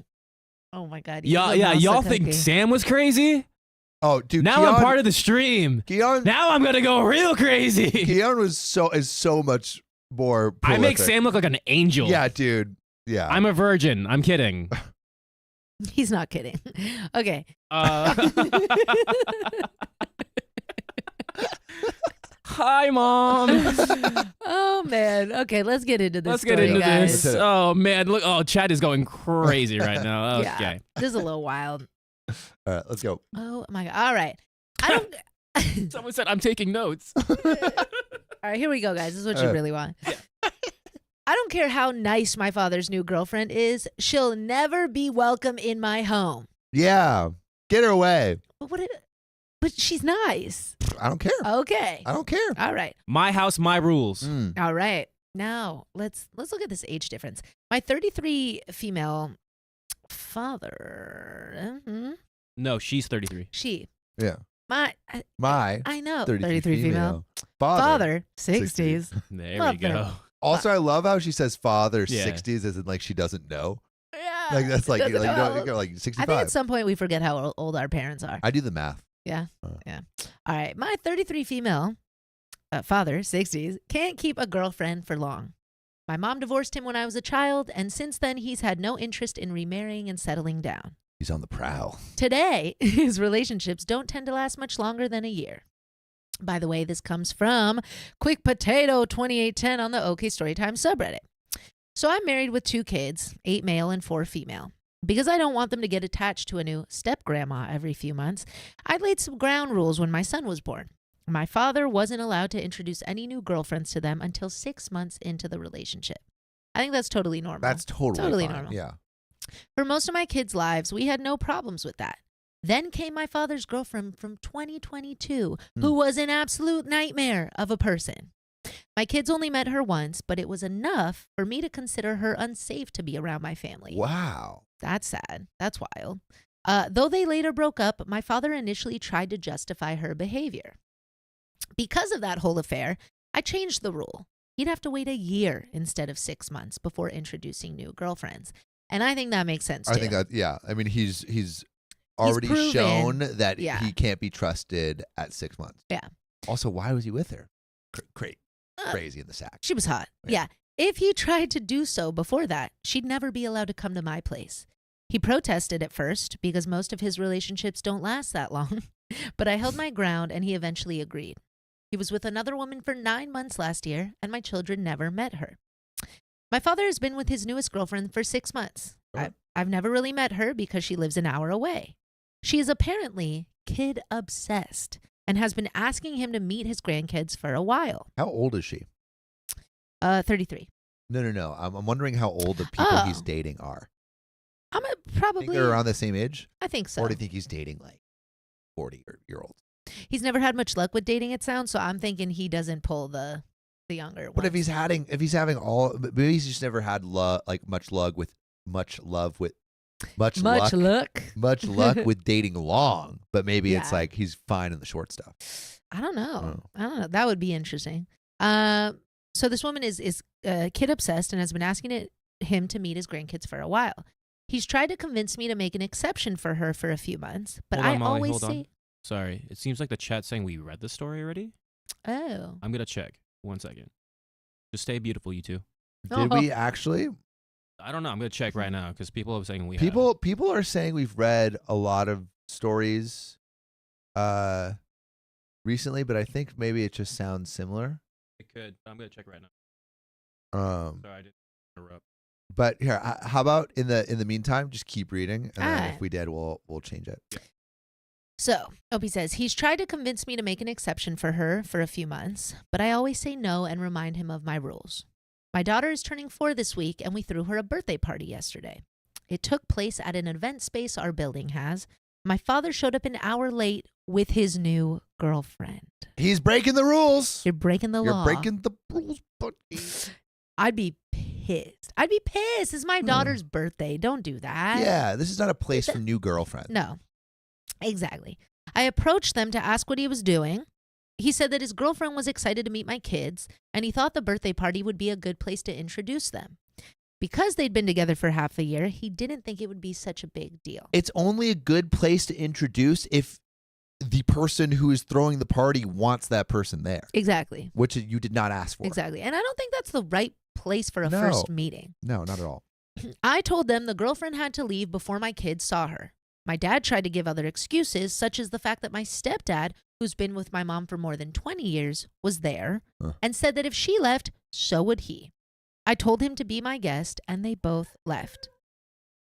Oh my God. Yeah, Elon y'all Musk think cookie. Sam was crazy? Oh, dude. Now I'm part of the stream. Keon. Now I'm gonna go real crazy. Keon is so much more. I make prolific. Sam look like an angel. Yeah, dude. Yeah. I'm a virgin. I'm kidding. He's not kidding. Okay. Hi, Mom. Oh man. Okay, let's get into this. Let's get story, into guys. this. Let's hit it. Oh man, look. Oh, chat is going crazy right now. Yeah. Okay. This is a little wild. All right. Let's go. Oh my God. All right. I don't. Someone said I'm taking notes. All right, here we go, guys. This is what you really want. I don't care how nice my father's new girlfriend is. She'll never be welcome in my home. Yeah. Get her away. But she's nice. I don't care. Okay. I don't care. All right. My house, my rules. Mm. All right. Now let's look at this age difference. My 33 female father. No, she's 33. She. Yeah. My. I know. 33 female. Father. 60s. There Love we go. her. Also, I love how she says father Yeah. 60s as in like she doesn't know. Yeah. Like that's like, Doesn't you know. go like I 65. think at some point we forget how old our parents are. I do the math. Yeah. Yeah. All right. My 33 female father, 60s, can't keep a girlfriend for long. My mom divorced him when I was a child, and since then he's had no interest in remarrying and settling down. He's on the prowl. Today, his relationships don't tend to last much longer than a year. By the way, this comes from Quick Potato 2810 on the OK Storytime subreddit. So I'm married with 2 kids, 8 male and 4 female. Because I don't want them to get attached to a new step-grandma every few months, I laid some ground rules when my son was born. My father wasn't allowed to introduce any new girlfriends to them until 6 months into the relationship. I think that's totally normal. That's totally fine. normal. Yeah. For most of my kids' lives, we had no problems with that. Then came my father's girlfriend from 2022, who was an absolute nightmare of a person. My kids only met her once, but it was enough for me to consider her unsafe to be around my family. Wow. That's sad. That's wild. Though they later broke up, my father initially tried to justify her behavior. Because of that whole affair, I changed the rule. He'd have to wait a year instead of 6 months before introducing new girlfriends. And I think that makes sense, too. I think that, yeah. I mean, he's already proven, shown that yeah. he can't be trusted at 6 months. Yeah. Also, why was he with her? Crazy in the sack. She was hot. Yeah. Yeah. If he tried to do so before that, she'd never be allowed to come to my place. He protested at first because most of his relationships don't last that long, but I held my ground and he eventually agreed. He was with another woman for 9 months last year, and my children never met her. My father has been with his newest girlfriend for 6 months. Oh. I've never really met her because she lives an hour away. She is apparently kid obsessed and has been asking him to meet his grandkids for a while. How old is she? 33. No. I'm wondering how old the people he's Oh. dating are. I'm Think probably. they're around the same age? I think so. Or do you think he's dating like 40-year-olds? He's never had much luck with dating, it sounds, so I'm thinking he doesn't pull the younger ones. But if he's having all, maybe he's just never had much luck with dating long. But maybe it's Yeah. like he's fine in the short stuff. I don't know. Oh. I don't know. That would be interesting. So this woman is kid obsessed and has been asking him to meet his grandkids for a while. He's tried to convince me to make an exception for her for a few months, but Hold on, I Molly, always hold on. say, Sorry. It seems like the chat's saying we read the story already. "Oh, I'm going to check. 1 second. Just stay beautiful, you two. Did we actually? I don't know. I'm going to check right now because people are saying we have. People are saying we've read a lot of stories recently, but I think maybe it just sounds similar. It could. I'm going to check right now. Sorry, I didn't interrupt. But here, how about in the meantime, just keep reading, and then Alright. if we did, we'll change it. Yeah. So, Opie says, he's tried to convince me to make an exception for her for a few months, but I always say no and remind him of my rules. My daughter is turning 4 this week, and we threw her a birthday party yesterday. It took place at an event space our building has. My father showed up an hour late with his new girlfriend. He's breaking the rules. You're breaking the You're law. breaking the rules, buddy. I'd be pissed. I'd be pissed. It's my daughter's birthday. Don't do that. Yeah, this is not a place for new girlfriends. No, exactly. I approached them to ask what he was doing. He said that his girlfriend was excited to meet my kids, and he thought the birthday party would be a good place to introduce them. Because they'd been together for half a year, he didn't think it would be such a big deal. It's only a good place to introduce if the person who is throwing the party wants that person there, Exactly. which you did not ask for. Exactly. And I don't think that's the right place for a No. first meeting. No, not at all. I told them the girlfriend had to leave before my kids saw her. My dad tried to give other excuses, such as the fact that my stepdad, who's been with my mom for more than 20 years, was there, and said that if she left, so would he. I told him to be my guest, and they both left.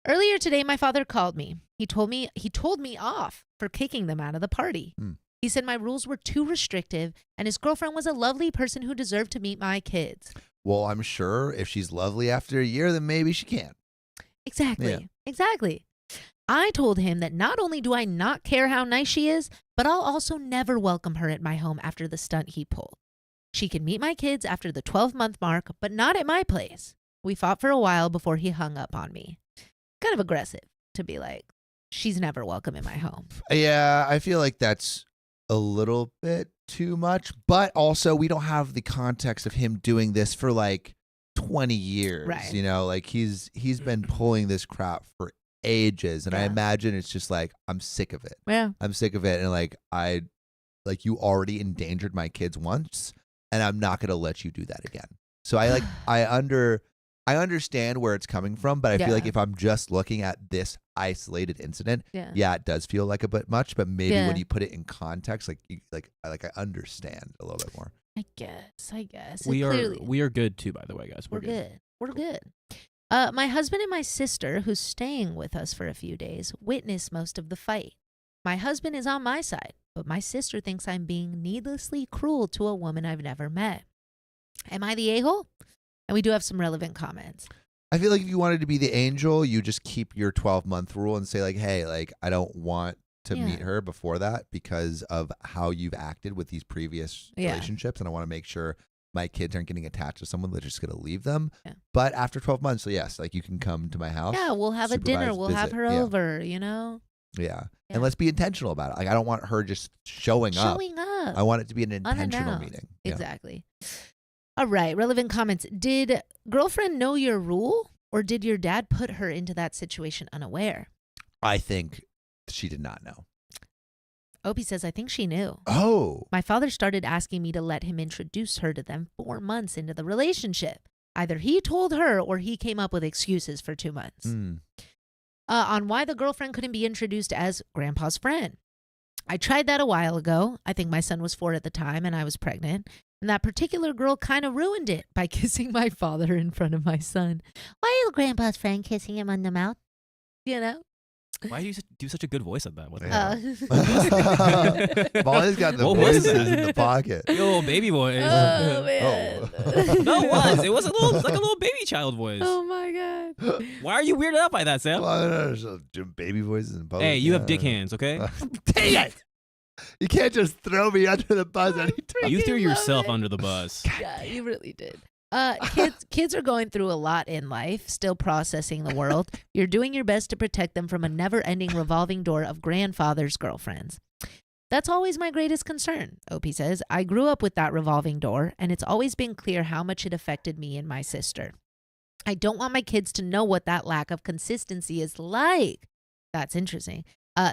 Earlier today, my father called me. He told me off for kicking them out of the party. He said my rules were too restrictive, and his girlfriend was a lovely person who deserved to meet my kids. Well, I'm sure if she's lovely after a year, then maybe she can. Exactly. Yeah. Exactly. I told him that not only do I not care how nice she is, but I'll also never welcome her at my home after the stunt he pulled. She can meet my kids after the 12-month mark, but not at my place. We fought for a while before he hung up on me. Kind of aggressive to be like, she's never welcome in my home. Yeah, I feel like that's a little bit too much, but also we don't have the context of him doing this for like 20 years. Right. You know, like he's been pulling this crap for ages, and I Yeah. imagine it's just like, I'm sick of it. Yeah. I'm sick of it, and like you already endangered my kids once, and I'm not gonna let you do that again. So I understand where it's coming from, but I feel like Yeah. if I'm just looking at this isolated incident, Yeah. it does feel like a bit much. But maybe Yeah. when you put it in context, I understand a little bit more. I guess. We Clearly, are good too, by the way, guys. We're good. My husband and my sister, who's staying with us for a few days, witnessed most of the fight. My husband is on my side, but my sister thinks I'm being needlessly cruel to a woman I've never met. Am I the a-hole? And we do have some relevant comments. I feel like if you wanted to be the angel, you just keep your 12-month rule and say like, hey, like I don't want to Yeah. meet her before that because of how you've acted with these previous Yeah. relationships, and I want to make sure my kids aren't getting attached to someone that's just going to leave them. Yeah. But after 12 months, so yes, like you can come to my house. Yeah, we'll have a dinner. supervised We'll have visit. her Yeah. over, you know? Yeah. Yeah. And let's be intentional about it. Like I don't want her just showing up. I want it to be an intentional Unannounced. meeting. Yeah. Exactly. All right, relevant comments. Did girlfriend know your rule, or did your dad put her into that situation unaware? I think she did not know. Opie says, I think she knew. Oh. My father started asking me to let him introduce her to them 4 months into the relationship. Either he told her or he came up with excuses for 2 months. On why the girlfriend couldn't be introduced as grandpa's friend. I tried that a while ago. I think my son was 4 at the time and I was pregnant. And that particular girl kind of ruined it by kissing my father in front of my son. Why are you grandpa's friend kissing him on the mouth? You know? Why do you do such a good voice at that? What the Yeah. hell? Molly's got the What was voices that? in the pocket. Your little baby voice. Oh, man. No, it was a little like a little baby child voice. Oh, my God. Why are you weirded out by that, Sam? Well, I don't know, there's some baby voices in public. Hey, you have Yeah. dick hands, okay? Dang it! You can't just throw me under the bus anytime. You threw freaking love yourself it. under the bus. Yeah, you really did. Kids are going through a lot in life, still processing the world. You're doing your best to protect them from a never-ending revolving door of grandfather's girlfriends. That's always my greatest concern, Opie says. I grew up with that revolving door, and it's always been clear how much it affected me and my sister. I don't want my kids to know what that lack of consistency is like. That's interesting.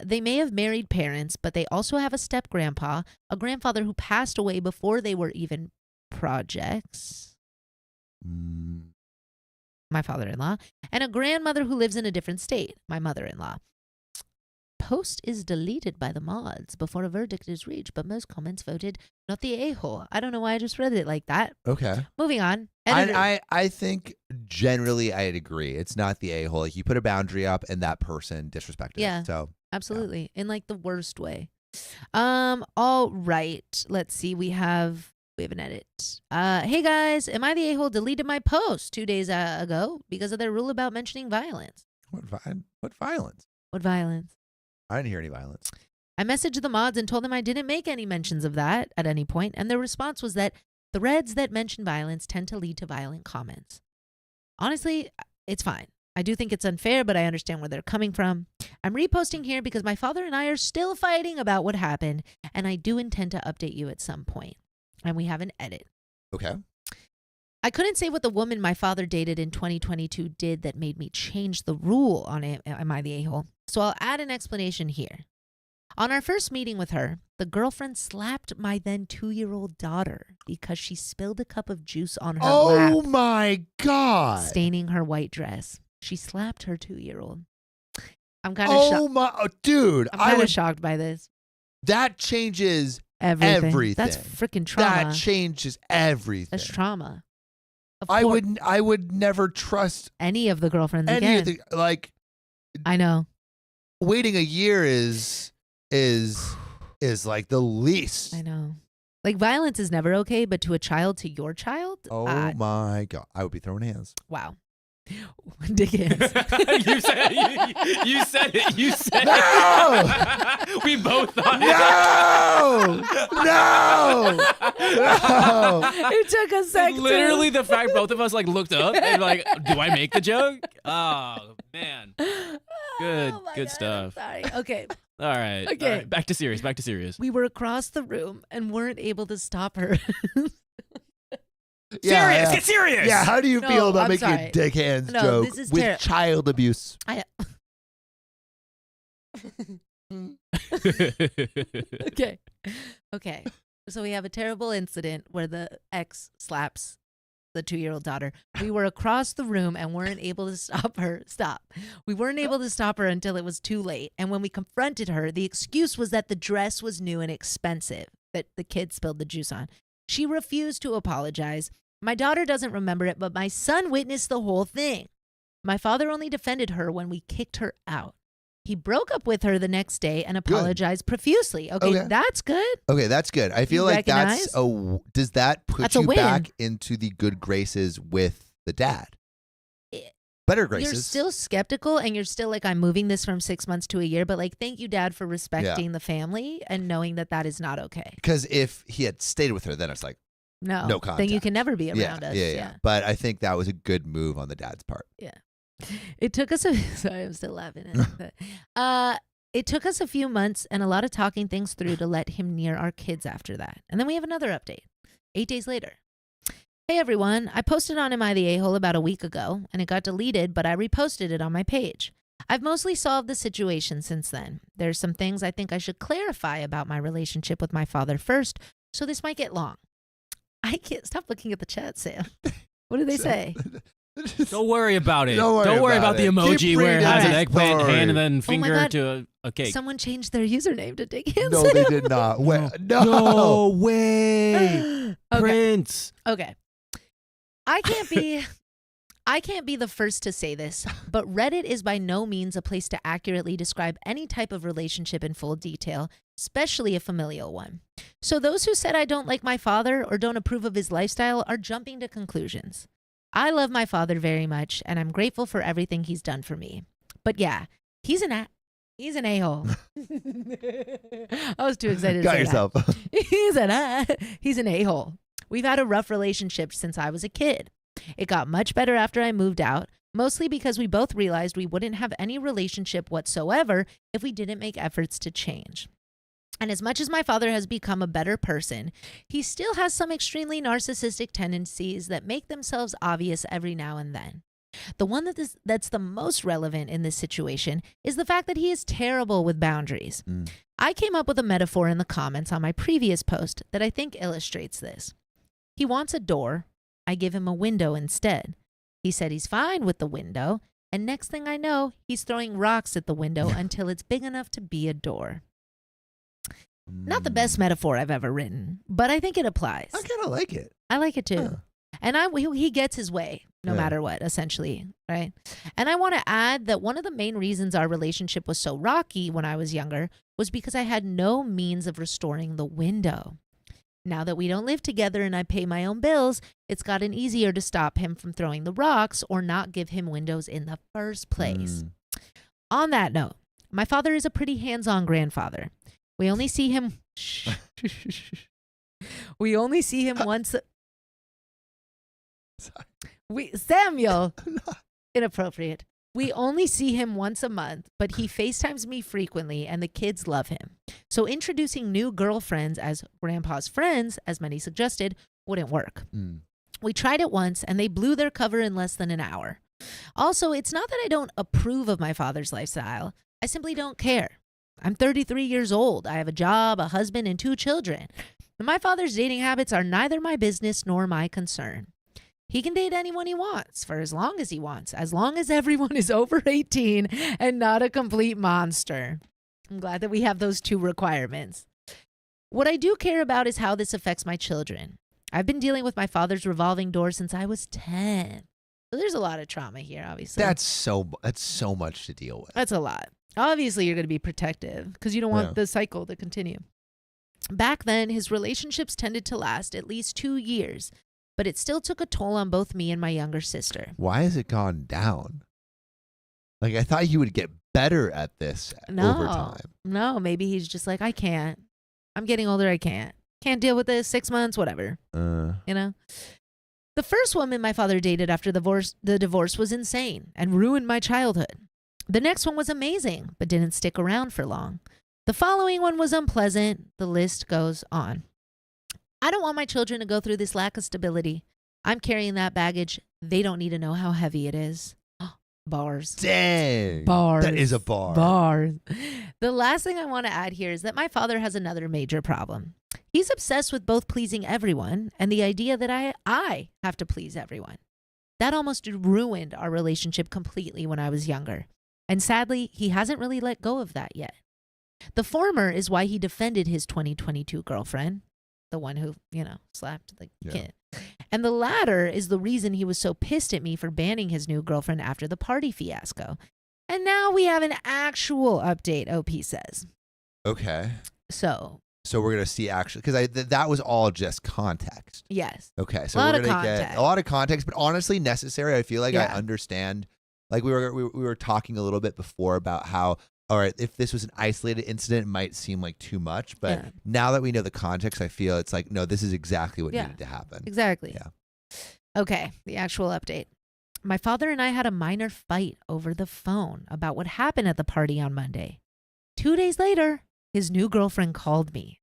They may have married parents, but they also have a step-grandpa, a grandfather who passed away before they were even projects. My father-in-law, and a grandmother who lives in a different state, my mother-in-law. Post is deleted by the mods before a verdict is reached, but most comments voted not the a-hole. I don't know why I just read it like that. Okay. Moving on. Editor- I think generally I'd agree. It's not the a-hole. Like you put a boundary up and that person disrespected Yeah. it. So Absolutely. In like the worst way. All right. Let's see. We have an edit. Hey guys, am I the a-hole? Deleted my post 2 days ago because of their rule about mentioning violence. what violence? What violence? I didn't hear any violence. I messaged the mods and told them I didn't make any mentions of that at any point, and their response was that threads that mention violence tend to lead to violent comments. Honestly, it's fine. I do think it's unfair, but I understand where they're coming from. I'm reposting here because my father and I are still fighting about what happened, and I do intend to update you at some point. And we have an edit. Okay. I couldn't say what the woman my father dated in 2022 did that made me change the rule on Am I the A-hole? So I'll add an explanation here. On our first meeting with her, the girlfriend slapped my then 2-year-old daughter because she spilled a cup of juice on her lap, Oh my God. staining her white dress. She slapped her 2-year-old. I'm kind of shocked. Dude, I'm kind of shocked by this. that changes Everything. That's everything. freaking trauma. That changes everything. That's trauma. Of I course, would never trust any of the girlfriends any again. of the like I know. waiting a year is like the least. I know. Like violence is never okay, but to a child, to your child, Oh my God. I would be throwing hands. wow. Dick hands. You said it. You said No! it. We both thought No! It took a second. Literally, the fact both of us like looked up and like, do I make the joke? Oh man, good Oh my good God, stuff. I'm sorry. Okay. All right. Okay. All right. Back to serious. We were across the room and weren't able to stop her. Serious. Get serious. Yeah, how do you No, feel about I'm making sorry. a dick hands No, joke this is with child abuse? Okay. Okay. So we have a terrible incident where the ex slaps the 2-year-old daughter. We were across the room and weren't able to stop her. Stop. We weren't able to stop her until it was too late. And when we confronted her, the excuse was that the dress was new and expensive, that the kid spilled the juice on. She refused to apologize. My daughter doesn't remember it, but my son witnessed the whole thing. My father only defended her when we kicked her out. He broke up with her the next day and apologized profusely. Okay, that's good. Okay, that's good. I feel You like that's does that put That's a you win. back into the good graces with the dad? Better graces. You're still skeptical and you're still like, I'm moving this from 6 months to a year, but like, thank you, Dad, for respecting the family and knowing that that is not okay. Because if he had stayed with her, then it's like, No contact. then you can never be around us. Yeah. But I think that was a good move on the dad's part. Yeah. It took us sorry, I'm still laughing at it. But, it took us a few months and a lot of talking things through to let him near our kids after that. And then we have another update 8 days later. Hey everyone, I posted on Am I the A-hole about a week ago and it got deleted, but I reposted it on my page. I've mostly solved the situation since then. There's some things I think I should clarify about my relationship with my father first, so this might get long. I can't stop looking at the chat, Sam. What do they say? Don't worry about it. Don't worry about the about it. emoji Keep where it has reading an the eggplant story. hand and then Oh my finger God. to a cake. Someone changed their username to Dick Hands. No, they did not. No. No way. Okay. Prince. Okay. I can't be the first to say this, but Reddit is by no means a place to accurately describe any type of relationship in full detail, especially a familial one. So those who said I don't like my father or don't approve of his lifestyle are jumping to conclusions. I love my father very much, and I'm grateful for everything he's done for me. But yeah, he's an a-hole. I was too excited to Got say yourself. that. He's an a-hole. We've had a rough relationship since I was a kid. It got much better after I moved out, mostly because we both realized we wouldn't have any relationship whatsoever if we didn't make efforts to change. And as much as my father has become a better person, he still has some extremely narcissistic tendencies that make themselves obvious every now and then. The one that's the most relevant in this situation is the fact that he is terrible with boundaries. I came up with a metaphor in the comments on my previous post that I think illustrates this. He wants a door. I give him a window instead. He said he's fine with the window, and next thing I know, he's throwing rocks at the window until it's big enough to be a door. Not the best metaphor I've ever written, but I think it applies. I kind of like it. I like it too. Yeah. And he gets his way no matter what, essentially, right? And I want to add that one of the main reasons our relationship was so rocky when I was younger was because I had no means of restoring the window. Now that we don't live together and I pay my own bills, it's gotten easier to stop him from throwing the rocks or not give him windows in the first place. On that note, my father is a pretty hands-on grandfather. We only see him once. Samuel, inappropriate. We only see him once a month, but he FaceTimes me frequently and the kids love him. So introducing new girlfriends as grandpa's friends, as many suggested, wouldn't work. We tried it once and they blew their cover in less than an hour. Also, it's not that I don't approve of my father's lifestyle. I simply don't care. I'm 33 years old. I have a job, a husband, and 2 children. And my father's dating habits are neither my business nor my concern. He can date anyone he wants for as long as he wants, as long as everyone is over 18 and not a complete monster. I'm glad that we have those 2 requirements. What I do care about is how this affects my children. I've been dealing with my father's revolving door since I was 10. So there's a lot of trauma here, obviously. That's so much to deal with. That's a lot. Obviously, you're going to be protective because you don't want the cycle to continue. Back then, his relationships tended to last at least 2 years. but it still took a toll on both me and my younger sister. Why has it gone down? Like, I thought you would get better at this over time. No, maybe he's just like, I can't. I'm getting older. I can't. Can't deal with this. 6 months, whatever. You know? The first woman my father dated after the divorce was insane and ruined my childhood. The next one was amazing, but didn't stick around for long. The following one was unpleasant. The list goes on. I don't want my children to go through this lack of stability. I'm carrying that baggage. They don't need to know how heavy it is. Bars. Dang. Bars. That is a bar. Bars. The last thing I want to add here is that my father has another major problem. He's obsessed with both pleasing everyone and the idea that I have to please everyone. That almost ruined our relationship completely when I was younger. And sadly, he hasn't really let go of that yet. The former is why he defended his 2022 girlfriend, the one who, slapped the kid. And the latter is the reason he was so pissed at me for banning his new girlfriend after the party fiasco. And now we have an actual update, OP says. Okay. So we're going to see actually, because that was all just context. Yes. Okay. So we're going to get a lot of context, but honestly necessary. I feel like I understand. Like we were talking a little bit before about how, all right, if this was an isolated incident, it might seem like too much. But now that we know the context, I feel it's like, no, this is exactly what needed to happen. Exactly. Yeah. Okay, the actual update. My father and I had a minor fight over the phone about what happened at the party on Monday. 2 days later, his new girlfriend called me.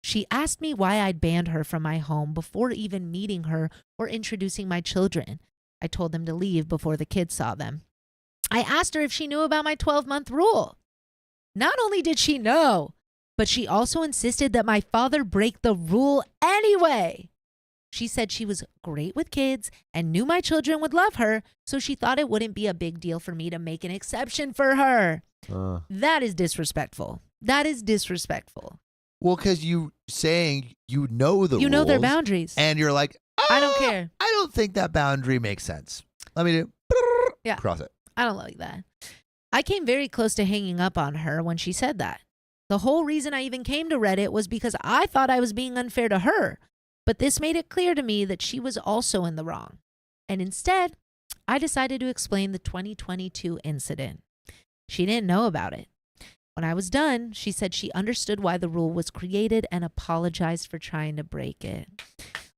She asked me why I'd banned her from my home before even meeting her or introducing my children. I told them to leave before the kids saw them. I asked her if she knew about my 12-month rule. Not only did she know, but she also insisted that my father break the rule anyway. She said she was great with kids and knew my children would love her, so she thought it wouldn't be a big deal for me to make an exception for her. That is disrespectful. That is disrespectful. Well, because you saying you know the rules. You know their boundaries. And you're like, I don't care. I don't think that boundary makes sense. Let me do cross it. I don't like that. I came very close to hanging up on her when she said that. The whole reason I even came to Reddit was because I thought I was being unfair to her. But this made it clear to me that she was also in the wrong. And instead, I decided to explain the 2022 incident. She didn't know about it. When I was done, she said she understood why the rule was created and apologized for trying to break it.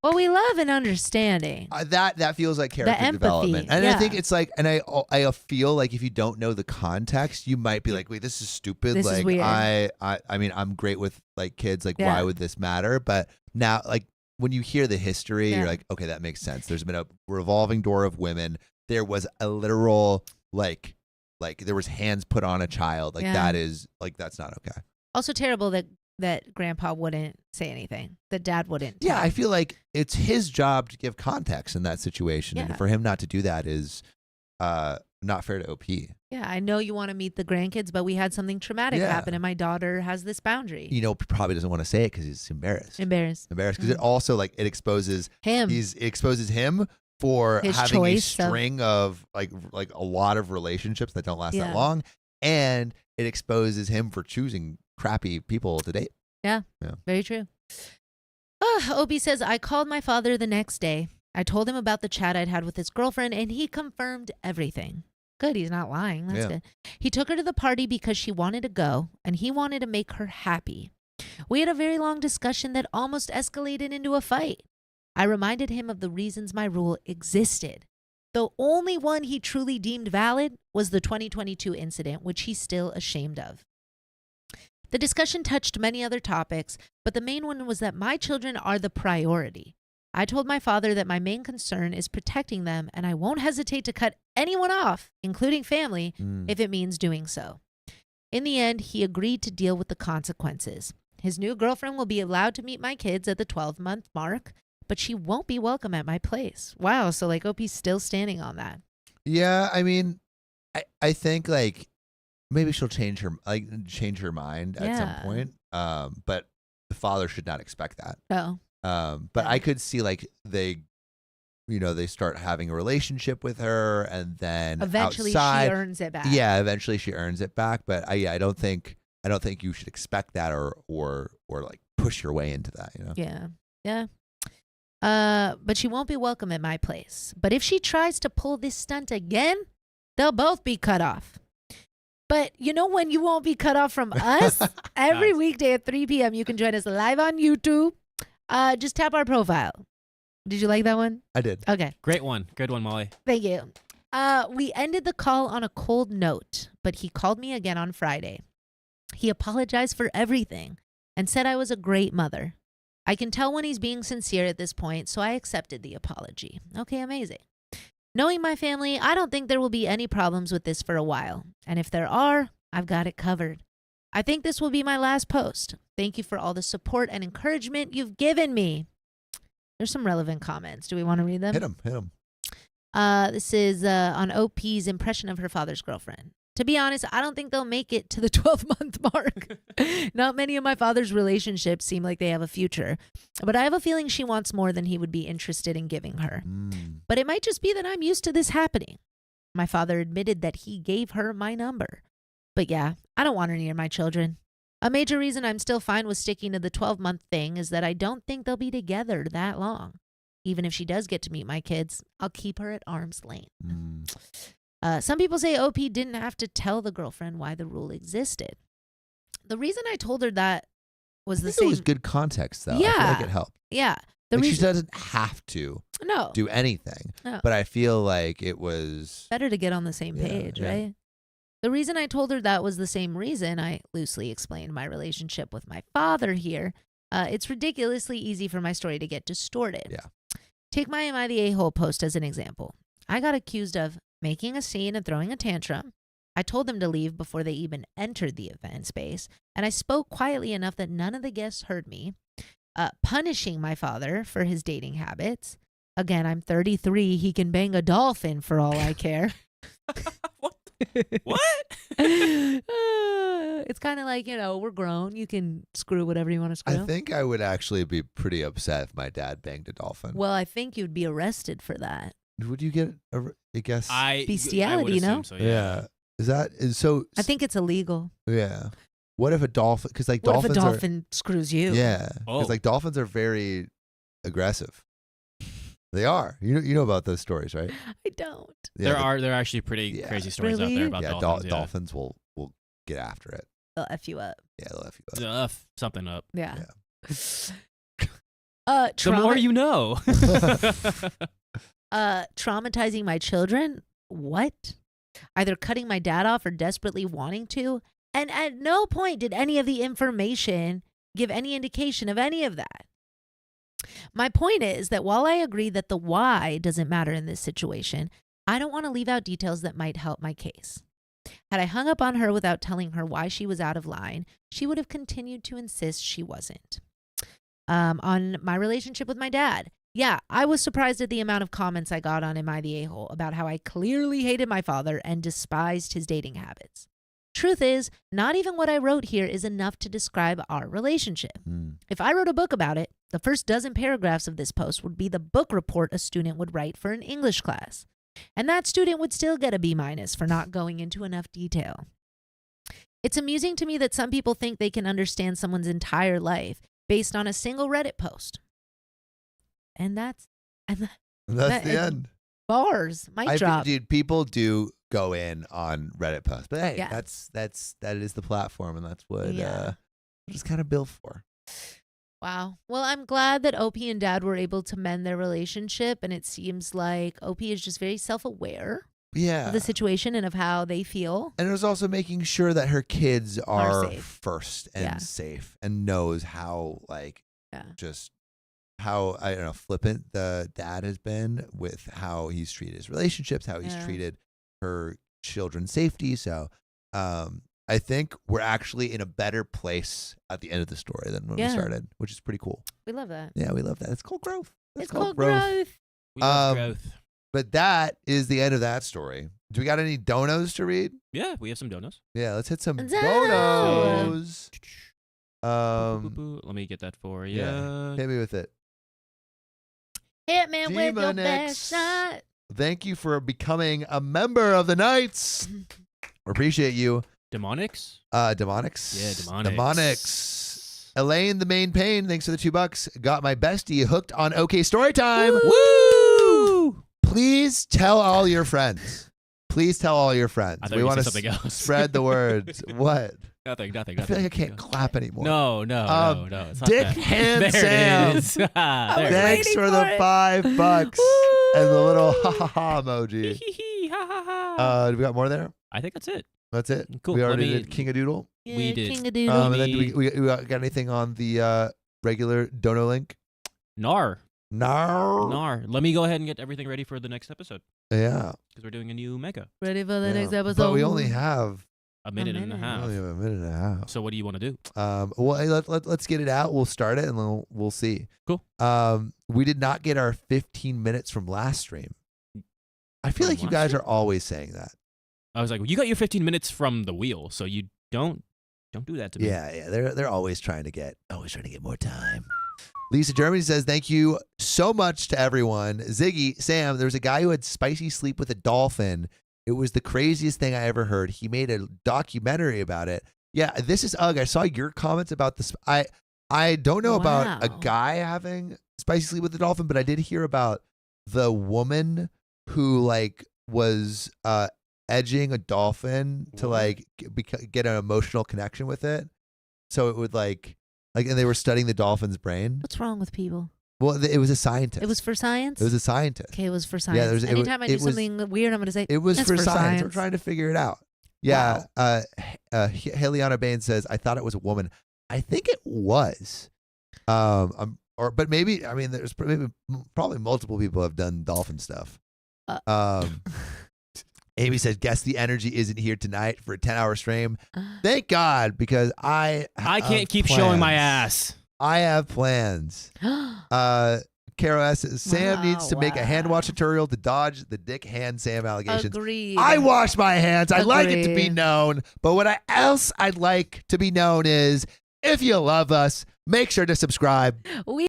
Well, we love an understanding. That feels like character development. And I think it's like, and I feel like if you don't know the context, you might be like, wait, this is stupid. This is weird. I mean, I'm great with like kids. Like, why would this matter? But now, like, when you hear the history, you're like, okay, that makes sense. There's been a revolving door of women. There was a literal, like there was hands put on a child. Like that is like, that's not okay. Also terrible that grandpa wouldn't say anything, that dad wouldn't. Yeah, I feel like it's his job to give context in that situation. And for him not to do that is not fair to OP. Yeah, I know you want to meet the grandkids, but we had something traumatic happen and my daughter has this boundary. Probably doesn't want to say it because he's embarrassed. Embarrassed. Because it also it exposes him. It exposes him for his having a choice string of like a lot of relationships that don't last that long. And it exposes him for choosing crappy people to date. Yeah. Very true. Opie says, I called my father the next day. I told him about the chat I'd had with his girlfriend and he confirmed everything. Good, he's not lying. That's good. He took her to the party because she wanted to go and he wanted to make her happy. We had a very long discussion that almost escalated into a fight. I reminded him of the reasons my rule existed. The only one he truly deemed valid was the 2022 incident, which he's still ashamed of. The discussion touched many other topics, but the main one was that my children are the priority. I told my father that my main concern is protecting them, and I won't hesitate to cut anyone off, including family, if it means doing so. In the end, he agreed to deal with the consequences. His new girlfriend will be allowed to meet my kids at the 12-month mark, but she won't be welcome at my place. Wow, so Opie's still standing on that. Yeah, I mean, I think maybe she'll change her mind at some point. But the father should not expect that. No. But I could see they start having a relationship with her, and then eventually outside, she earns it back. Yeah, eventually she earns it back. But I don't think you should expect that or push your way into that. Yeah. But she won't be welcome at my place. But if she tries to pull this stunt again, they'll both be cut off. But you know when you won't be cut off from us? Every weekday at 3 p.m. you can join us live on YouTube. Just tap our profile. Did you like that one? I did. Okay. Great one. Good one, Molly. Thank you. We ended the call on a cold note, but he called me again on Friday. He apologized for everything and said I was a great mother. I can tell when he's being sincere at this point, so I accepted the apology. Okay, amazing. Knowing my family, I don't think there will be any problems with this for a while. And if there are, I've got it covered. I think this will be my last post. Thank you for all the support and encouragement you've given me. There's some relevant comments. Do we want to read them? Hit him. This is on OP's impression of her father's girlfriend. To be honest, I don't think they'll make it to the 12-month mark. Not many of my father's relationships seem like they have a future, but I have a feeling she wants more than he would be interested in giving her. But it might just be that I'm used to this happening. My father admitted that he gave her my number. But yeah, I don't want her near my children. A major reason I'm still fine with sticking to the 12-month thing is that I don't think they'll be together that long. Even if she does get to meet my kids, I'll keep her at arm's length. Some people say OP didn't have to tell the girlfriend why the rule existed. The reason I told her that was the same. It was good context, though. Yeah. I feel like it helped. Yeah. She doesn't have to do anything. No. But I feel like it was better to get on the same page, right? The reason I told her that was the same reason I loosely explained my relationship with my father here. It's ridiculously easy for my story to get distorted. Yeah. Take my Am I the A-hole post as an example. I got accused of making a scene and throwing a tantrum. I told them to leave before they even entered the event space, and I spoke quietly enough that none of the guests heard me. Punishing my father for his dating habits. Again, I'm 33. He can bang a dolphin for all I care. What? It's kind of like, we're grown. You can screw whatever you want to screw. I think I would actually be pretty upset if my dad banged a dolphin. Well, I think you'd be arrested for that. Would you get I guess Bestiality, I would assume so, yeah. Is so I think it's illegal. Yeah. What if a dolphin, because like What dolphins if a dolphin screws you? Yeah. Oh. Because like dolphins are very aggressive. They are. You know about those stories, right? I don't. Yeah, there are actually pretty crazy stories out there about dolphins. Dolphins will get after it. They'll F you up. Yeah, they'll F you up. They'll F something up. Yeah. The more you know. Traumatizing my children? What? Either cutting my dad off or desperately wanting to. And at no point did any of the information give any indication of any of that. My point is that while I agree that the why doesn't matter in this situation, I don't want to leave out details that might help my case. Had I hung up on her without telling her why she was out of line, she would have continued to insist she wasn't. On my relationship with my dad, yeah, I was surprised at the amount of comments I got on Am I the A-hole about how I clearly hated my father and despised his dating habits. Truth is, not even what I wrote here is enough to describe our relationship. If I wrote a book about it, the first dozen paragraphs of this post would be the book report a student would write for an English class. And that student would still get a B- for not going into enough detail. It's amusing to me that some people think they can understand someone's entire life based on a single Reddit post. And that's the end. Bars. Mic drop. Dude, people do go in on Reddit posts, but hey, Yeah. that is the platform, and that's what Yeah. just kind of built for. Wow. Well, I'm glad that OP and Dad were able to mend their relationship, and it seems like OP is just very self-aware of the situation and of how they feel. And it was also making sure that her kids are safe. first and safe, and knows how just how flippant the dad has been with how he's treated his relationships, how he's treated her children's safety. So I think we're actually in a better place at the end of the story than when we started, which is pretty cool. We love that. Yeah, we love that. It's called growth. It's called growth. We love growth. But that is the end of that story. Do we got any donos to read? Yeah, we have some donos. Yeah, let's hit some Donos. donos. Let me get that for you. Yeah, hit me with it. Hit me with your Demonix. best shot. Thank you for becoming a member of the Knights. We appreciate you. Demonics? Demonics. Yeah, Demonics. Demonics. Elaine, the main pain, thanks for the $2. Got my bestie hooked on OK Storytime. Woo! Please tell all your friends. Please tell all your friends. I thought We you were want gonna say to something else. spread the words. What? Nothing. I feel like I can't clap anymore. No. It's not Dick that. Hand There Sam. it is. There it Thanks waiting for the for it. $5 and the little ha ha ha emoji. is. Ha, ha, ha. Do we got more there? I think that's it. That's it. Cool. We Let already me- did King of Doodle. Yeah, We did. King of Doodle. And then we got anything on the regular dono link? Nar. No. Let me go ahead and get everything ready for the next episode Yeah. because we're doing a new mega. Ready for the Yeah. next episode? But we only have A minute and a minute. half. only have a minute and a half. So what do you want to do? Well, hey, let's get it out. We'll start it and then we'll see. Cool. We did not get our 15 minutes from last stream. I feel From like you last guys stream? are always saying that. I was like, well, you got your 15 minutes from the wheel, so you don't do that to me. Yeah. They're always trying to get more time. Lisa Germany says, thank you so much to everyone. Ziggy, Sam, there was a guy who had spicy sleep with a dolphin. It was the craziest thing I ever heard. He made a documentary about it. Yeah, this is Ugg. I saw your comments about this. I don't know about a Wow. guy having spicy sleep with a dolphin, but I did hear about the woman who like was edging a dolphin to like get an emotional connection with it. So it would like, and they were studying the dolphin's brain. What's wrong with people? Well, it was a scientist. It was for science? It was a scientist. Okay, it was for Yeah, science. there's- it was- Anytime I do it was- something weird, I'm going to say, It was it's for science. We're science. trying to figure it out. Yeah. Heliana Bain says, I thought it was a woman. I think it was. But maybe, I mean, there's probably multiple people have done dolphin stuff. Amy says, guess the energy isn't here tonight for a 10-hour stream. Thank God, because I can't keep showing my ass. I have plans. Carol S. says, Sam needs to make a hand wash tutorial to dodge the Dick Hand Sam allegations. Agreed. I wash my hands. I like it to be Agreed. known. But what else I'd like to be known is, if you love us, make sure to subscribe. We